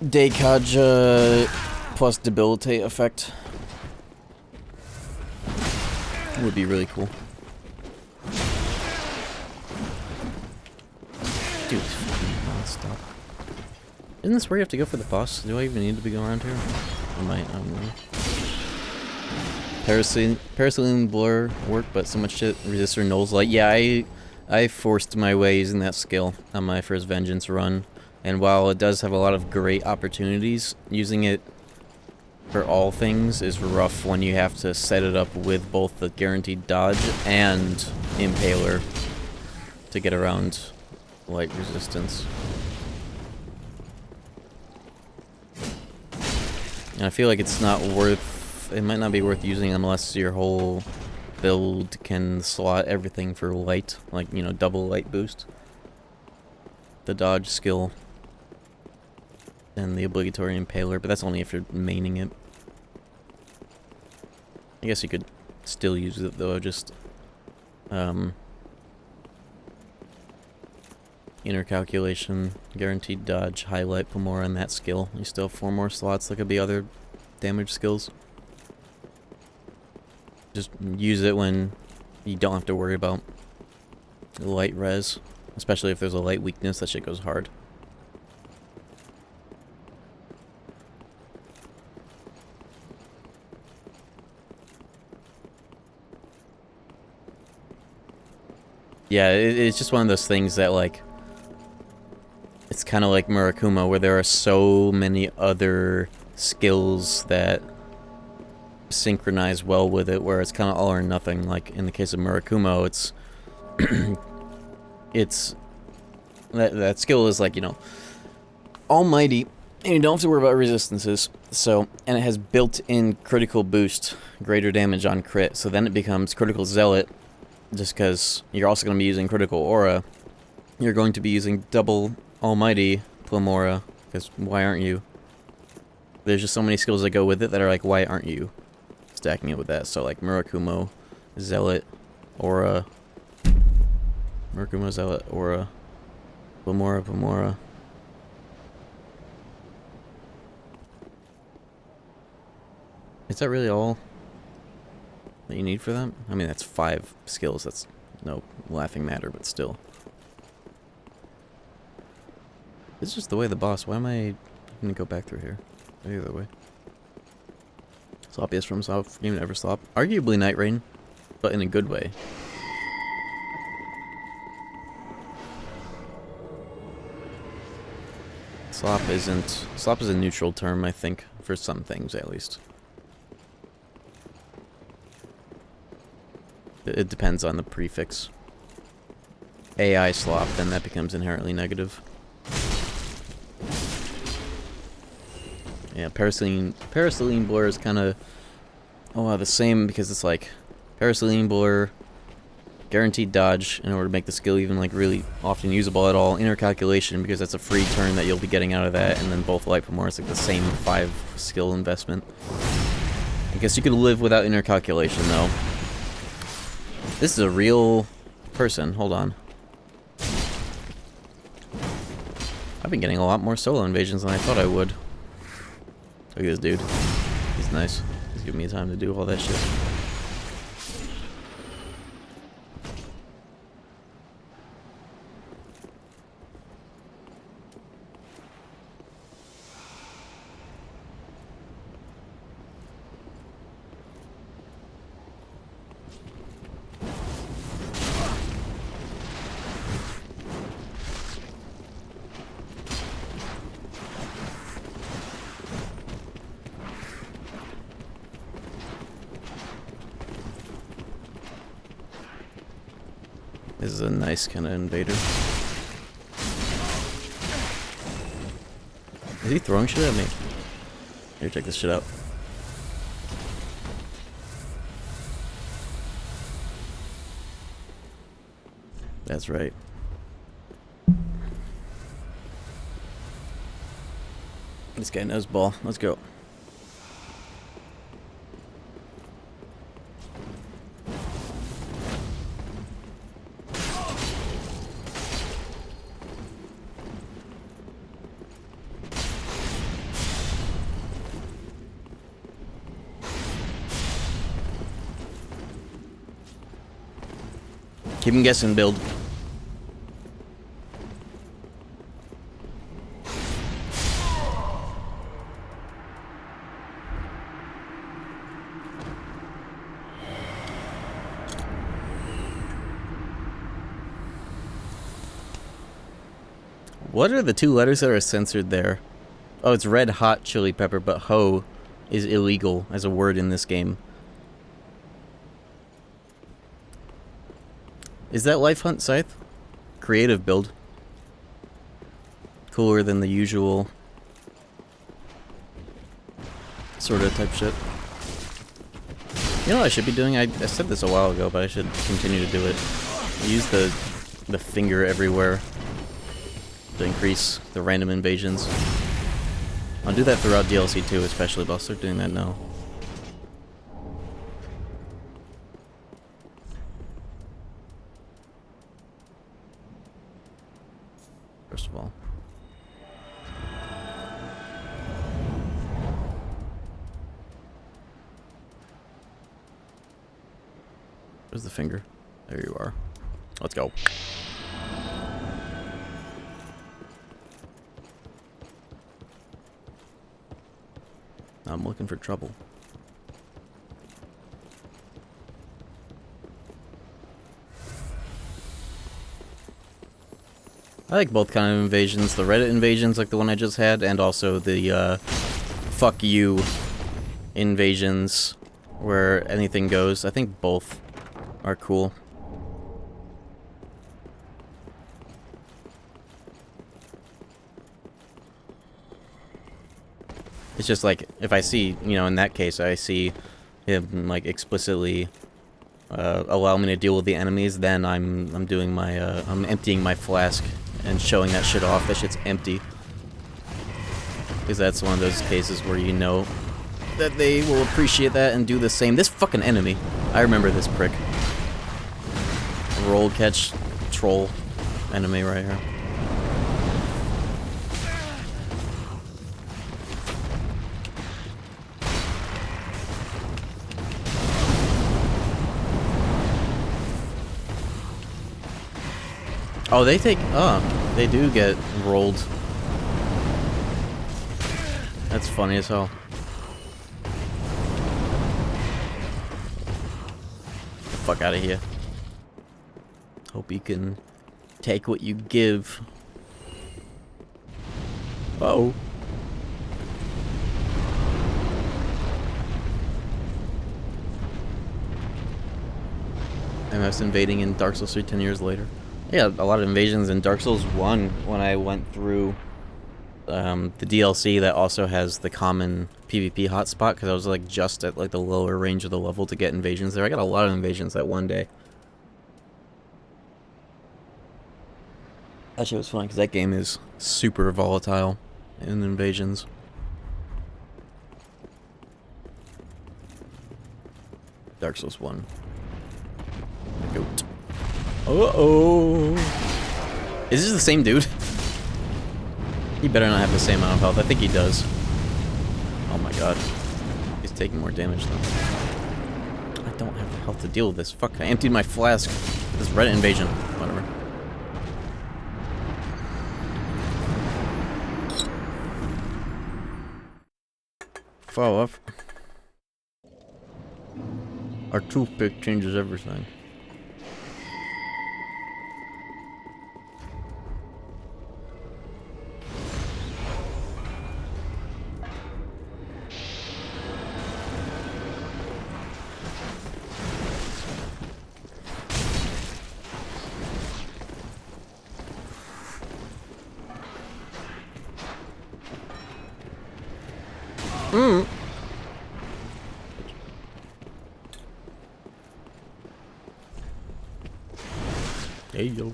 Deikaja plus debilitate effect would be really cool. Dude, non-stop. Isn't this where you have to go for the boss? Do I even need to be going around here? I might, I don't know. Paraceline Blur worked, but so much shit. Resistor Null's Light. Yeah, I forced my way using that skill on my first Vengeance run. And while it does have a lot of great opportunities, using it for all things is rough when you have to set it up with both the guaranteed dodge and impaler to get around light resistance. And I feel like it's not worth, it might not be worth using unless your whole build can slot everything for light, like, you know, double light boost. The dodge skill and the obligatory impaler, but that's only if you're maining it. I guess you could still use it though, just inner calculation, guaranteed dodge, highlight, put more on that skill. You still have 4 more slots like the other damage skills. Just use it when you don't have to worry about light res, especially if there's a light weakness. That shit goes hard. Yeah, it's just one of those things that, like, it's kind of like Murakuma, where there are so many other skills that synchronize well with it, where it's kind of all or nothing. Like, in the case of Murakumo, it's... it's... That skill is, like, you know, almighty, and you don't have to worry about resistances, so... And it has built-in critical boost, greater damage on crit, so then it becomes critical zealot, just because you're also going to be using critical aura. You're going to be using double almighty Plumora, because why aren't you? There's just so many skills that go with it that are like, why aren't you stacking it with that? So like Murakumo, Zealot, Aura, Murakumo, Zealot, Aura, Plumora. Is that really all that you need for them? I mean, that's 5 skills. That's no laughing matter, but still. It's just the way the boss. Why am I gonna go back through here? The other way. Sloppiest from South game never slop. Arguably Night Rain, but in a good way. Slop is a neutral term, I think, for some things at least. It depends on the prefix. AI slop, then that becomes inherently negative. Yeah, Paraselene Blur is kind of the same, because it's like Paraselene Blur, guaranteed dodge in order to make the skill even like really often usable at all. Inner calculation, because that's a free turn that you'll be getting out of that, and then both light for more. It's like the same 5 skill investment. I guess you could live without inner calculation though. This is a real person. Hold on. I've been getting a lot more solo invasions than I thought I would. Look at this dude. He's nice. He's giving me time to do all that shit. This is a nice kind of invader. Is he throwing shit at me? Here, check this shit out. That's right. This guy knows ball. Let's go. Keep him guessing, build. What are the 2 letters that are censored there? Oh, it's red hot chili pepper, but ho is illegal as a word in this game. Is that Life Hunt Scythe? Creative build. Cooler than the usual sort of type shit. You know what I should be doing? I said this a while ago, but I should continue to do it. Use the finger everywhere to increase the random invasions. I'll do that throughout DLC too, especially, but I'll start doing that now. First of all. Where's the finger? There you are. Let's go. I'm looking for trouble. I like both kind of invasions. The Reddit invasions like the one I just had, and also the fuck you invasions where anything goes. I think both are cool. It's just like, if I see, you know, in that case, I see him, like, explicitly allow me to deal with the enemies, then I'm doing my, I'm emptying my flask and showing that shit off. That shit's empty. Because that's one of those cases where you know that they will appreciate that and do the same. This fucking enemy. I remember this prick. Roll catch troll enemy right here. Oh, they take... Oh, they do get rolled. That's funny as hell. Fuck out of here. Hope you can take what you give. Uh-oh. MS invading in Dark Souls 3 10 years later. Yeah, a lot of invasions in Dark Souls 1 when I went through the DLC that also has the common PvP hotspot, because I was like just at like the lower range of the level to get invasions there. I got a lot of invasions that one day. That shit was fun because that game is super volatile in invasions. Dark Souls 1. Goat. Uh-oh. Is this the same dude? He better not have the same amount of health. I think he does. Oh my god. He's taking more damage though. I don't have the health to deal with this. Fuck, I emptied my flask. This Reddit invasion. Whatever. Fall off. Our toothpick changes everything. Hey yo.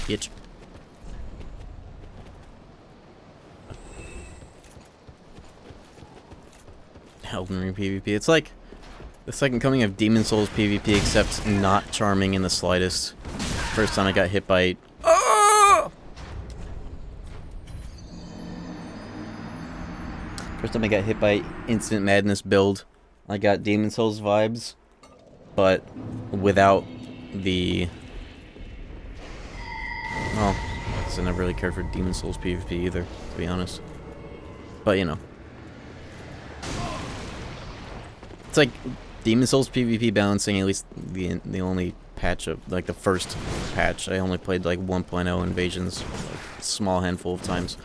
Bitch. Elden Ring PvP. It's like the second coming of Demon Souls PvP, except not charming in the slightest. First time I got hit by... First time I got hit by Instant Madness build, I got Demon Souls vibes, but without the... Well, I never really cared for Demon Souls PvP either, to be honest. But, you know. It's like Demon Souls PvP balancing, at least the only patch of, like, the first patch, I only played, like, 1.0 Invasions, like, a small handful of times.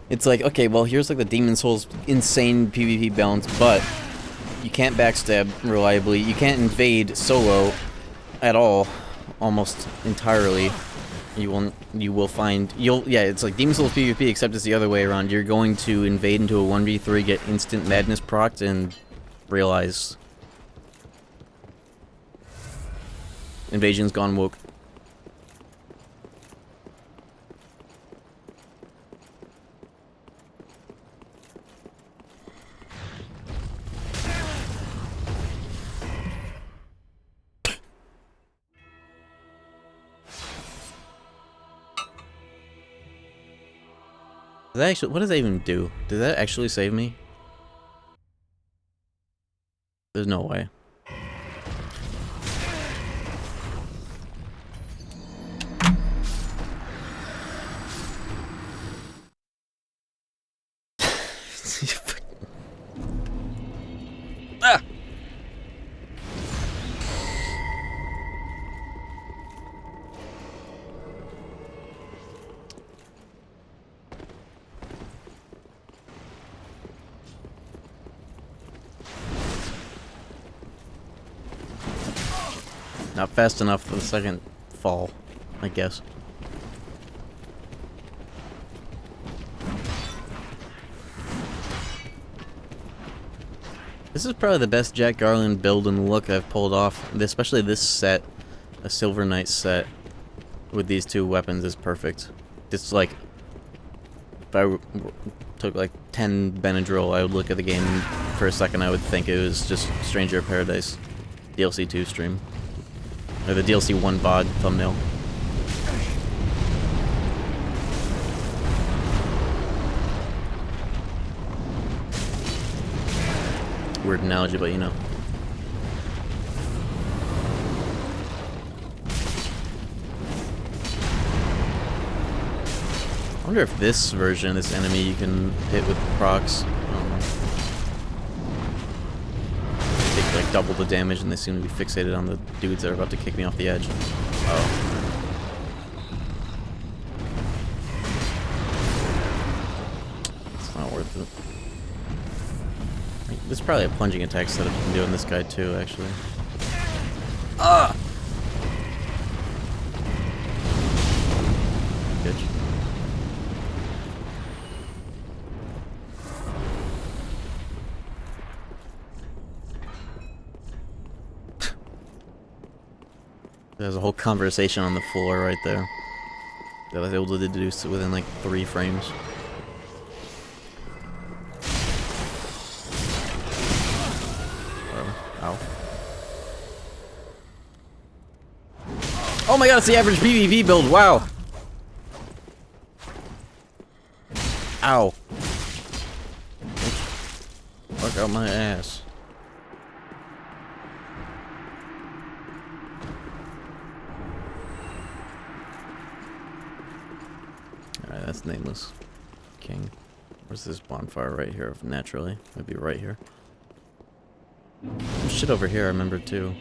It's like, okay, well, here's, like, the Demon Souls insane PvP balance, but you can't backstab reliably, you can't invade solo at all, almost entirely. It's like Demon Souls PvP, except it's the other way around. You're going to invade into a 1v3, get instant madness procced, and realize invasion's gone woke. What does that even do? Did that actually save me? There's no way. Ah! Not fast enough for the second fall, I guess. This is probably the best Jack Garland build and look I've pulled off, especially this set, a Silver Knight set, with these two weapons is perfect. It's like, if I took like 10 Benadryl, I would look at the game for a second, I would think it was just Stranger of Paradise DLC 2 stream. Or the DLC 1 VOD thumbnail. Weird analogy, but you know. I wonder if this version, this enemy, you can hit with procs. Take like double the damage, and they seem to be fixated on the dudes that are about to kick me off the edge. Oh. It's not worth it. There's probably a plunging attack setup you can do on this guy too, actually. Ah! Bitch. There's a whole conversation on the floor right there that I was able to deduce within like 3 frames. Ow. Oh my god, it's the average PvP build, wow! Ow. Fuck out my ass. Alright, that's nameless. King. Where's this bonfire right here? Naturally. Maybe right here. There's shit over here I remember too.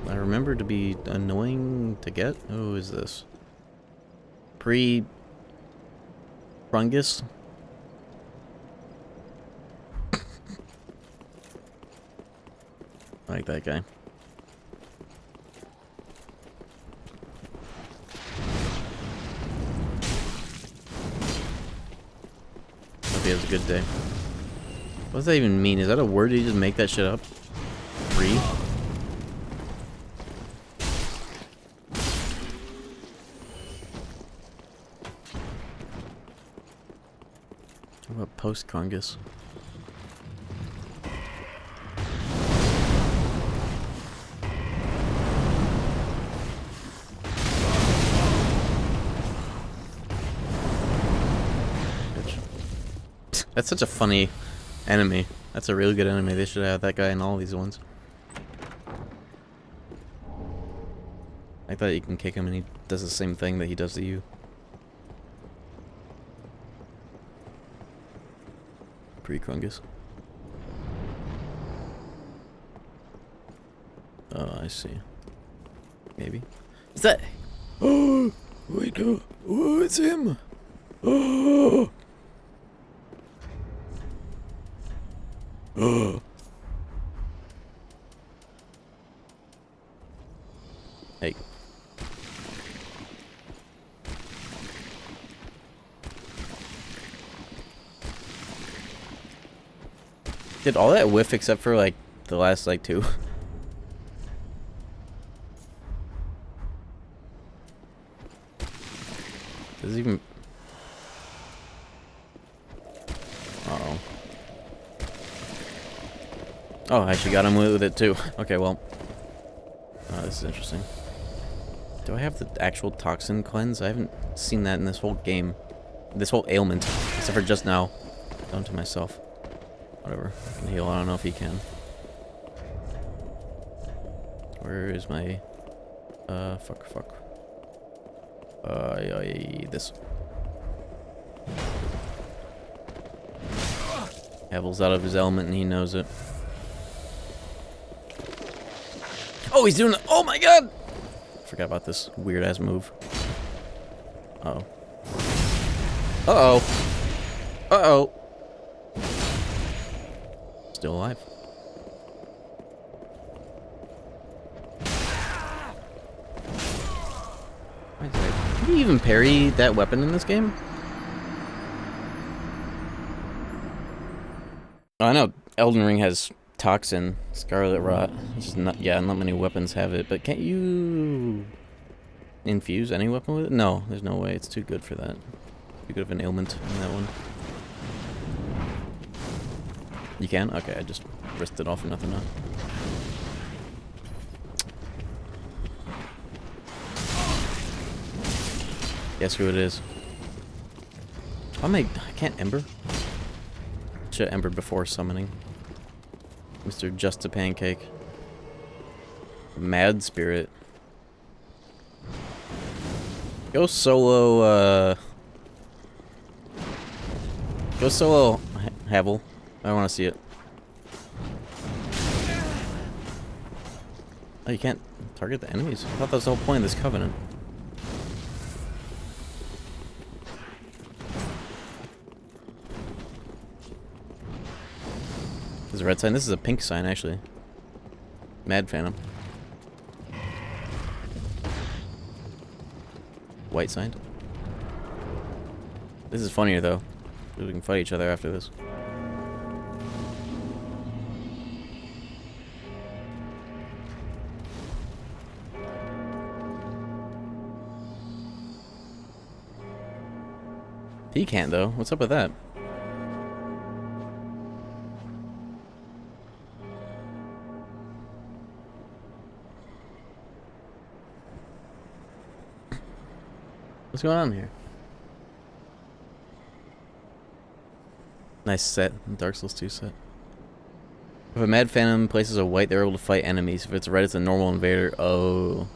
I remember to be annoying to get. Who is this? Fungus? I like that guy. Hope he has a good day. What does that even mean? Is that a word? Did you just make that shit up? Free? What about post-Congus? That's such a funny enemy. That's a really good enemy. They should have that guy in all these ones. I thought you can kick him and he does the same thing that he does to you. Pre-Krungus. Oh, I see. Maybe. Is that? Oh, wait, no. Oh, it's him. Oh. Oh. Hey. Did all that whiff except for like the last like 2? Does it even? Uh-oh. Oh, I actually got him with it too. Okay, well. Oh, this is interesting. Do I have the actual toxin cleanse? I haven't seen that in this whole game. This whole ailment. Except for just now. Done to myself. Whatever. I can heal. I don't know if he can. Where is my... fuck. This. Havel's out of his element and he knows it. Oh, he's doing it! Oh my god! Forgot about this weird ass move. Uh-oh. Uh-oh. Uh-oh. Still alive. Can you even parry that weapon in this game? Oh, I know Elden Ring has Toxin, Scarlet Rot. It's just not, yeah, not many weapons have it, but can't you infuse any weapon with it? No, there's no way. It's too good for that. Too good of an ailment in that one. You can? Okay, I just risked it all for nothing now. Guess who it is? I can't Ember? Should Ember before summoning. Mr. Just a Pancake. Mad Spirit. Go solo, Go solo, Havel. I want to see it. Oh, you can't target the enemies? I thought that was the whole point of this covenant. This is a red sign. This is a pink sign, actually. Mad Phantom. White sign. This is funnier, though. We can fight each other after this. He can't, though. What's up with that? What's going on here? Nice set. Dark Souls 2 set. If a Mad Phantom places a white, they're able to fight enemies. If it's red, it's a normal invader. Oh.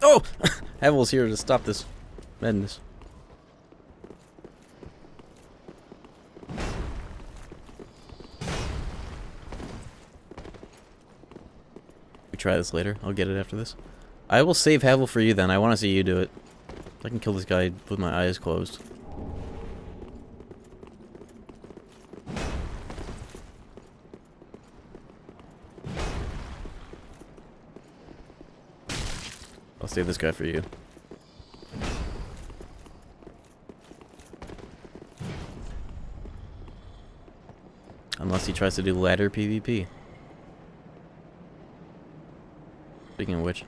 Oh! Havel's here to stop this madness. We try this later. I'll get it after this. I will save Havel for you then. I want to see you do it. I can kill this guy with my eyes closed. I'll save this guy for you. Unless he tries to do ladder PvP. Speaking of which.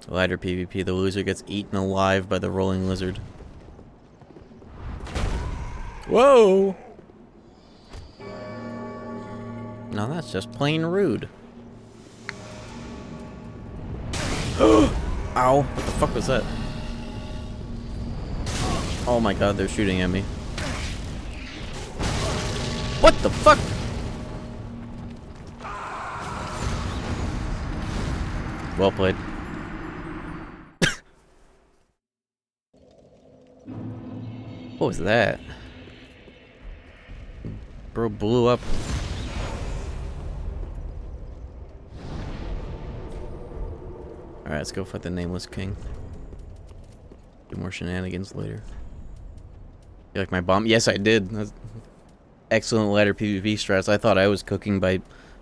Ladder PvP, the loser gets eaten alive by the rolling lizard. Whoa! No, that's just plain rude. Ow, what the fuck was that? Oh my god, they're shooting at me. What the fuck? Well played. What was that? Bro blew up. Alright, let's go fight the Nameless King. Do more shenanigans later. You like my bomb? Yes, I did. That's excellent ladder PvP strats. I thought I was cooking by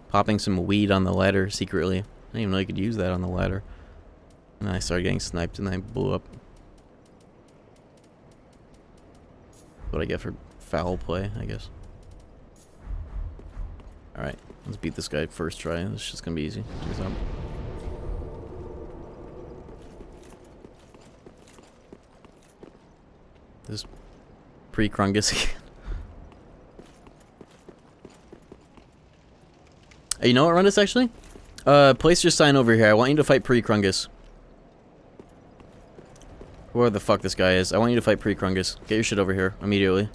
popping some weed on the ladder secretly. I didn't even know you could use that on the ladder. And then I started getting sniped and I blew up. What I get for foul play, I guess. Alright, let's beat this guy first try. This just gonna be easy. Cheers up. This pre-Krungus again. Hey, you know what, Rundus, actually? Place your sign over here. I want you to fight pre-Krungus. Whoever the fuck this guy is. I want you to fight pre-Krungus. Get your shit over here immediately.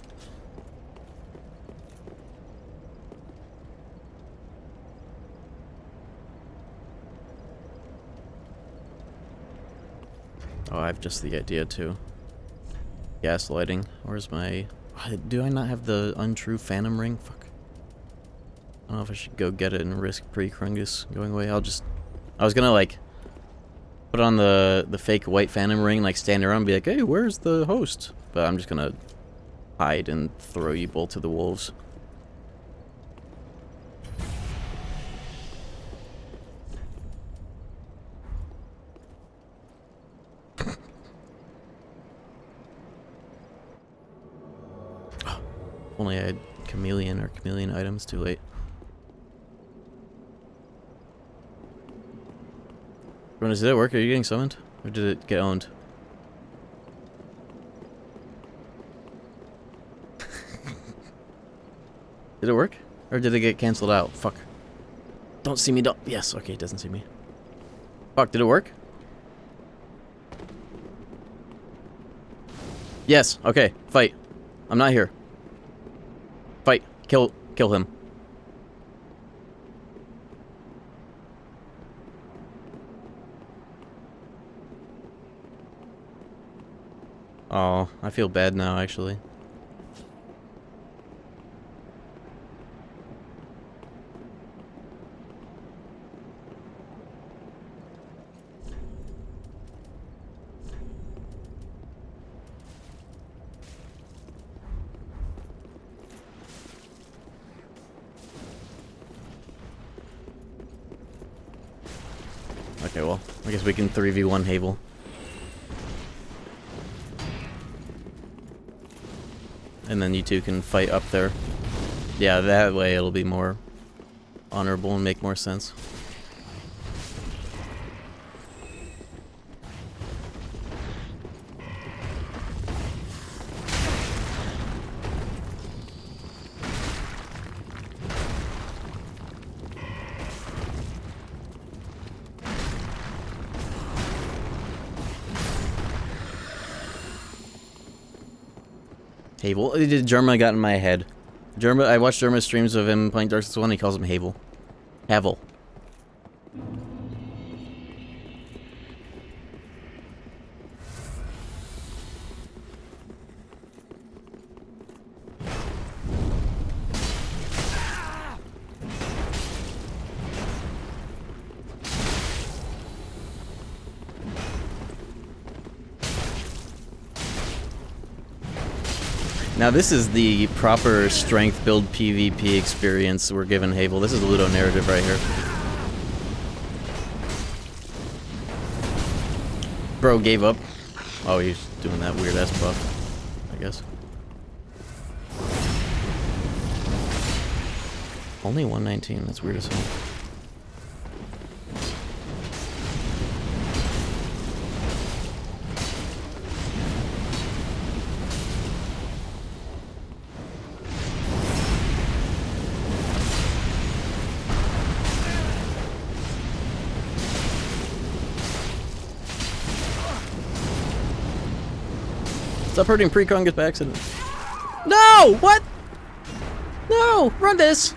Oh, I have just the idea too. Gaslighting. Where's my... Do I not have the untrue Phantom Ring? Fuck. I don't know if I should go get it and risk pre-Krungus going away. I was gonna like put on the fake white Phantom Ring, like stand around and be like, hey, where's the host? But I'm just gonna hide and throw you both to the wolves. Only I had chameleon or chameleon items. Too late. Did it work? Are you getting summoned? Or did it get owned? Did it work? Or did it get cancelled out? Fuck. Don't see me, don't. Yes, okay, it doesn't see me. Fuck, did it work? Yes, okay, fight. I'm not here. Fight. Kill him. Oh, I feel bad now, actually. Okay, well, I guess we can 3v1 Havel. And then you two can fight up there. Yeah, that way it'll be more honorable and make more sense. Havel. Germa got in my head. Germa, I watched Germa's streams of him playing Dark Souls 1. He calls him Havel. Havel. Now this is the proper strength build PvP experience we're giving Havel. This is the Ludo narrative right here. Bro gave up. Oh, he's doing that weird ass buff, I guess. Only 119, that's weird as hell. Stop hurting Pre-Congus by accident. No! What? No! Run this!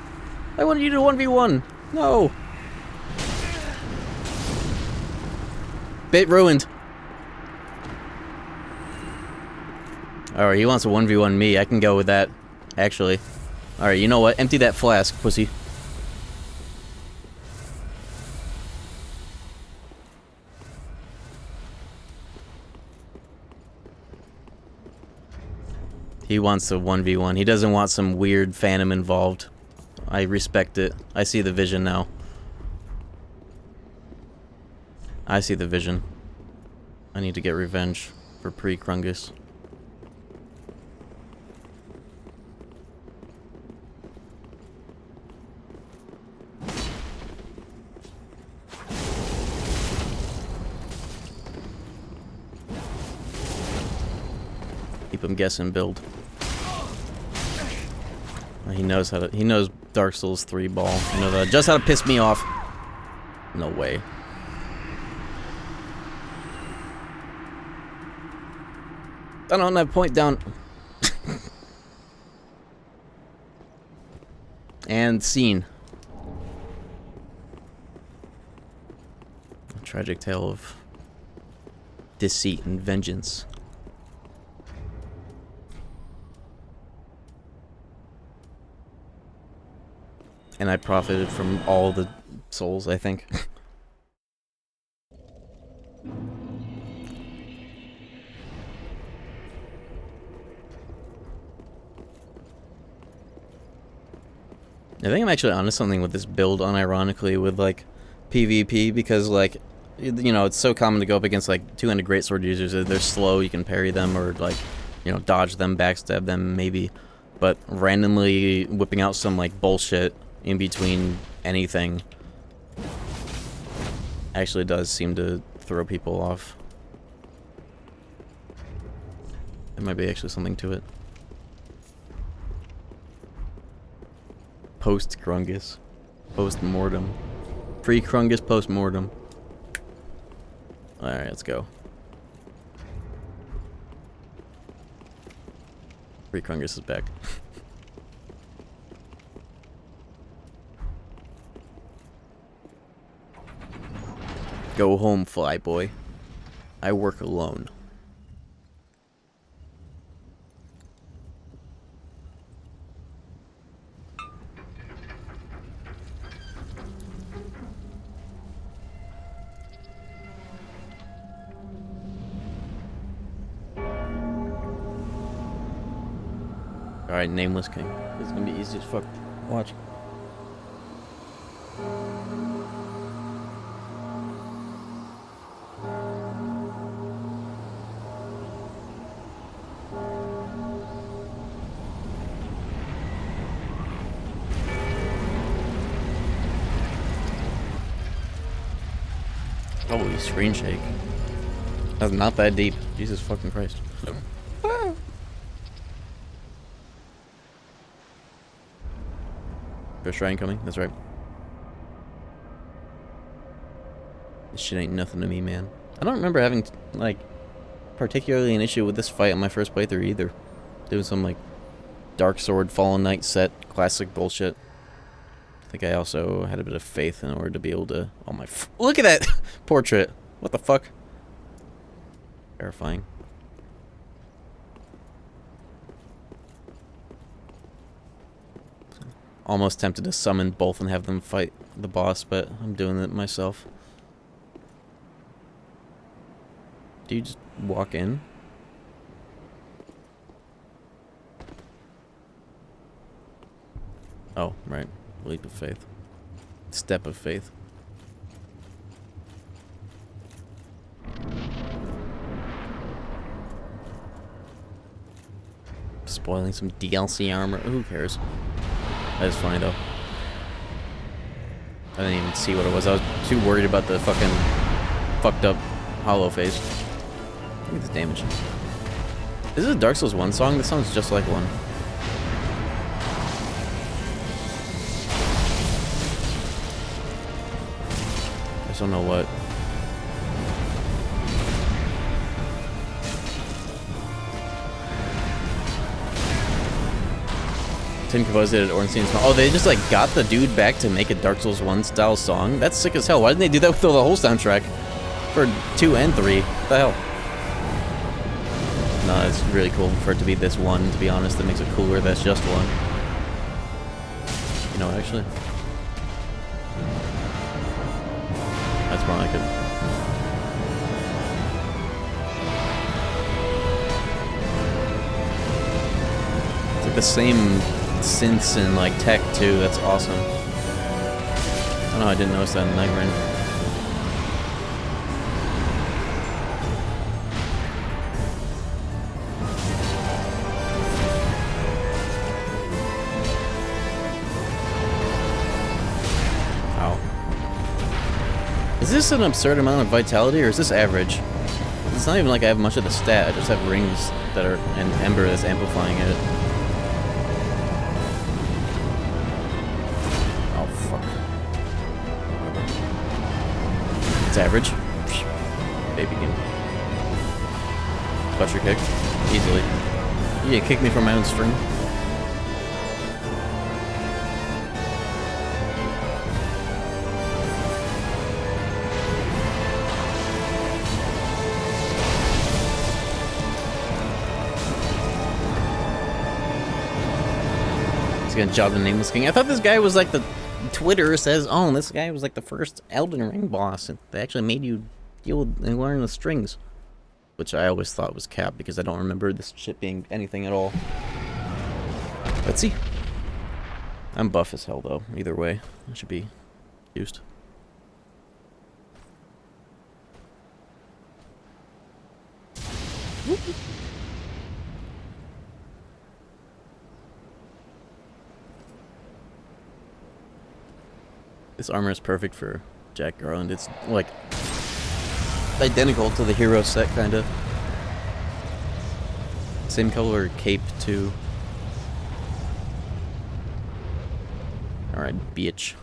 I wanted you to 1v1. No. Bit ruined. Alright, he wants to 1v1 me. I can go with that, actually. Alright, you know what? Empty that flask, pussy. He wants a 1v1. He doesn't want some weird phantom involved. I respect it. I see the vision now. I see the vision. I need to get revenge for Pre-Crungus. Keep him guessing, build. He knows how to. He knows Dark Souls 3 ball. He knows just how to piss me off. No way. I don't have point down. And scene. A tragic tale of deceit and vengeance. And I profited from all the souls, I think. I think I'm actually onto something with this build, unironically, with, like, PvP, because, like, you know, it's so common to go up against, like, two-handed greatsword users. They're slow, you can parry them, or, like, you know, dodge them, backstab them, maybe. But randomly whipping out some, like, bullshit in between anything actually does seem to throw people off. There might be actually something to it. Post-Crungus. Post-mortem. Pre-Crungus, post-mortem. Alright, let's go. Pre-Crungus is back. Go home, flyboy. I work alone. Alright, Nameless King. This is gonna be easy as fuck. Watch. Holy screen shake. That's not that deep. Jesus fucking Christ. First shrine coming, that's right. This shit ain't nothing to me, man. I don't remember having, like, particularly an issue with this fight on my first playthrough either. Doing some, like, Dark Sword, Fallen Knight set, classic bullshit. I think I also had a bit of faith in order to be able to... Oh my... Look at that portrait! What the fuck? Terrifying. Almost tempted to summon both and have them fight the boss, but I'm doing it myself. Do you just walk in? Oh, right. Leap of faith. Step of faith. Spoiling some DLC armor. Who cares? That is funny though. I didn't even see what it was. I was too worried about the fucking fucked up hollow face. Look at this damage. Is this a Dark Souls 1 song? This sounds just like one. I just don't know what. Tin Composite Ornstein's. Oh, they just like got the dude back to make a Dark Souls 1 style song? That's sick as hell. Why didn't they do that with the whole soundtrack? For 2 and 3. What the hell? No, it's really cool for it to be this one, to be honest. That makes it cooler that's just one. You know, actually. That's probably good. It's like the same synths and like tech too. That's awesome. Oh no, I didn't notice that in Nightmare. Is this an absurd amount of vitality, or is this average? It's not even like I have much of the stat, I just have rings that are, and Ember that's amplifying it. Oh, fuck. It's average. Baby game. Clutcher kick. Easily. You kick me from my own string. Gonna job the Nameless King. I thought this guy was like the Twitter says, oh, this guy was like the first Elden Ring boss, and they actually made you deal with and learn the strings, which I always thought was cap because I don't remember this shit being anything at all. Let's see. I'm buff as hell though. Either way, I should be used. This armor is perfect for Jack Garland. It's like identical to the hero set, kinda. Same color cape too. Alright, bitch.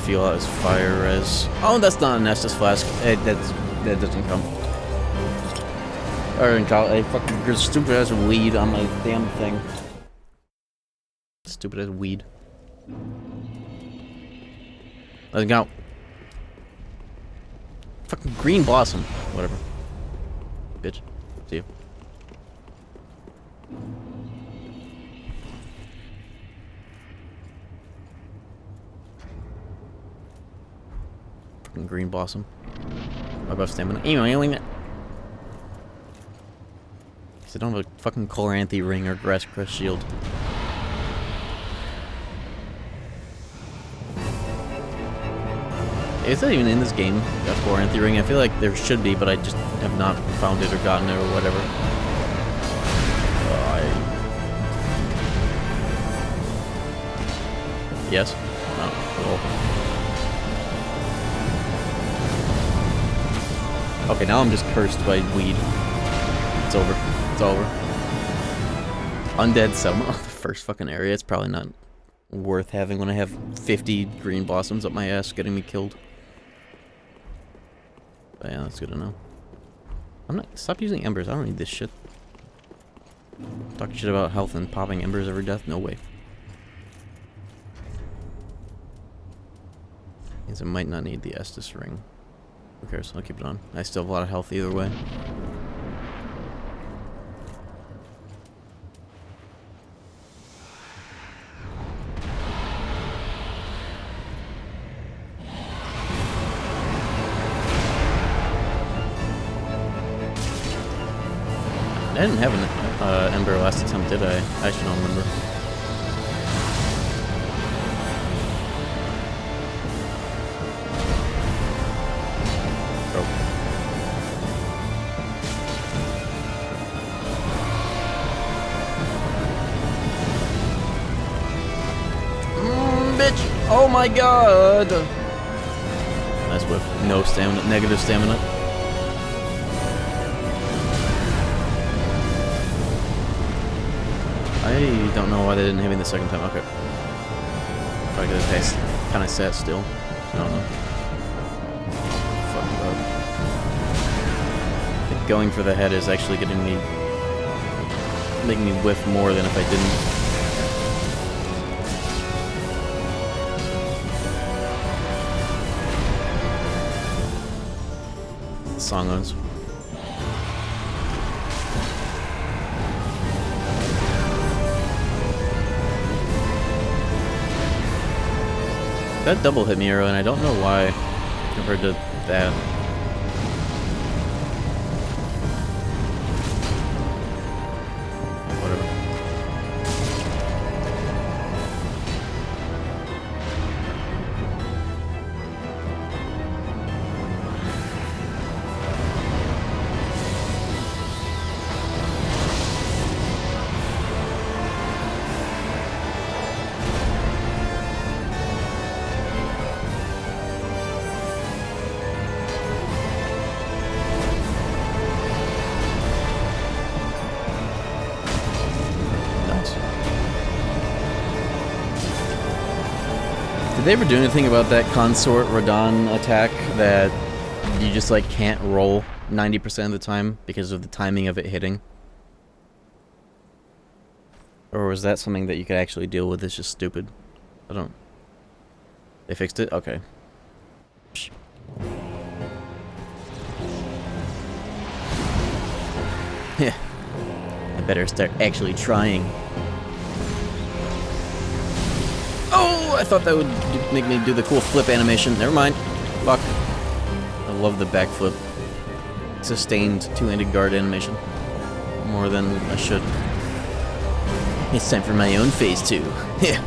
Feel out his fire res. Oh, that's not an Estus flask. That doesn't come. Or in college, fucking stupid ass weed on my damn thing. Stupid ass weed. Let's go. Fucking green blossom. Whatever. Bitch. See you. Green blossom. I buff stamina. Anyway, I don't have a fucking Coloranthe ring or Grass Crest shield. Is that even in this game? That Coloranthe ring? I feel like there should be, but I just have not found it or gotten it or whatever. Yes? No. Cool. Okay, now I'm just cursed by weed. It's over. It's over. Undead Selma. Oh, the first fucking area. It's probably not worth having when I have 50 green blossoms up my ass getting me killed. But yeah, that's good to know. I'm not. Stop using embers. I don't need this shit. Talking shit about health and popping embers every death? No way. Means I might not need the Estus ring. Who cares? I'll keep it on. I still have a lot of health either way. I didn't have an ember last attempt, did I? I actually don't remember. Bitch! Oh my god! Nice whip. No stamina. Negative stamina. I don't know why they didn't hit me the second time. Okay. Probably because it kind of sat still. I don't know. Fuck up. I think going for the head is actually getting me... making me whiff more than if I didn't. Song owns. That double hit me arrow, and I don't know why compared to that. Whatever. Did they ever do anything about that consort Radon attack that you just like can't roll 90% of the time because of the timing of it hitting? Or was that something that you could actually deal with? It's just stupid. I don't... They fixed it? Okay. Psh. Yeah. I better start actually trying. Oh, I thought that would make me do the cool flip animation. Never mind. Fuck. I love the backflip. Sustained two-handed guard animation. More than I should. It's time for my own phase 2. Yeah.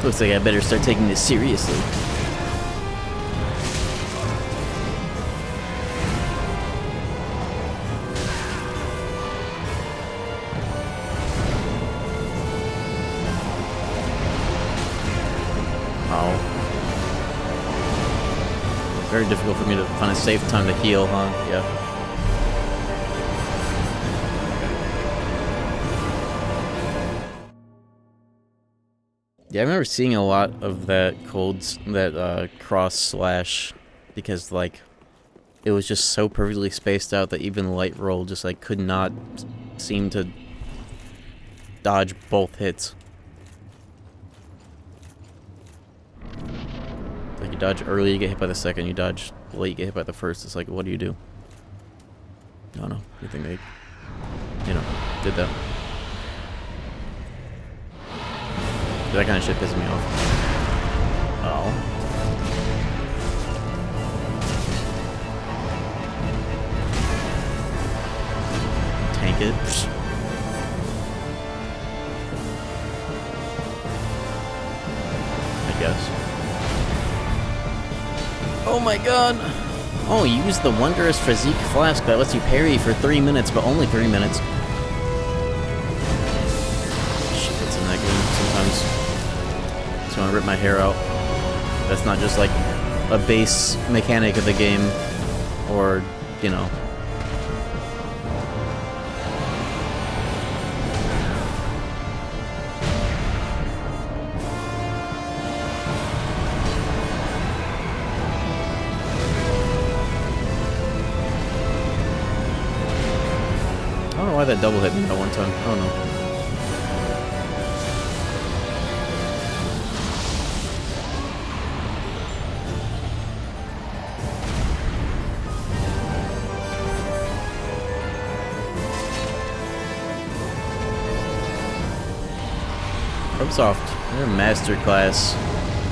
Looks like I better start taking this seriously. Very difficult for me to find a safe time to heal, huh? Yeah. Yeah, I remember seeing a lot of that cross slash because like it was just so perfectly spaced out that even light roll just like could not seem to dodge both hits. Like you dodge early, you get hit by the second. You dodge late, you get hit by the first. It's like, what do you do? I don't know. You think they, did that? That kind of shit pisses me off. Oh. Tank it. I guess. Oh my god! Oh, you use the wondrous physique flask that lets you parry for 3 minutes, but only 3 minutes. Shit, it's in that game sometimes. Just want to rip my hair out. That's not just like a base mechanic of the game, or, you know. I don't know why that double hit me that one time. I don't know. Ubisoft, they're masterclass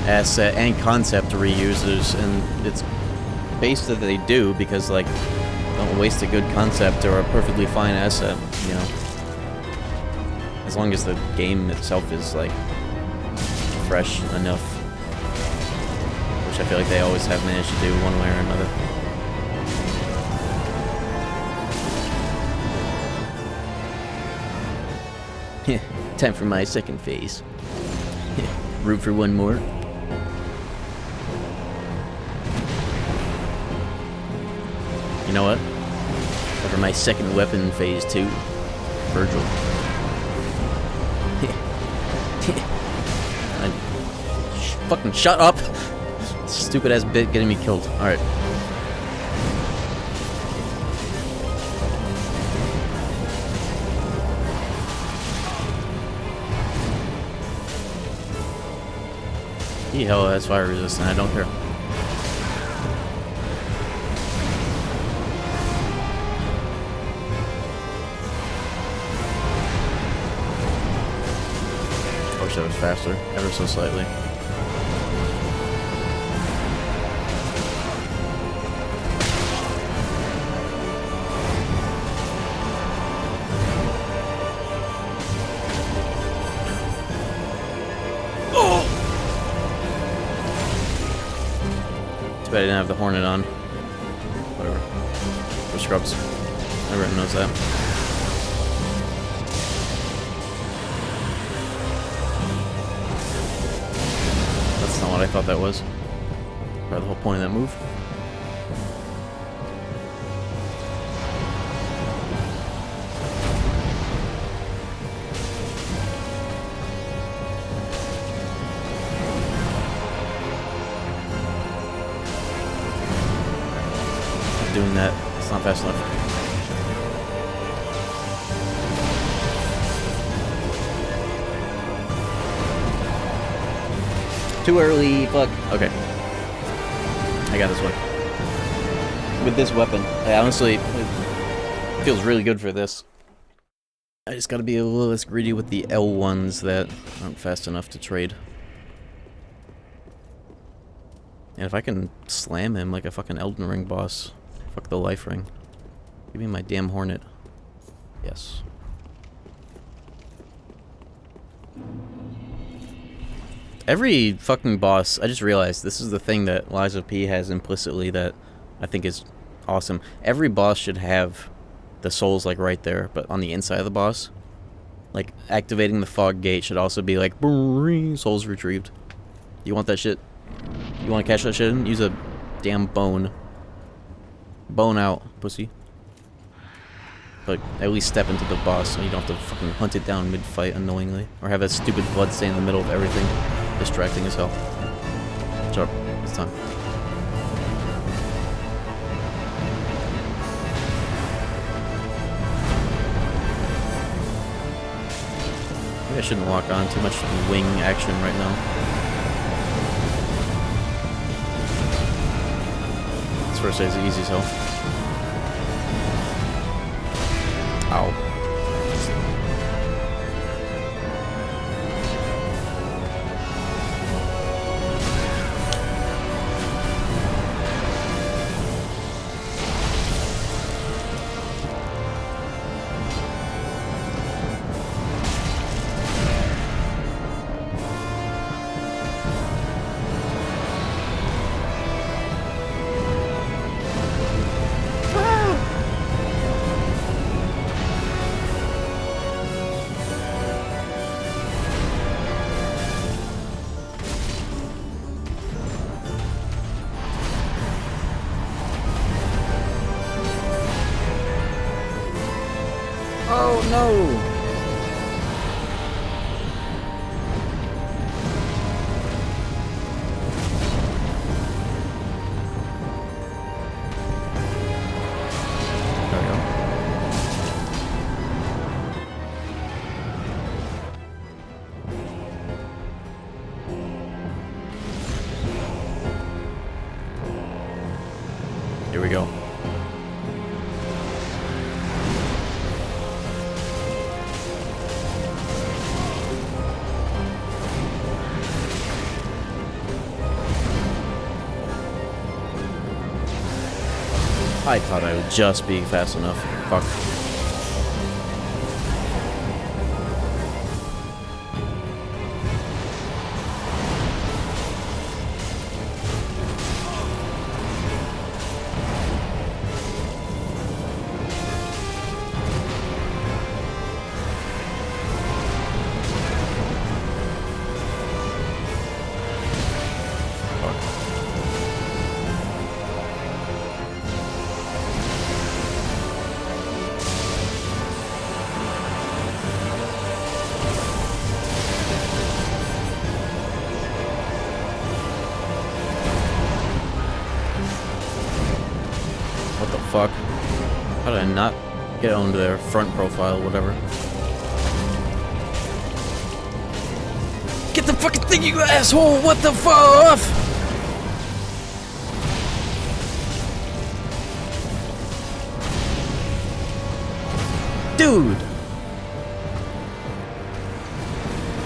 asset and concept reusers, and it's based that they do because, like, don't waste a good concept or a perfectly fine asset, you know. As long as the game itself is, like, fresh enough. Which I feel like they always have managed to do one way or another. Time for my second phase. root for one more. You know what? For my second weapon, phase 2, Virgil. Fucking shut up! Stupid ass bit getting me killed. Alright. Hell, that's fire resistant. I don't care. I wish that was faster, ever so slightly. I didn't have the Hornet on. Whatever. For scrubs. Everyone knows that. That's not what I thought that was. Probably the whole point of that move. Doing that. It's not fast enough. Too early. Fuck. Okay. I got this one. With this weapon, I honestly, it feels really good for this. I just gotta be a little less greedy with the L1s that aren't fast enough to trade. And if I can slam him like a fucking Elden Ring boss. Fuck the life ring. Give me my damn Hornet. Yes. Every fucking boss, I just realized this is the thing that Lies of P has implicitly that I think is awesome. Every boss should have the souls like right there, but on the inside of the boss. Like activating the fog gate should also be like souls retrieved. You want that shit? You want to catch that shit in? Use a damn bone. Bone out, pussy. But at least step into the boss so you don't have to fucking hunt it down mid-fight unknowingly. Or have that stupid blood stain in the middle of everything. Distracting as hell. Shut up. It's time. Maybe I shouldn't lock on too much wing action right now. This first aid is easy as hell. Ow. Oh no! There we go. Here we go. I thought I would just be fast enough. Fuck. How did I not get onto their front profile, whatever? Get the fucking thing, you asshole! What the fuck? Dude!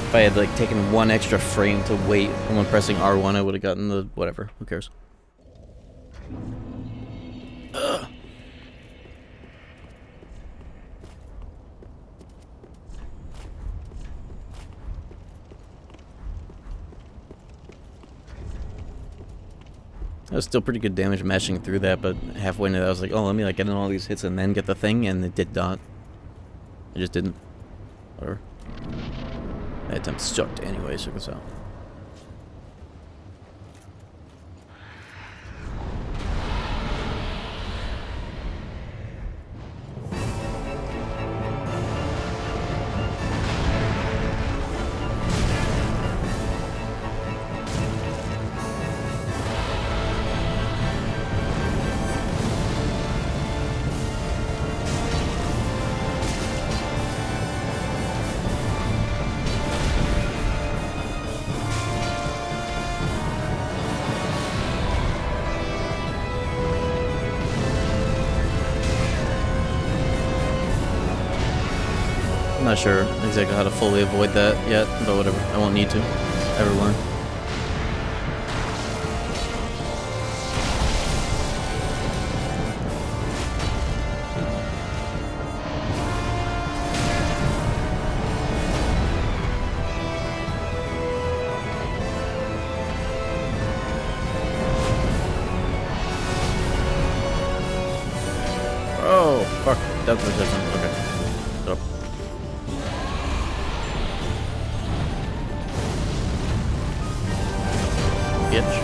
If I had like taken one extra frame to wait when pressing R1, I would have gotten the whatever. Who cares? Ugh. That was still pretty good damage mashing through that, but halfway into that I was like, oh, let me like get in all these hits and then get the thing, and it did not. It just didn't. Whatever. That attempt sucked anyway, so check this out. I'm not sure exactly how to fully avoid that yet, but whatever. I won't need to ever learn. Oh, fuck. Depth perception. Okay. Shut up. Bitch.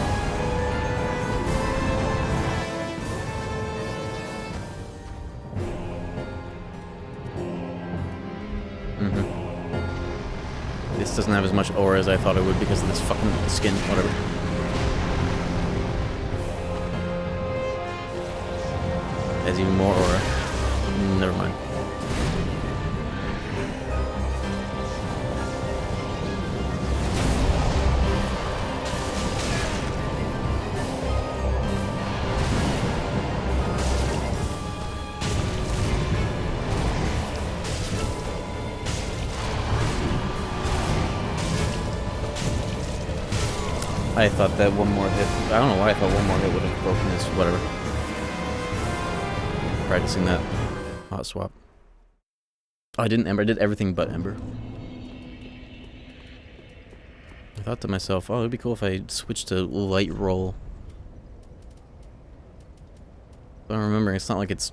This doesn't have as much aura as I thought it would because of this fucking skin, whatever. It has even more aura. Never mind. I thought that one more hit. I don't know why I thought one more hit would have broken this. Whatever. Practicing that hot swap. Oh, I didn't Ember. I did everything but Ember. I thought to myself, oh, it'd be cool if I switched to light roll. But I'm remembering it's not like it's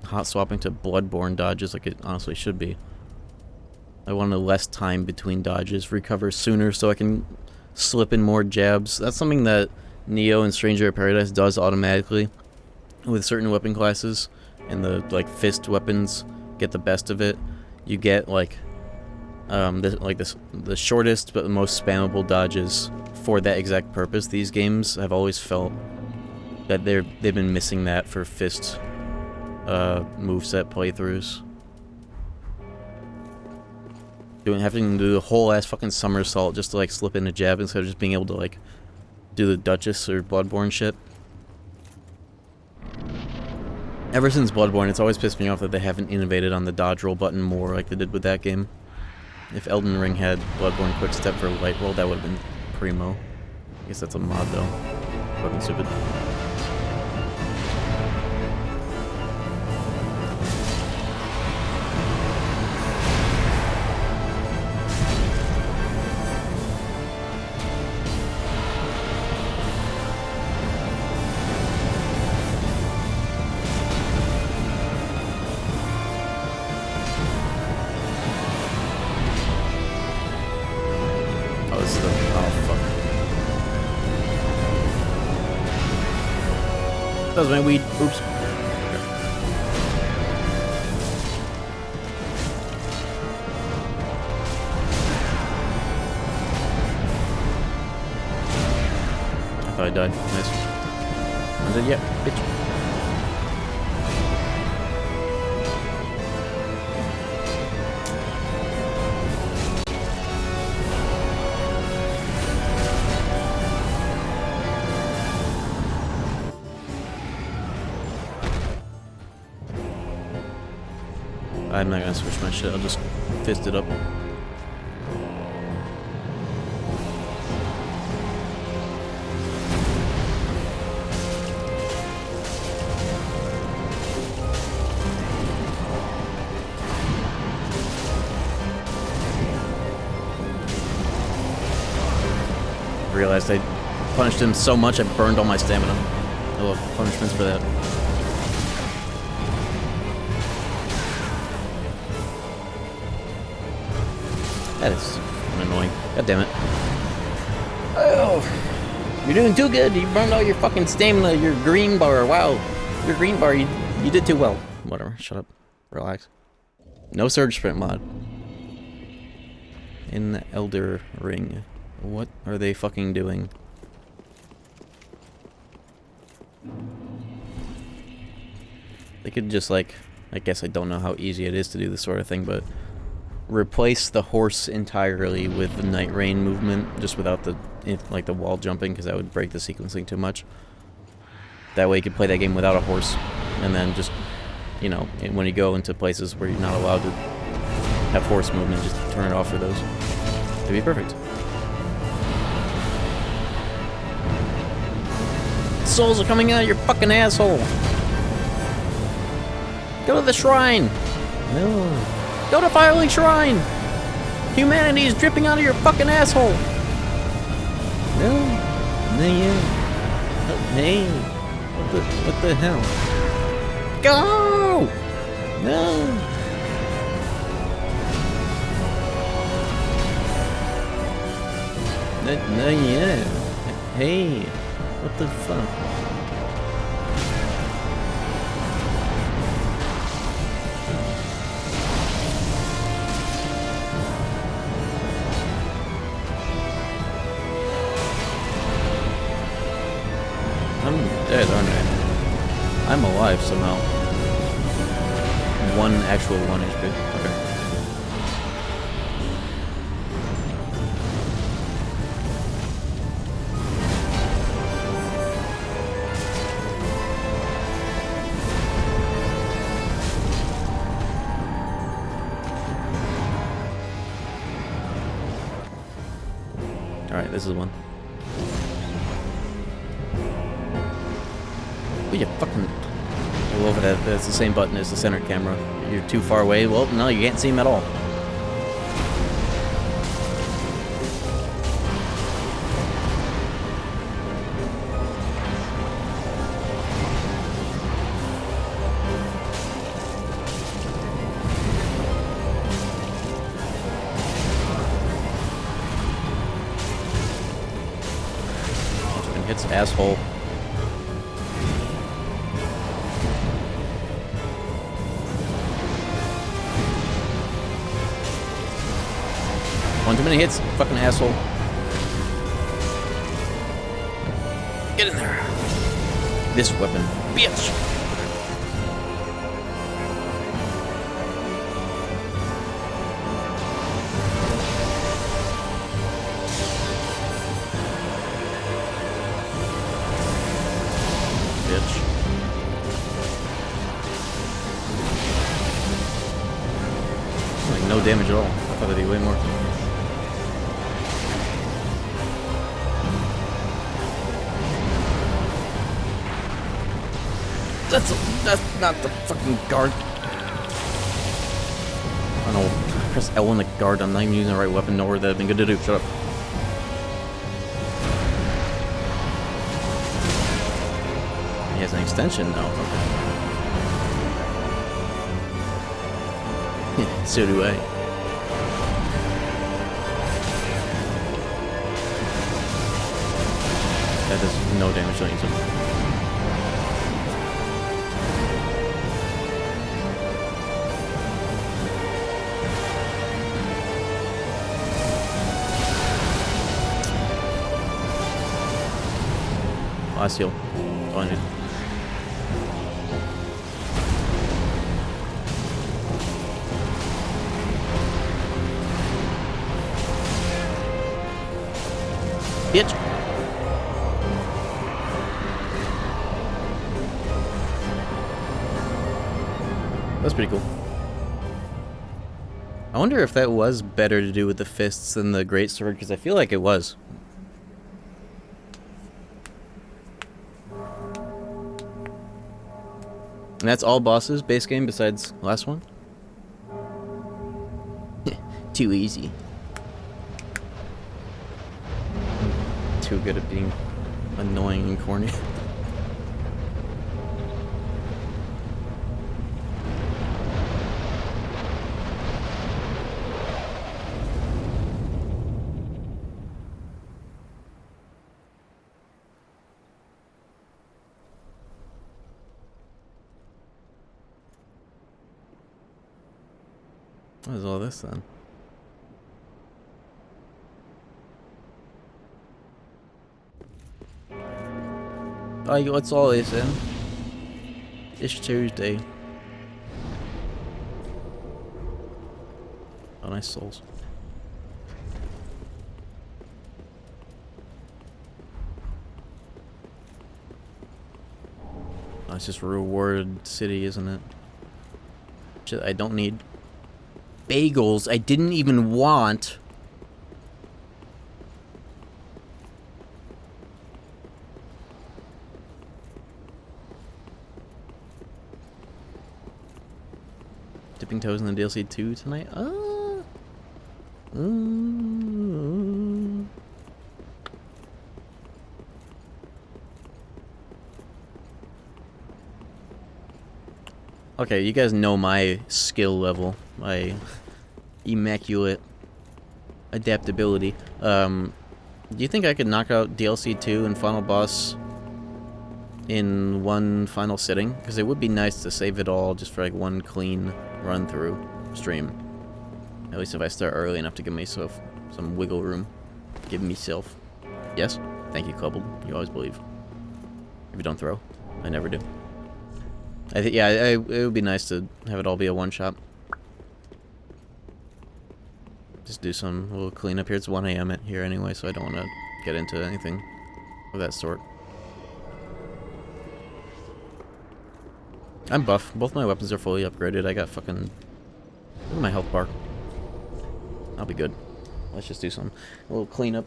hot swapping to Bloodborne dodges like it honestly should be. I wanted less time between dodges, recover sooner so I can slip in more jabs. That's something that Neo and Stranger of Paradise does automatically with certain weapon classes, and the like fist weapons get the best of it. You get like the shortest but the most spammable dodges for that exact purpose. These games have always felt that they've been missing that for fist moveset playthroughs. Having to do the whole ass fucking somersault just to like slip in a jab instead of just being able to like do the Duchess or Bloodborne shit. Ever since Bloodborne, it's always pissed me off that they haven't innovated on the dodge roll button more like they did with that game. If Elden Ring had Bloodborne quick step for light roll, that would have been primo. I guess that's a mod though. Fucking stupid. That was my weed. Oops. I thought I died. Nice. I'm dead yet, bitch. I'm not gonna switch my shit, I'll just fist it up. Realized I punished him so much I burned all my stamina. I love punishments for that. That is annoying. God damn it. Oh, you're doing too good. You burned all your fucking stamina, your green bar. Wow. Your green bar, you did too well. Whatever, shut up. Relax. No surge sprint mod. In the Elder Ring. What are they fucking doing? They could just like, I guess I don't know how easy it is to do this sort of thing, but replace the horse entirely with the night rain movement, just without the like the wall jumping, because that would break the sequencing too much. That way you could play that game without a horse, and then just, you know, when you go into places where you're not allowed to have horse movement, just turn it off for those. It'd be perfect. Souls are coming out of your fucking asshole. Go to the shrine. No. Go to Firelink Shrine. Humanity is dripping out of your fucking asshole. No. No, yeah. Oh, hey. What the hell? Go. No. No, yeah. Hey. What the fuck? I'm dead, aren't I? I'm alive somehow. One actual 1 HP. Okay. Alright, this is one. Oh, you fucking... I love it. That's the same button as the center camera. You're too far away. Well, no, you can't see him at all. Hits asshole. One too many hits, fucking asshole. Get in there. This weapon, bitch. Like no damage at all. I thought that'd be way more. That's not the fucking guard. I don't know. Press L on the guard. I'm not even using the right weapon. Nowhere that'd been good to do. Shut up. He has an extension now. Okay. So do I. That does no damage, don't use him. Last heal. That's all I need. Bitch! That's pretty cool. I wonder if that was better to do with the fists than the greatsword, because I feel like it was. And that's all bosses, base game, besides last one? Too easy. Too good at being annoying and corny. What is all this then? Oh, what's all this then? It's Tuesday. Oh, nice souls. Oh, it's just reward city, isn't it? Shit, I don't need bagels. I didn't even want. Dipping toes in the DLC 2 tonight? Okay, you guys know my skill level, my immaculate adaptability. Do you think I could knock out DLC 2 and final boss in one final sitting? Because it would be nice to save it all just for like one clean run through stream. At least if I start early enough to give myself some wiggle room. Give me self. Yes? Thank you, Coupled. You always believe. If you don't throw. I never do. I think, yeah, it would be nice to have it all be a one-shot. Just do some little cleanup here. It's 1 AM here anyway, so I don't want to get into anything of that sort. I'm buff. Both my weapons are fully upgraded. I got fucking... Look at my health bar. I'll be good. Let's just do some a little cleanup.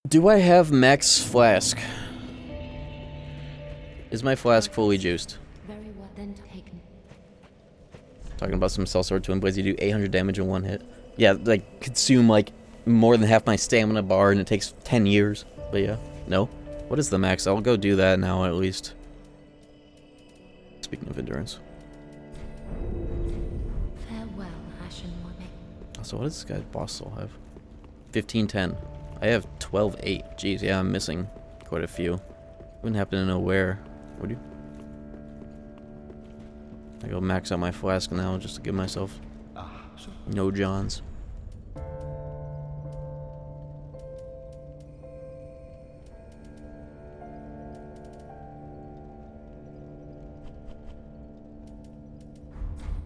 Do I have max flask? Is my flask fully juiced? Very well, then taken. Talking about some Sellsword Twin Blades, you do 800 damage in one hit. Yeah, like, consume, like, more than half my stamina bar, and it takes 10 years. But yeah, no. What is the max? I'll go do that now, at least. Speaking of endurance. Farewell, Ashen One. So what does this guy's boss soul have? 1510. I have 12-8. Jeez, yeah, I'm missing quite a few. Wouldn't happen to know where. Would you? I go max out my flask now just to give myself no Johns.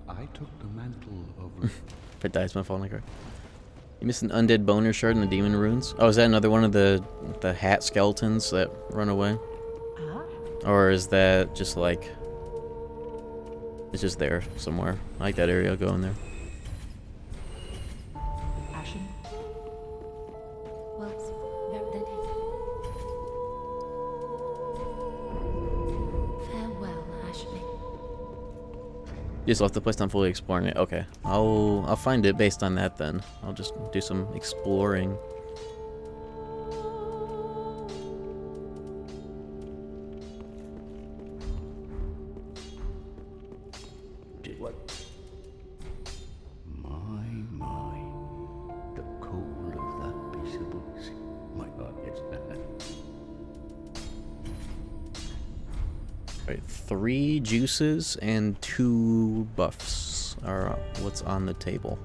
I took the mantle over. If it dies, my falling card. You missed an undead boner shard in the demon runes. Oh, is that another one of the hat skeletons that run away? Or is that just like... It's just there somewhere. I like that area, I'll go in there. Ashen. Well, then taken. Farewell, Ashen. You just left the place, not fully exploring it. Okay. I'll find it based on that then. I'll just do some exploring. What? My. The cold of that piece of books. My God, it's Right, 3 juices and 2 buffs are what's on the table.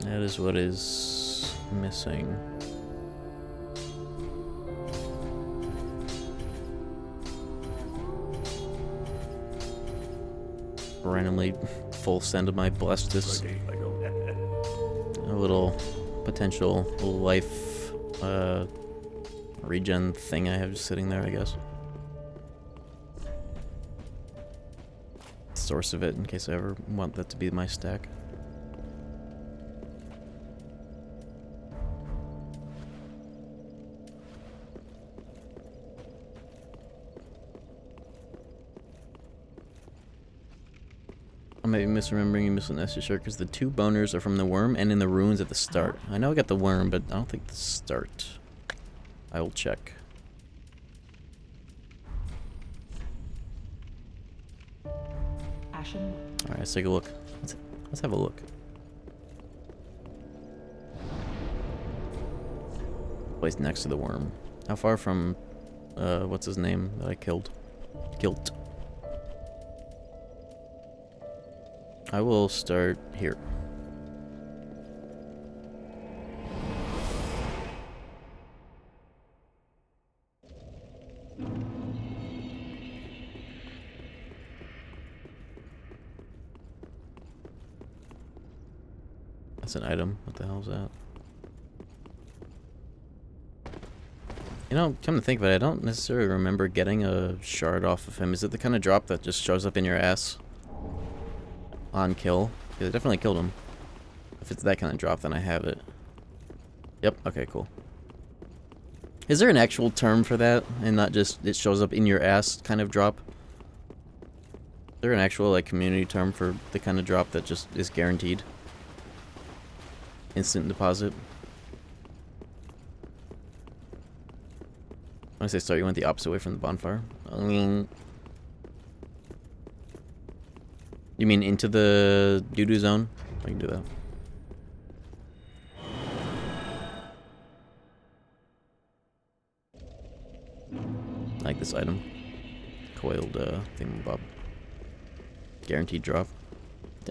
That is what is missing. Randomly full send of my Blestus. A little potential life regen thing I have just sitting there, I guess. Source of it in case I ever want that to be my stack. I may be misremembering you missing Essie Shark because the 2 boners are from the worm and in the ruins at the start. I know I got the worm, but I don't think the start. I will check. Ashen. Alright, let's take a look. Let's have a look. Place next to the worm. How far from, what's his name that I killed? Guilt. I will start here. That's an item. What the hell is that? You know, come to think of it, I don't necessarily remember getting a shard off of him. Is it the kind of drop that just shows up in your ass on kill? Because I definitely killed him. If it's that kind of drop, then I have it. Yep, okay, cool. Is there an actual term for that, and not just it shows up in your ass kind of drop? Is there an actual, like, community term for the kind of drop that just is guaranteed? Instant deposit? When I say start, you went the opposite way from the bonfire? You mean into the doo-doo zone? I can do that. I like this item. Coiled thingamabob. Guaranteed drop.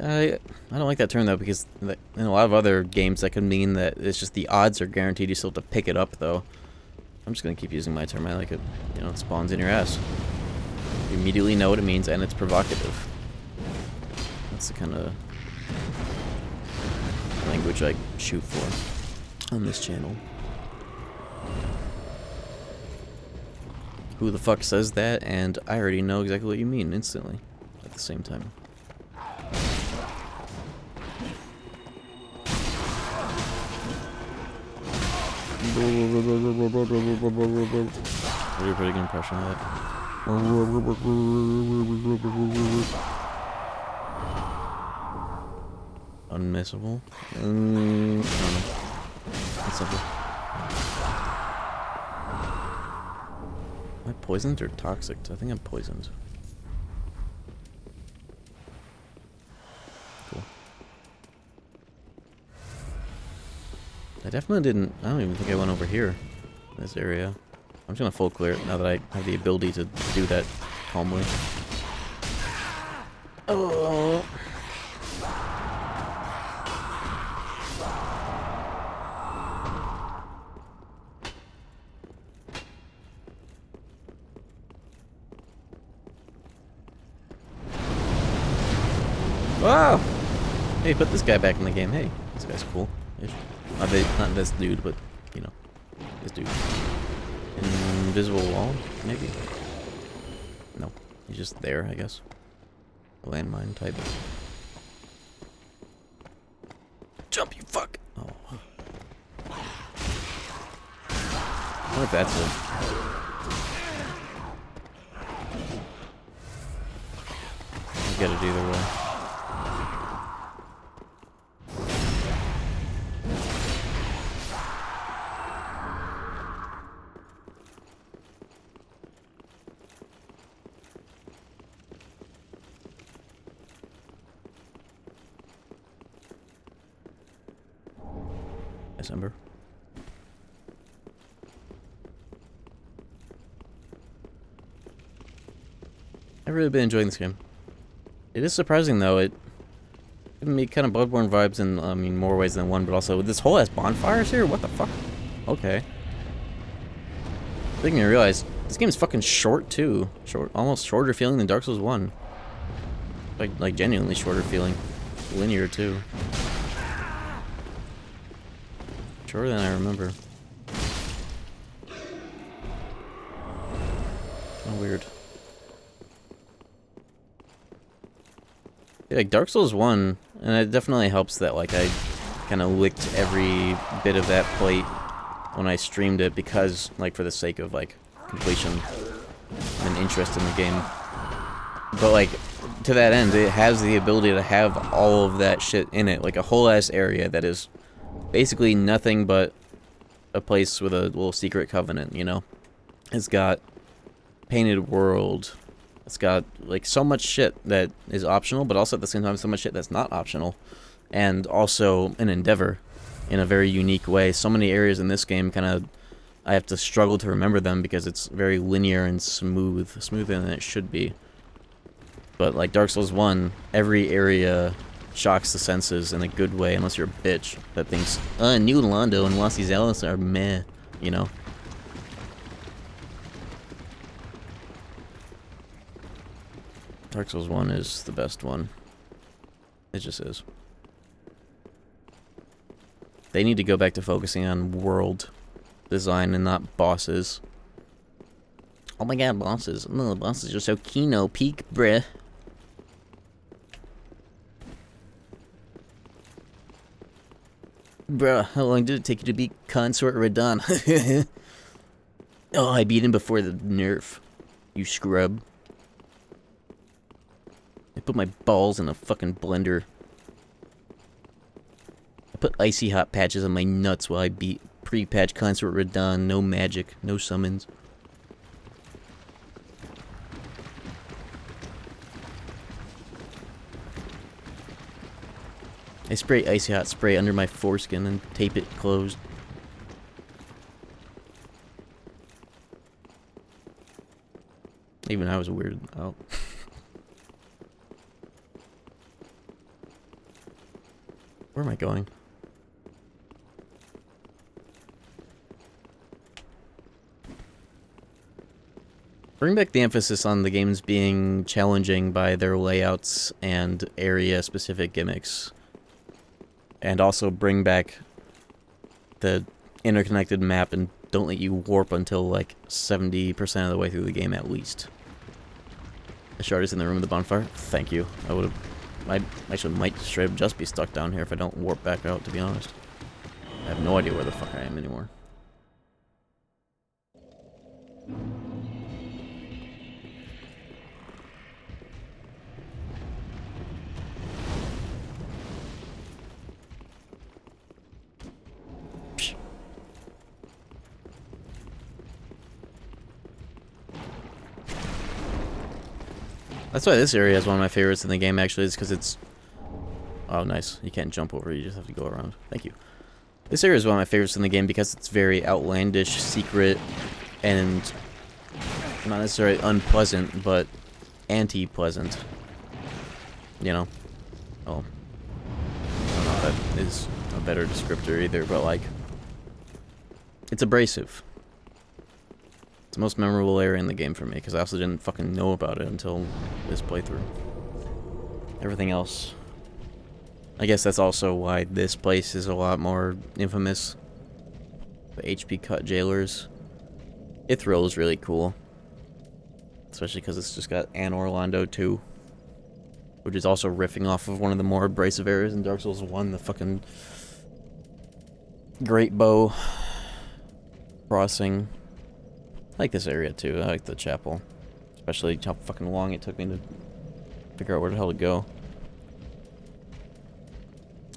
I don't like that term though, because in a lot of other games that could mean that it's just the odds are guaranteed. You still have to pick it up though. I'm just gonna keep using my term. I like it. You know, it spawns in your ass. You immediately know what it means, and it's provocative. That's the kind of language I shoot for on this channel. Who the fuck says that? And I already know exactly what you mean instantly at the same time. Really pretty good impression of that. Unmissable? I don't know. It's simple. Am I poisoned or toxic? I think I'm poisoned. Cool. I definitely didn't. I don't even think I went over here. In this area. I'm just gonna full clear it now that I have the ability to do that calmly. Oh. Wow! Hey, put this guy back in the game. Hey, this guy's cool. Not this dude, but, you know, this dude. Invisible wall, maybe? No, he's just there, I guess. A landmine type. Jump, you fuck! Oh. I wonder if that's it. I get it either way. December. I've really been enjoying this game. It is surprising though, it giving me kind of Bloodborne vibes in, I mean, more ways than one, but also with this whole ass bonfires here? What the fuck? Okay. Making me realize this game is fucking short too. Almost shorter feeling than Dark Souls 1. Like genuinely shorter feeling. Linear too. shorter than I remember. Oh, weird. Yeah, like Dark Souls 1, and it definitely helps that like I kind of licked every bit of that plate when I streamed it because, like, for the sake of like completion and interest in the game. But like, to that end, it has the ability to have all of that shit in it, like a whole ass area that is basically nothing but a place with a little secret covenant, you know? It's got painted world. It's got like so much shit that is optional, but also at the same time so much shit that's not optional. And also an endeavor in a very unique way. So many areas in this game kind of, I have to struggle to remember them because it's very linear and smooth. Smoother than it should be. But like Dark Souls 1, every area shocks the senses in a good way, unless you're a bitch that thinks, New Londo and Los Angeles are meh, you know? Dark Souls 1 is the best one. It just is. They need to go back to focusing on world design and not bosses. Oh my god, bosses. No, the bosses are so kino peak, bruh. Bruh, how long did it take you to beat Consort Radon? Oh, I beat him before the nerf. You scrub. I put my balls in a fucking blender. I put icy hot patches on my nuts while I beat pre-patch Consort Radon. No magic, no summons. I spray icy hot spray under my foreskin and tape it closed. Even I was weirded out. Where am I going? Bring back the emphasis on the games being challenging by their layouts and area-specific gimmicks. And also bring back the interconnected map and don't let you warp until like 70% of the way through the game at least. The shard is in the room with the bonfire? Thank you. I actually might straight up just be stuck down here if I don't warp back out, to be honest. I have no idea where the fuck I am anymore. That's why this area is one of my favorites in the game, actually, is because it's... Oh, nice. You can't jump over, you just have to go around. Thank you. This area is one of my favorites in the game because it's very outlandish, secret, and not necessarily unpleasant, but anti-pleasant. You know? Oh. I don't know if that is a better descriptor either, but like... It's abrasive. It's the most memorable area in the game for me, because I also didn't fucking know about it until this playthrough. Everything else... I guess that's also why this place is a lot more infamous. The HP cut jailers. Ithril is really cool. Especially because it's just got An Orlando 2. Which is also riffing off of one of the more abrasive areas in Dark Souls 1, the fucking... Great Bow Crossing. I like this area too. I like the chapel. Especially how fucking long it took me to figure out where the hell to go.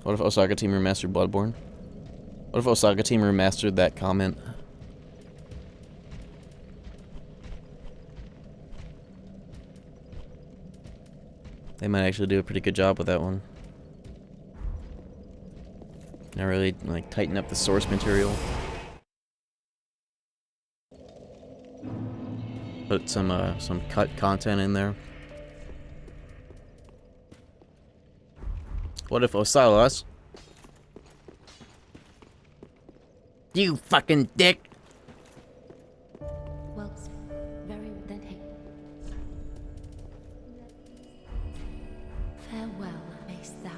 What if Osaka Team remastered Bloodborne? What if Osaka Team remastered that comment? They might actually do a pretty good job with that one. Not really, like, tighten up the source material. Put some cut content in there. What if Osalas? You fucking dick! Well, very then hey. Farewell, mayst thou.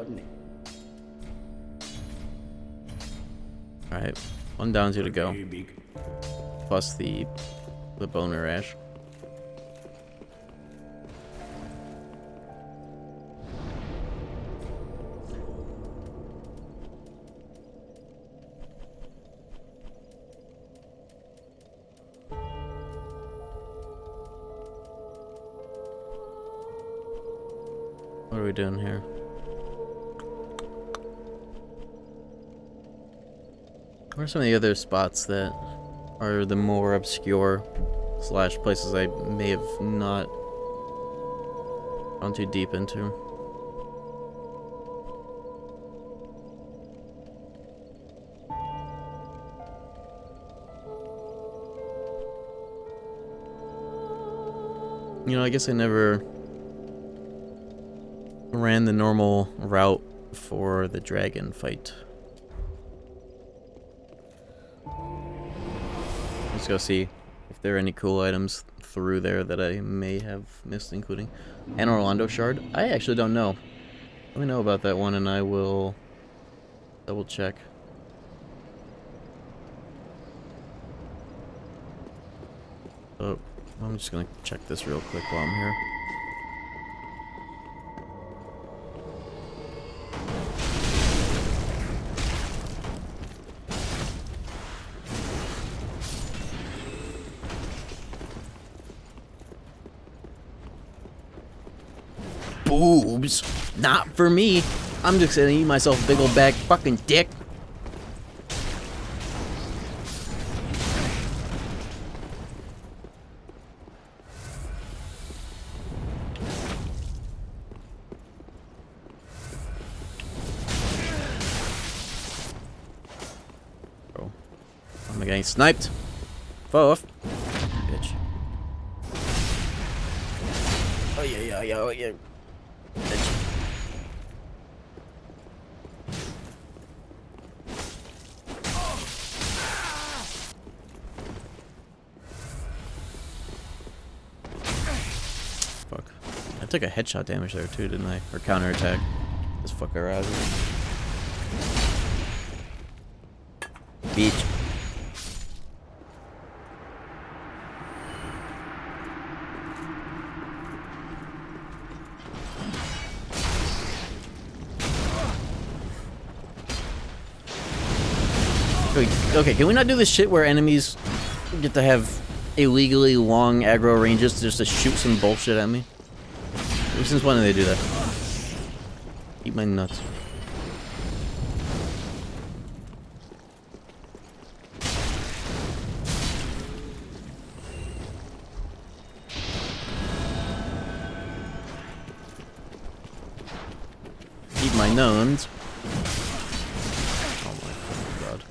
wasn't it? Alright, 1 down, 2 to go. Very big. Plus the boner ash. What are we doing here? What are some of the other spots that are the more obscure slash places I may have not gone too deep into? You know, I guess I never ran the normal route for the dragon fight. Let's go see if there are any cool items through there that I may have missed, including an Orlando shard. I actually don't know. Let me know about that one and I will double check. Oh, I'm just gonna check this real quick while I'm here. Boobs. Not for me. I'm just gonna eat myself a big old bag fucking dick. Bro. I'm getting sniped. Fourth. Bitch. Oh yeah. Oh yeah. Fuck. I took a headshot damage there too, didn't I? Or counterattack. This fucker out of here. Beach. Okay, can we not do this shit where enemies get to have illegally long aggro ranges just to shoot some bullshit at me? Since when do they do that? Eat my nuts. Eat my nuns. Oh my fucking god.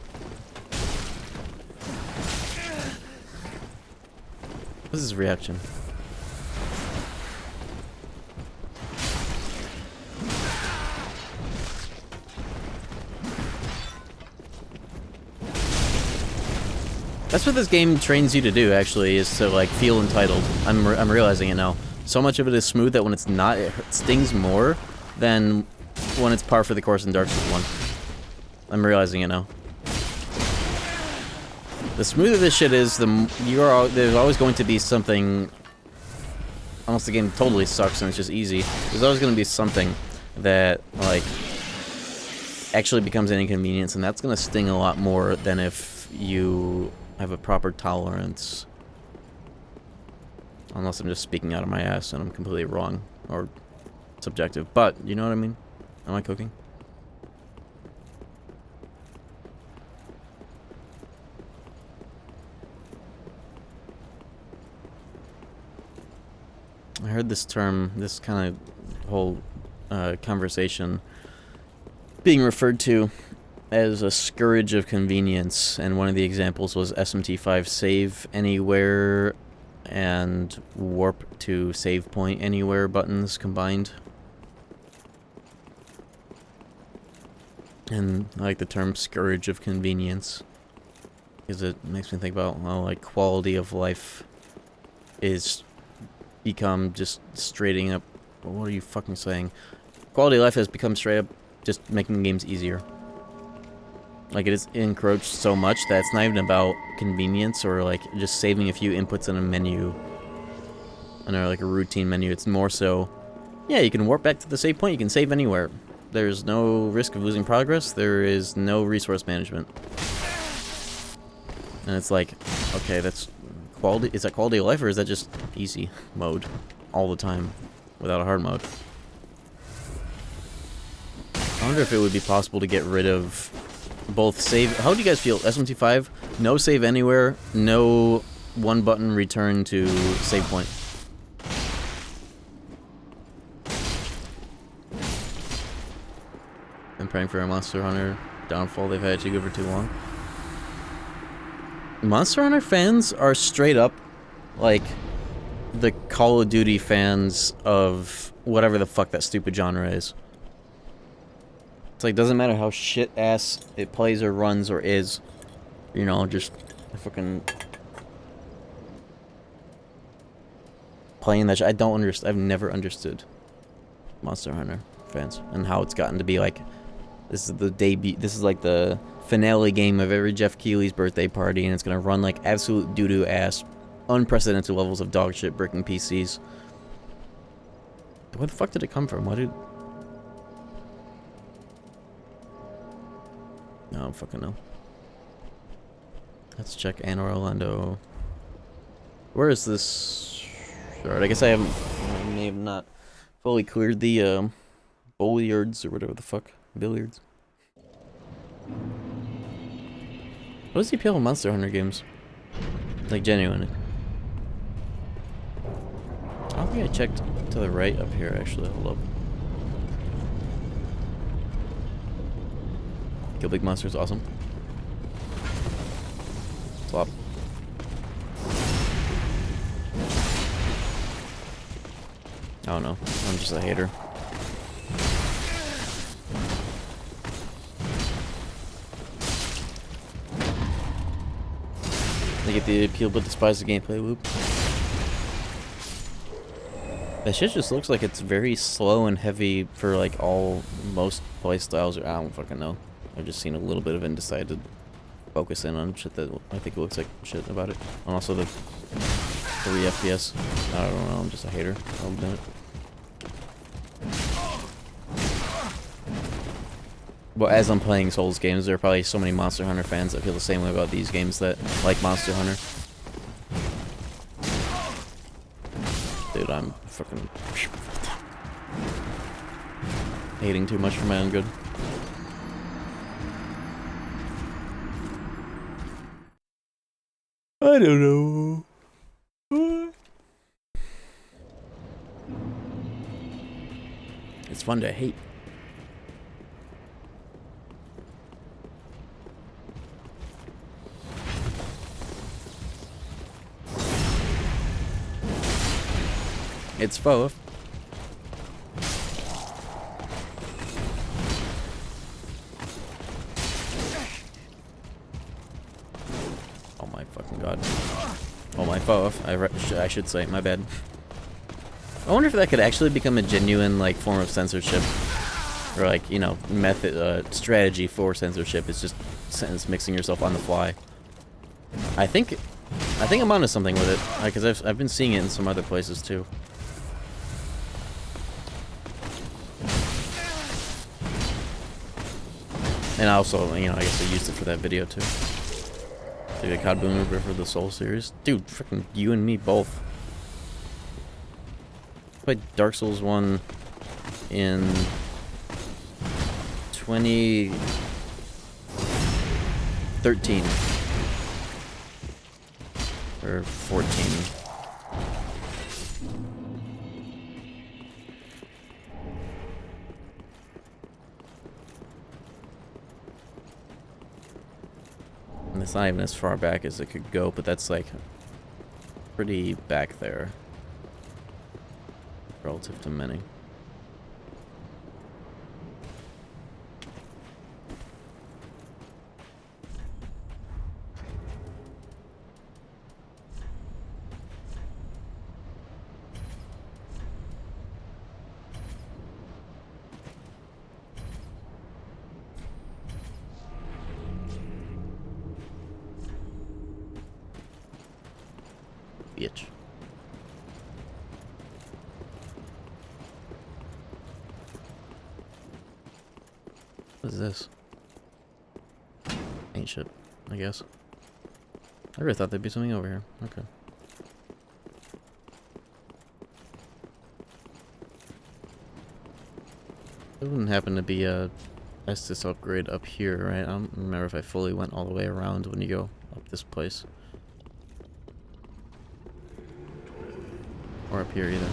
What's his reaction? That's what this game trains you to do, actually, is to, like, feel entitled. I'm realizing it now. So much of it is smooth that when it's not, it stings more than when it's par for the course in Dark Souls 1. I'm realizing it now. The smoother this shit is, there's always going to be something... Unless the game totally sucks and it's just easy. There's always going to be something that, like, actually becomes an inconvenience, and that's going to sting a lot more than if you have a proper tolerance. Unless I'm just speaking out of my ass and I'm completely wrong. Or subjective. But, you know what I mean? Am I cooking? I heard this term, this kind of whole conversation being referred to as a scourge of convenience, and one of the examples was SMT5 save anywhere and warp to save point anywhere buttons combined. And I like the term scourge of convenience because it makes me think about how, like, quality of life is become just straight up... What are you fucking saying? Quality of life has become straight up just making games easier. Like, it is encroached so much that it's not even about convenience or, like, just saving a few inputs in a menu. Like, a routine menu. It's more so, yeah, you can warp back to the save point. You can save anywhere. There's no risk of losing progress. There is no resource management. And it's like, okay, that's quality. Is that quality of life, or is that just easy mode all the time without a hard mode? I wonder if it would be possible to get rid of both save. How do you guys feel? SMT5, no save anywhere, no one button return to save point. I'm praying for a Monster Hunter downfall. They've had it to go for too long. Monster Hunter fans are straight up like the Call of Duty fans of whatever the fuck that stupid genre is. It's like, doesn't matter how shit ass it plays or runs or is, you know, just fucking playing that shit. I don't understand. I've never understood Monster Hunter fans and how it's gotten to be like, this is the debut, this is like the finale game of every Jeff Keighley's birthday party, and it's gonna run like absolute doo-doo ass, unprecedented levels of dog shit breaking PCs. Where the fuck did it come from? Why did... I don't fucking know. Let's check Anne Orlando. Where is this? Alright, I guess I may have not fully cleared the billiards or whatever the fuck. Billiards. What is the appeal of Monster Hunter games? Like, genuinely. I don't think I checked to the right up here, actually. Hold up. Kill big monsters, awesome. Swap. I don't know. I'm just a hater. They get the appeal but despise the gameplay loop. That shit just looks like it's very slow and heavy for like most playstyles. I don't fucking know. I've just seen a little bit of it and decided to focus in on shit that I think it looks like shit about it. And also the 3 FPS. I don't know, I'm just a hater. I'll admit it. Well, as I'm playing Souls games, there are probably so many Monster Hunter fans that feel the same way about these games that like Monster Hunter. Dude, I'm fucking hating too much for my own good. I don't know. It's fun to hate. It's both. Oh my fucking god. Oh my both. I should say, my bad. I wonder if that could actually become a genuine like form of censorship, or like, you know, method strategy for censorship. It's just sentence mixing yourself on the fly. I think I'm onto something with it, because I've been seeing it in some other places too. And also, you know, I guess I used it for that video too. Dude, a COD Boomer for the Soul series. Dude, freaking you and me both. I played Dark Souls 1 in 2013. Or 14. And it's not even as far back as it could go, but that's like pretty back there relative to many. bitch. What is this? Ain't shit, I guess. I really thought there'd be something over here. Okay. There wouldn't happen to be a Estus upgrade up here, right? I don't remember if I fully went all the way around when you go up this place. Or up here either.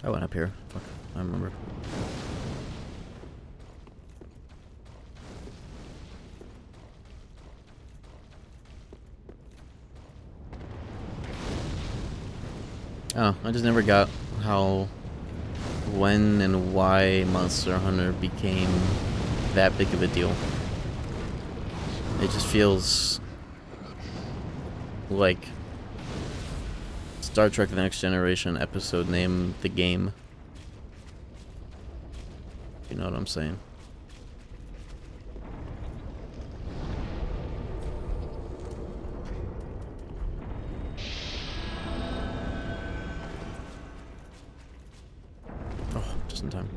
I went up here. Fuck, I remember. Oh, I just never got how, when, and why Monster Hunter became that big of a deal. It just feels like Star Trek The Next Generation episode name the game. You know what I'm saying? Oh, just in time.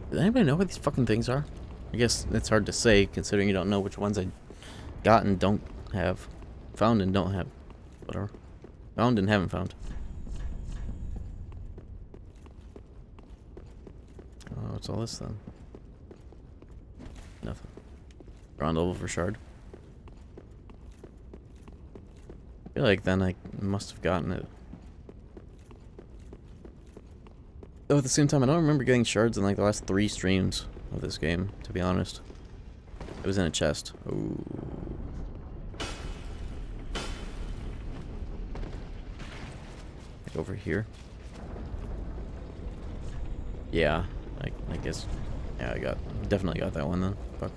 Does anybody know what these fucking things are? I guess it's hard to say, considering you don't know which ones I got and don't have. Found and don't have. Whatever. Found and haven't found. Oh, what's all this then? Nothing. Ground level for shard. I feel like then I must have gotten it. Though at the same time, I don't remember getting shards in like the last 3 streams of this game, to be honest. It was in a chest. Ooh. Like over here. Yeah, I guess. Yeah, definitely got that one then. Fuck.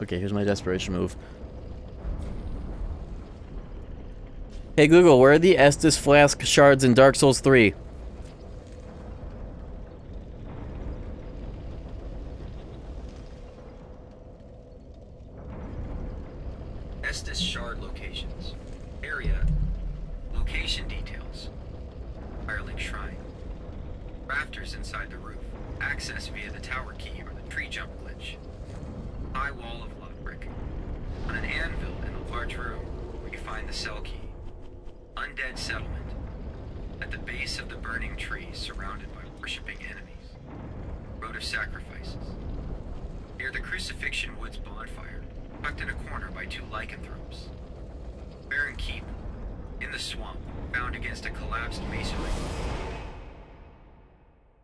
Okay, here's my desperation move. Hey Google, where are the Estus Flask shards in Dark Souls 3? Estus shard locations. Area. Location details. Firelink Shrine. Rafters inside the roof. Access via the tower key or the tree jump glitch. High wall of love brick. On an anvil in a large room where you find the cell key. Undead settlement. At the base of the burning tree surrounded by worshipping enemies. Road of sacrifices. Near the Crucifixion Woods bonfire, tucked in a corner by 2 lycanthropes. Barren Keep. In the swamp, found against a collapsed masonry.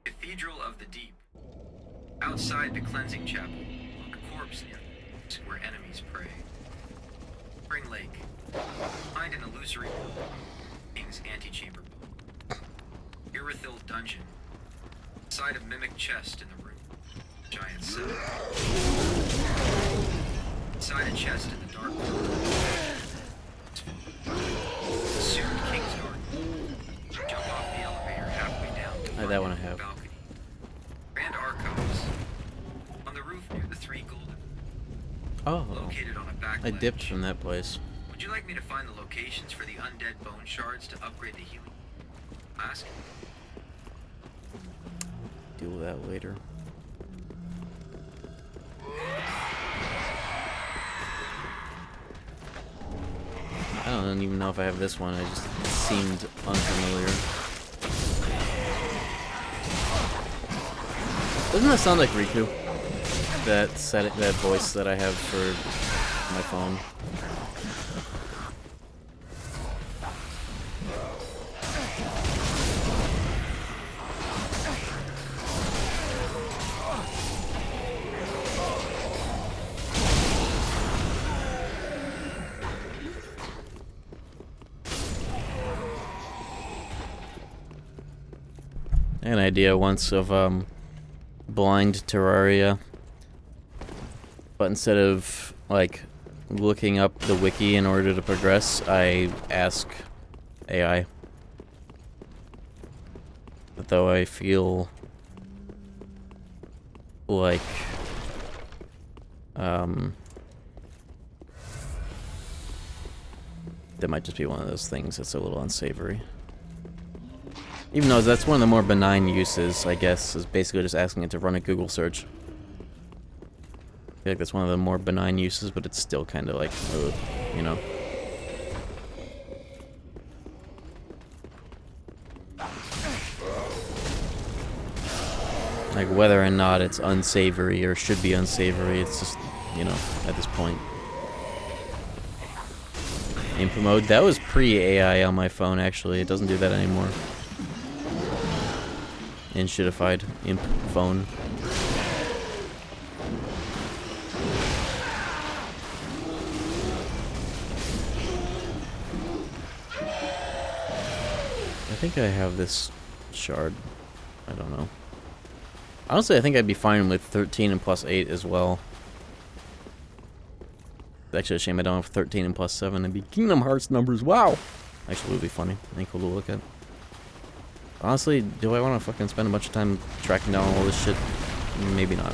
Cathedral of the Deep. Outside the cleansing chapel. Corpse near where enemies prey. Spring Lake. Find an illusory pool. King's antechamber book. Irithil dungeon. Side of mimic chest in the room. Giant cell. Inside a chest in the dark room. Assumed King's Garden. Jump off the elevator halfway down. That one I have. Balcony. Grand Archives. On the roof near the 3 golden. Oh, Located on a back I dipped ledge. from that place. Would you like me to find the locations for the undead bone shards to upgrade the healing? Ask. Deal with that later. I don't don't even know if I have this one. It just seemed unfamiliar. Doesn't that sound like Riku? That voice that I have for my phone. I had an idea once of blind Terraria, but instead of like looking up the wiki in order to progress, I ask AI. But though I feel like that might just be one of those things that's a little unsavory. Even though that's one of the more benign uses, I guess, is basically just asking it to run a Google search. I feel like that's one of the more benign uses, but it's still kind of like, ugh, you know? Like, whether or not it's unsavory or should be unsavory, it's just, you know, at this point. Input mode, that was pre-AI on my phone, actually. It doesn't do that anymore. Inshitified imp phone. I think I have this shard. I don't know. Honestly, I think I'd be fine with 13 and plus 8 as well. It's actually a shame I don't have 13 and plus 7. It'd be Kingdom Hearts numbers. Wow! Actually, it would be funny. I think cool to look at. Honestly, do I want to fucking spend a bunch of time tracking down all this shit? Maybe not.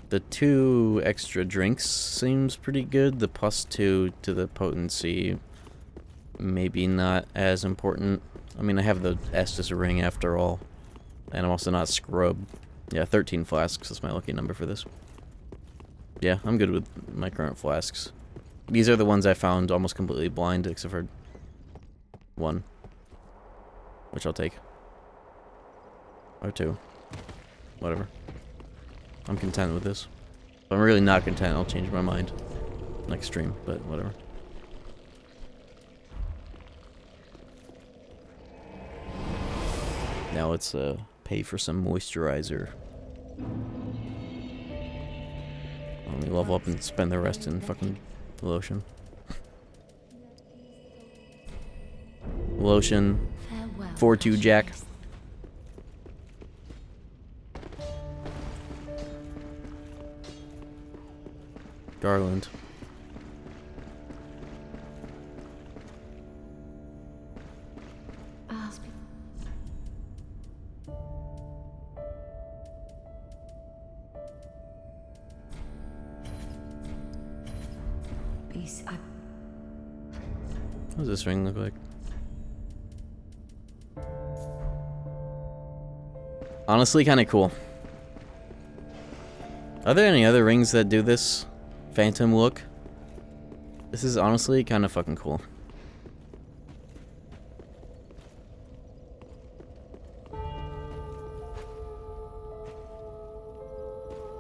The 2 extra drinks seems pretty good. The plus 2 to the potency, maybe not as important. I mean, I have the Estus ring after all. And I'm also not scrubbed. Yeah, 13 flasks is my lucky number for this. Yeah, I'm good with my current flasks. These are the ones I found almost completely blind, except for 1. Which I'll take. Or 2. Whatever. I'm content with this. If I'm really not content, I'll change my mind. Next stream, but whatever. Now let's pay for some moisturizer. Let me level up and spend the rest in fucking lotion. Lotion. Farewell, 4-2 Jack. Garland. What does this ring look like? Honestly, kind of cool. Are there any other rings that do this phantom look? This is honestly kind of fucking cool.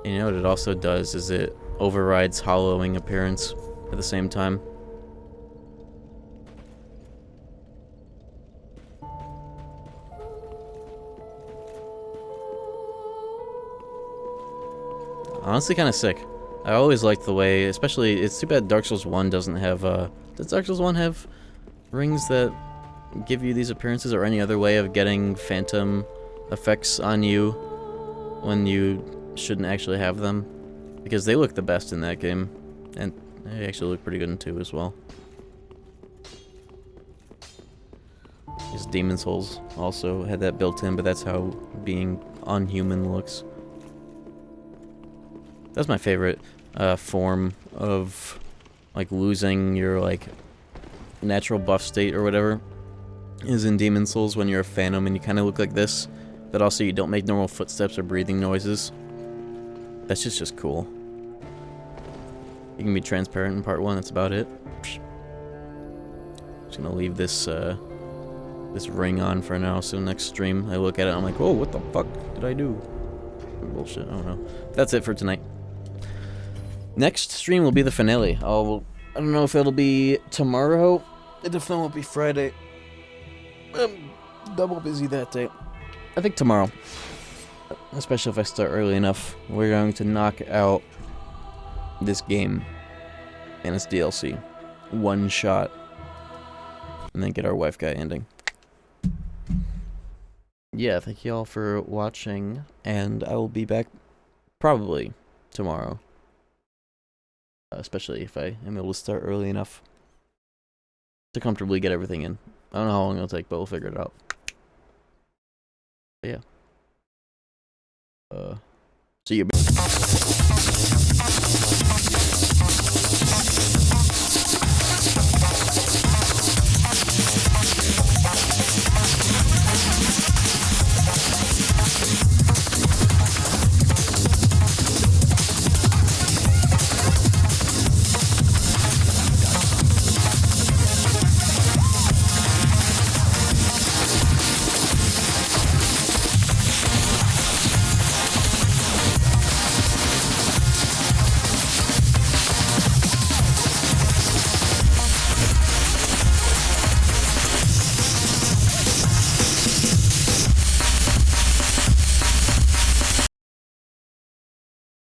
And you know what it also does is it overrides hollowing appearance at the same time. Honestly, kind of sick. I always liked the way, especially, it's too bad Dark Souls 1 doesn't have, does Dark Souls 1 have rings that give you these appearances, or any other way of getting phantom effects on you when you shouldn't actually have them? Because they look the best in that game, and they actually look pretty good in 2 as well. These Demon Souls also had that built in, but that's how being unhuman looks. That's my favorite form of like losing your like natural buff state or whatever, is in Demon Souls when you're a Phantom and you kind of look like this, but also you don't make normal footsteps or breathing noises. That's just cool. You can be transparent in part 1, that's about it. Just gonna leave this this ring on for now, so next stream I look at it and I'm like, whoa, what the fuck did I do? Bullshit, I don't know. That's it for tonight. Next stream will be the finale. I don't know if it'll be tomorrow. It definitely won't be Friday. I'm double busy that day. I think tomorrow. Especially if I start early enough. We're going to knock out this game and its DLC. One shot. And then get our wife guy ending. Yeah, thank you all for watching. And I will be back probably tomorrow. Especially if I am able to start early enough to comfortably get everything in. I don't know how long it'll take, but we'll figure it out. But yeah. See you.